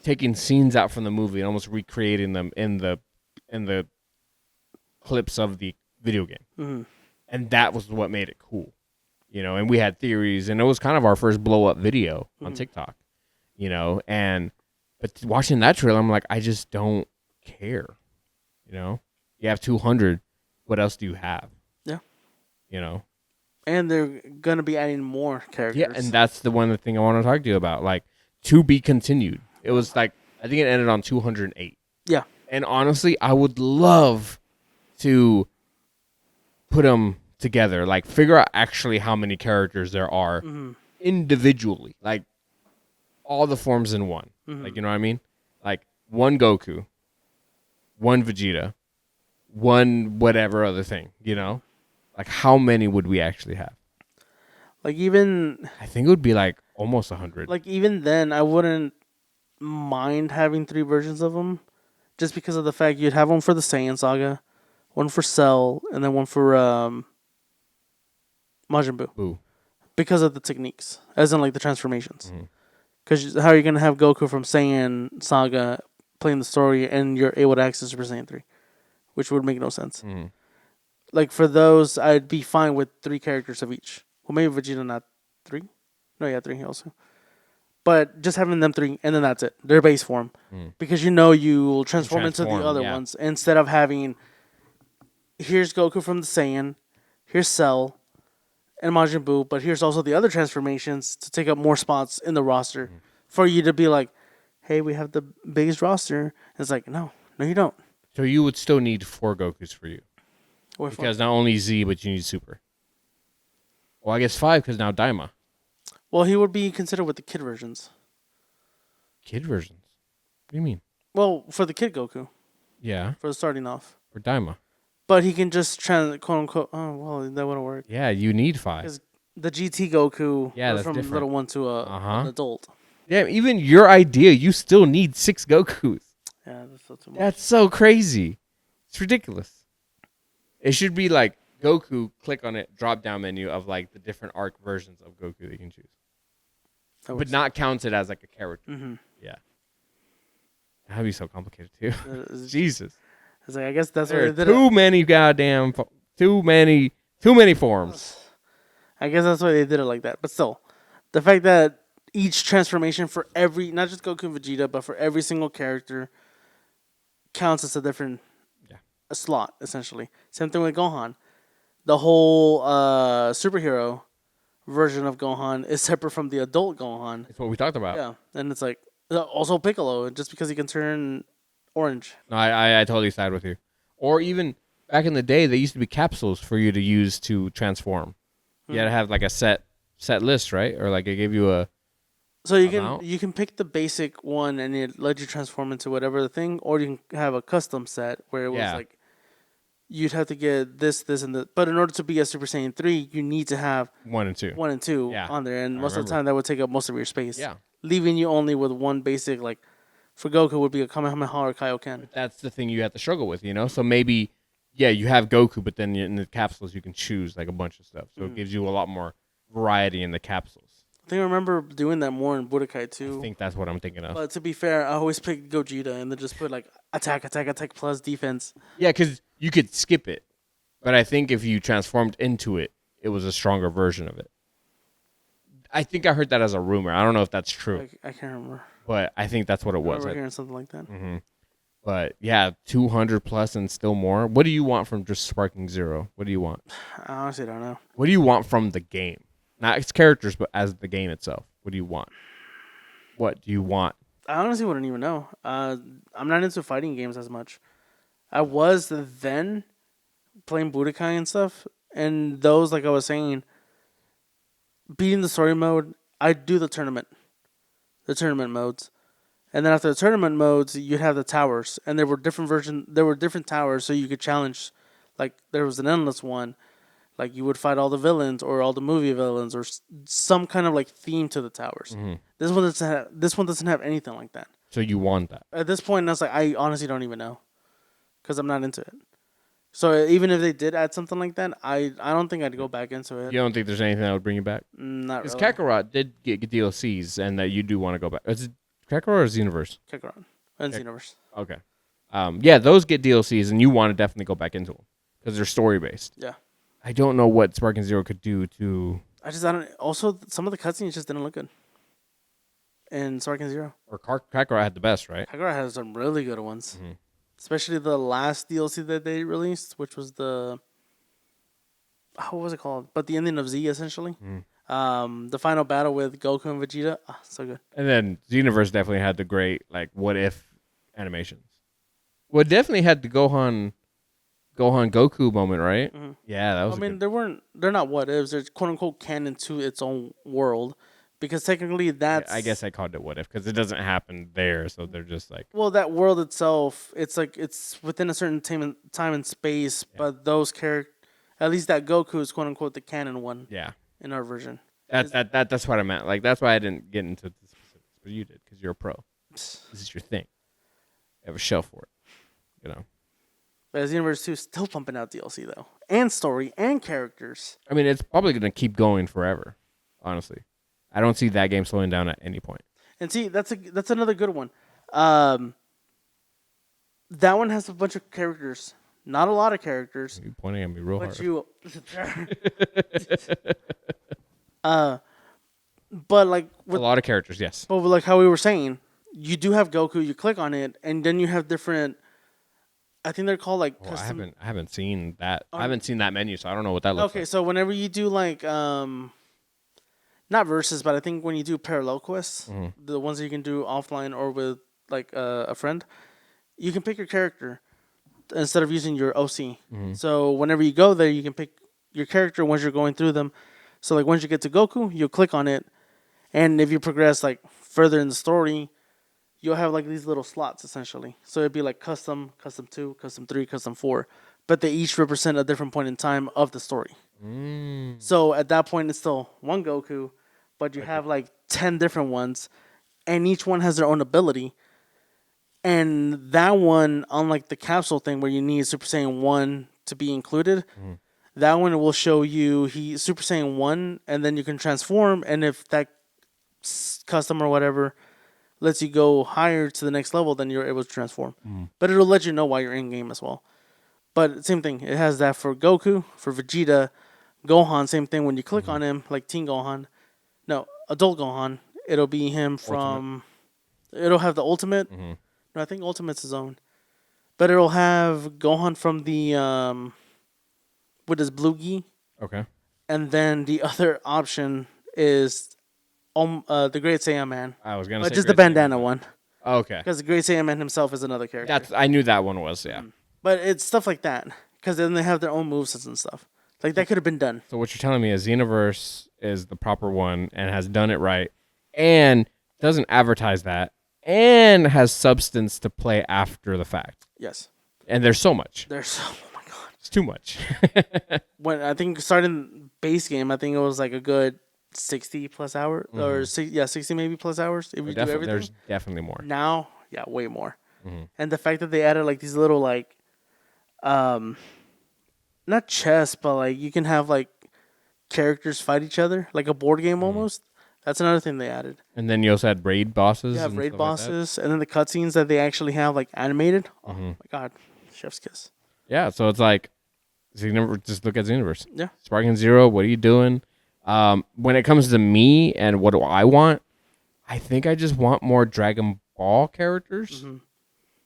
S1: taking scenes out from the movie and almost recreating them in the clips of the video game. And that was what made it cool. You know, and we had theories, and it was kind of our first blow-up video on TikTok. You know, but watching that trailer, I'm like, I just don't care. You know? You have 200. What else do you have? Yeah. You know?
S2: And they're going to be adding more characters.
S1: Yeah, and that's the one thing I want to talk to you about. Like, to be continued. It was like, I think it ended on 208.
S2: Yeah.
S1: And honestly, I would love to put them together. Like, figure out actually how many characters there are individually. Like, all the forms in one. Like, you know what I mean? Like, one Goku, one Vegeta, one whatever other thing, you know? Like, how many would we actually have?
S2: Like, even...
S1: I think it would be, like, almost 100.
S2: Like, even then, I wouldn't mind having 3 versions of them. Just because of the fact you'd have one for the Saiyan Saga, one for Cell, and then one for Majin Buu.
S1: Boo.
S2: Because of the techniques. As in, like, the transformations. Because how are you going to have Goku from Saiyan Saga playing the story and you're able to access Super Saiyan 3? Which would make no sense. Like, for those, I'd be fine with 3 characters of each. Well, maybe Vegeta not 3? No, yeah, 3 also. But just having them 3, and then that's it. Their base form. Because you know you will transform into the other ones. Instead of having, here's Goku from the Saiyan, here's Cell, and Majin Buu, but here's also the other transformations to take up more spots in the roster for you to be like, hey, we have the biggest roster. And it's like, no, you don't.
S1: So you would still need 4 Gokus for you.
S2: Or for-
S1: Because not only Z, but you need Super. Well, I guess 5 because now Daima.
S2: well, he would be considered with the kid versions.
S1: Kid versions. What do you mean?
S2: Well, for the kid Goku,
S1: Yeah,
S2: for the starting off.
S1: for Daima.
S2: But he can just quote unquote. Oh well, that wouldn't work.
S1: Yeah, you need 5.
S2: Because the GT Goku
S1: Yeah,
S2: was
S1: that's
S2: from
S1: different.
S2: little one to
S1: Uh-huh.
S2: an adult.
S1: Yeah, even your idea, you still need 6 Gokus.
S2: Yeah, that's so too much.
S1: That's so crazy. It's ridiculous. It should be like Goku, click on it, drop down menu of like the different arc versions of Goku that you can choose.
S2: That
S1: But
S2: works.
S1: not counted as like a character.
S2: Mm-hmm.
S1: Yeah. That'd be so complicated too.
S2: It's
S1: Jesus.
S2: like I guess that's what
S1: There
S2: they
S1: are
S2: did.
S1: too many goddamn, too many forms.
S2: I guess that's why they did it like that. But still, the fact that each transformation for every, not just Goku and Vegeta, but for every single character counts as a different a slot, essentially. Same thing with Gohan. The whole superhero version of Gohan is separate from the adult Gohan.
S1: That's what we talked about.
S2: Yeah. And it's like, also Piccolo, just because he can turn orange.
S1: No, I totally side with you. Or even back in the day, they used to be capsules for you to use to transform. You had to have like a set list, right? Or like it gave you a
S2: So you
S1: amount?
S2: can pick the basic one and it lets you transform into whatever the thing, or you can have a custom set where it was
S1: Yeah.
S2: like you'd have to get this, and that. But in order to be a Super Saiyan 3, you need to have
S1: 1 and 2.
S2: 1 and 2
S1: Yeah,
S2: on there, and
S1: I
S2: most of the
S1: remember.
S2: time that would take up most of your space.
S1: Yeah.
S2: Leaving you only with one basic, like for Goku would be a Kamehameha or Kaioken.
S1: That's the thing you have to struggle with, you know? So maybe, yeah, you have Goku, but then in the capsules you can choose like a bunch of stuff. So it gives you a lot more variety in the capsules.
S2: I think I remember doing that more in Budokai too.
S1: I think that's what I'm thinking of.
S2: But to be fair, I always picked Gogeta and then just put like attack plus defense.
S1: Yeah, because you could skip it. But I think if you transformed into it, it was a stronger version of it. I think I heard that as a rumor. I don't know if that's true,
S2: I can't remember.
S1: but I think that's what it
S2: I
S1: was.
S2: remember hearing something like that.
S1: But yeah, 200 plus and still more. What do you want from just Sparking Zero? What do you want?
S2: I honestly don't know.
S1: What do you want from the game? Not its characters, but as the game itself. What do you want? What do you want?
S2: I honestly wouldn't even know. I'm not into fighting games as much. I was then playing Budokai and stuff, and those, like I was saying, beating the story mode, I'd do the tournament modes. And then after the tournament modes, you'd have the towers, and there were different towers, so you could challenge. Like there was an endless one, like you would fight all the villains or all the movie villains or some kind of like theme to the towers. This one doesn't have anything like that.
S1: So you want that?
S2: At this point, I was like, I honestly don't even know, because I'm not into it. So even if they did add something like that, I don't think I'd go back into it.
S1: You don't think there's anything that would bring you back?
S2: Not
S1: Because
S2: really.
S1: Kakarot did get DLCs, and that you do want to go back. Is it Kakarot or Xenoverse?
S2: Kakarot and Xenoverse.
S1: Okay. Yeah, those get DLCs, and you want to definitely go back into them because they're story based.
S2: Yeah.
S1: I don't know what Sparking Zero could do to,
S2: I don't. Also, some of the cutscenes just didn't look good. In Sparking Zero,
S1: or Kakarot had the best, right?
S2: Kakarot has some really good ones, especially the last DLC that they released, which was what was it called? But the ending of Z, essentially. The final battle with Goku and Vegeta, so good.
S1: And then Xenoverse definitely had the great like what if animations. Well, it definitely had the Gohan Goku moment, right? Yeah, that was.
S2: I mean, they're not what ifs. They're quote unquote canon to its own world, because technically that's.
S1: I guess I called it what if because it doesn't happen there, so they're just like.
S2: Well, that world itself, it's like it's within a certain time and space, but those characters, at least that Goku is quote unquote the canon one.
S1: Yeah.
S2: In our version.
S1: That's what I meant. Like that's why I didn't get into the specifics, but you did because you're a pro. This is your thing. You have a shelf for it, you know.
S2: But Xenoverse 2 is still pumping out DLC though, and story and characters.
S1: I mean, it's probably gonna keep going forever. Honestly, I don't see that game slowing down at any point.
S2: And see, that's another good one. That one has a bunch of characters, not a lot of characters.
S1: You're pointing at me real
S2: But
S1: hard.
S2: but like
S1: A lot of characters, yes.
S2: but like how we were saying, you do have Goku. You click on it, and then you have different I think they're called like
S1: Oh,
S2: custom.
S1: I haven't seen that. I haven't seen that menu, so I don't know what that looks
S2: Okay,
S1: like.
S2: so whenever you do like not versus, but I think when you do parallel quests, the ones that you can do offline or with like a friend, you can pick your character instead of using your OC. So whenever you go there, you can pick your character once you're going through them. So like once you get to Goku, you'll click on it, and if you progress like further in the story, you'll have like these little slots essentially. So it'd be like custom, custom 2, custom 3, custom 4, but they each represent a different point in time of the story. So at that point, it's still one Goku, but you have like 10 different ones, and each one has their own ability. And that one, unlike the capsule thing where you need Super Saiyan 1 to be included, that one will show you he Super Saiyan 1, and then you can transform. And if that custom or whatever lets you go higher to the next level, then you're able to transform. But it'll let you know while you're in game as well. But same thing, it has that for Goku, for Vegeta, Gohan. Same thing when you click on him, like Teen Gohan. No, Adult Gohan. It'll be him from. It'll have the Ultimate. No, I think Ultimate's his own. But it'll have Gohan from the with his blue gi,
S1: Okay.
S2: and then the other option is the Great Saiyan Man.
S1: I was gonna
S2: But
S1: say
S2: just the
S1: Great Saiyan,
S2: bandana
S1: but-
S2: one,
S1: Okay.
S2: because the Great Saiyan Man himself is another character.
S1: I knew that one was, yeah.
S2: But it's stuff like that, because then they have their own movesets and stuff. Like that could have been done.
S1: So what you're telling me is Xenoverse is the proper one and has done it right and doesn't advertise that and has substance to play after the fact.
S2: Yes,
S1: And there's so much.
S2: there's. Oh my god.
S1: It's too much.
S2: When I think starting base game, I think it was like a good 60 plus hours or 60 maybe plus hours if you do everything.
S1: There's definitely more.
S2: Now, yeah, way more. And the fact that they added like these little like, not chess, but like you can have like characters fight each other like a board game almost. That's another thing they added.
S1: And then you also had raid bosses.
S2: You have
S1: and
S2: raid
S1: stuff like that.
S2: bosses, and then the cutscenes that they actually have like animated. Oh my god, chef's kiss.
S1: Yeah, so it's like just look at Xenoverse.
S2: Yeah.
S1: Sparking Zero, what are you doing? When it comes to me and what do I want, I think I just want more Dragon Ball characters.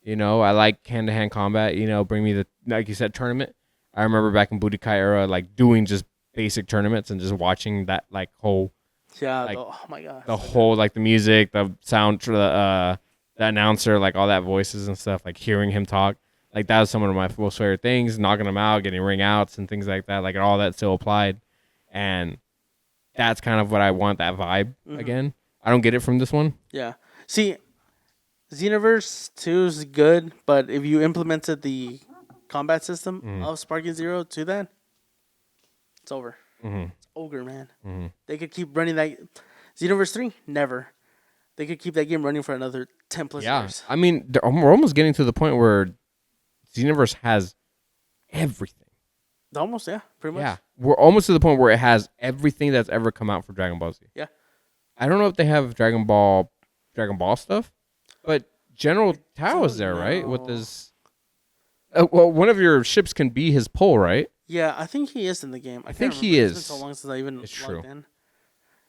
S1: You know, I like hand-to-hand combat. You know, bring me the, like you said, tournament. I remember back in Budokai era, like doing just basic tournaments and just watching that like whole,
S2: Yeah.
S1: Like,
S2: oh my god.
S1: the whole like the music, the sound, the announcer, like all that voices and stuff, like hearing him talk. Like that was some of my most favorite things, knocking them out, getting ring outs and things like that. Like all that still applied. And that's kind of what I want, that vibe again. I don't get it from this one.
S2: Yeah. See, Xenoverse 2 is good, but if you implemented the combat system of Sparking Zero to that, it's over. It's ogre, man. They could keep running that. Xenoverse 3, never. They could keep that game running for another 10 plus years.
S1: I mean, we're almost getting to the point where Xenoverse has everything.
S2: Almost, yeah, pretty much.
S1: Yeah, we're almost to the point where it has everything that's ever come out for Dragon Ball Z.
S2: Yeah.
S1: I don't know if they have Dragon Ball stuff, but General Tao is there, right? With
S2: No.
S1: his, well, one of your ships can be his pole, right?
S2: Yeah, I think he is in the game. I
S1: think
S2: can't
S1: he
S2: remember. It's
S1: is.
S2: been so long since I even
S1: It's
S2: logged
S1: true.
S2: in.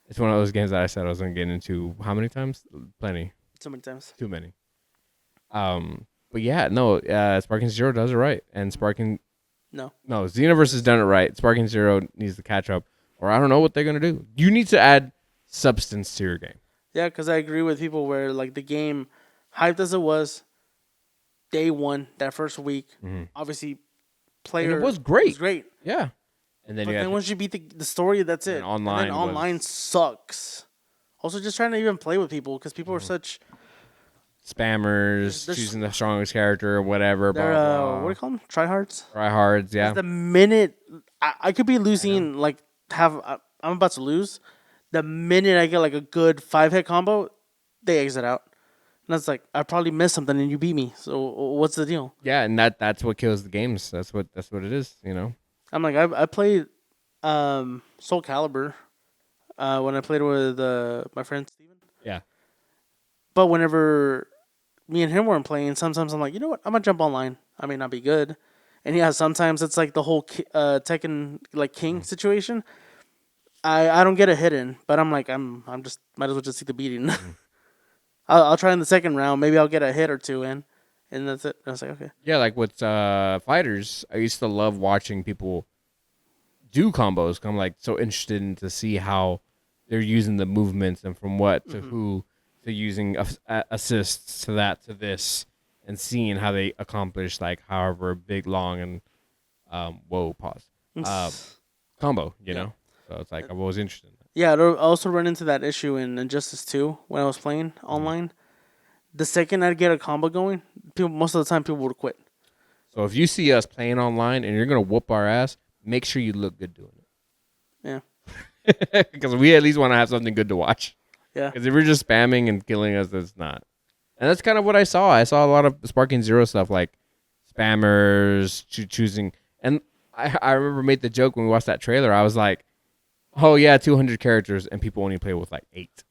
S1: It's one of those games that I said I was going to get into. How many times? Plenty.
S2: So many times.
S1: Too many. But yeah, no. Sparking Zero does it right, and Sparking.
S2: No.
S1: No, Xenoverse has done it right. Sparking Zero needs to catch up, or I don't know what they're gonna do. You need to add substance to your game.
S2: Yeah, because I agree with people where like the game, hyped as it was, day one, that first week, obviously, player
S1: was great.
S2: Was great.
S1: Yeah, and then
S2: But
S1: you
S2: then
S1: have
S2: once you beat the story, that's it.
S1: And online
S2: And then online sucks. Also, just trying to even play with people because people are such.
S1: spammers
S2: There's-
S1: choosing the strongest character or whatever. Blah,
S2: They're
S1: blah.
S2: what do you call them? Tryhards.
S1: Tryhards, yeah.
S2: The minute I could be losing, like I'm about to lose. The minute I get like a good 5-hit combo, they exit out. And that's like I probably missed something and you beat me. So what's the deal?
S1: Yeah, and that's what kills the games. That's what it is. You know.
S2: I'm like I played Soul Calibur when I played with my friend Steven.
S1: Yeah.
S2: But whenever me and him weren't playing, sometimes I'm like, you know what? I'm gonna jump online. I may not be good, and yeah, sometimes it's like the whole Tekken like King situation. I don't get a hit in, but I'm like I'm just might as well just see the beating. I'll try in the second round. Maybe I'll get a hit or two in, and that's it. And I was like, okay.
S1: Yeah, like with fighters, I used to love watching people do combos. 'Cause I'm like so interested in to see how they're using the movements and from what to who to using assists to that to this and seeing how they accomplish like however big, long, and pause combo. You know, so it's like I'm always interested in that.
S2: Yeah, I also run into that issue in Injustice 2 when I was playing online. The second I'd get a combo going, most of the time people would quit.
S1: So if you see us playing online and you're gonna whoop our ass, make sure you look good doing it.
S2: Yeah.
S1: Because we at least want to have something good to watch.
S2: Yeah.
S1: Because if you're just spamming and killing us, that's not. And that's kind of what I saw. I saw a lot of Sparking Zero stuff, like spammers choosing. And I remember made the joke when we watched that trailer. I was like, oh, yeah, 200 characters, and people only play with like 8.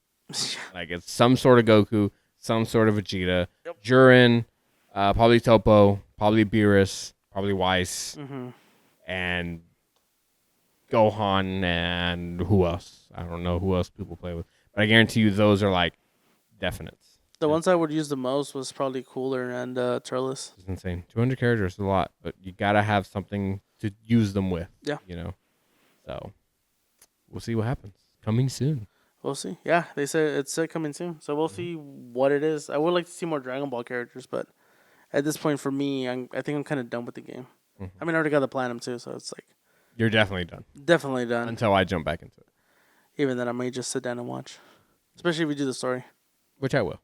S1: Like it's some sort of Goku, some sort of Vegeta, Jiren, probably Topo, probably Beerus, probably Weiss, and Gohan, and who else? I don't know who else people play with. But I guarantee you those are like definites.
S2: The ones I would use the most was probably Cooler and Turles.
S1: It's insane. 200 characters is a lot, but you got to have something to use them with.
S2: Yeah.
S1: You know? So we'll see what happens. Coming soon.
S2: We'll see. Yeah, they said it's coming soon. So we'll see what it is. I would like to see more Dragon Ball characters, but at this point for me, I think I'm kind of done with the game. I mean, I already got the Platinum too, so it's like...
S1: You're definitely done.
S2: Definitely done.
S1: Until I jump back into it.
S2: Even then, I may just sit down and watch. Especially if we do the story.
S1: Which I will.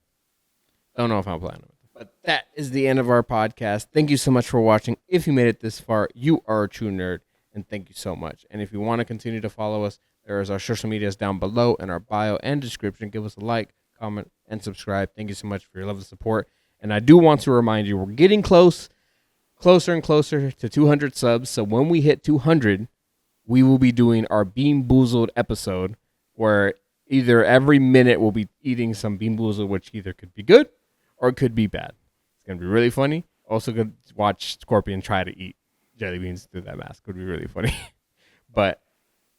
S1: Don't know if I'm planning. But that is the end of our podcast. Thank you so much for watching. If you made it this far, you are a true nerd. And thank you so much. And if you want to continue to follow us, there is our social medias down below in our bio and description. Give us a like, comment, and subscribe. Thank you so much for your love and support. And I do want to remind you, we're getting closer and closer to 200 subs. So when we hit 200, we will be doing our Bean Boozled episode where either every minute we'll be eating some Bean Boozled, which either could be good or it could be bad. It's going to be really funny. Also going to watch Scorpion try to eat jelly beans through that mask. Would be really funny. But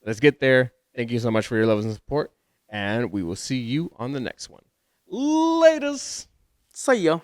S1: let's get there. Thank you so much for your love and support. And we will see you on the next one. Laters.
S2: See ya.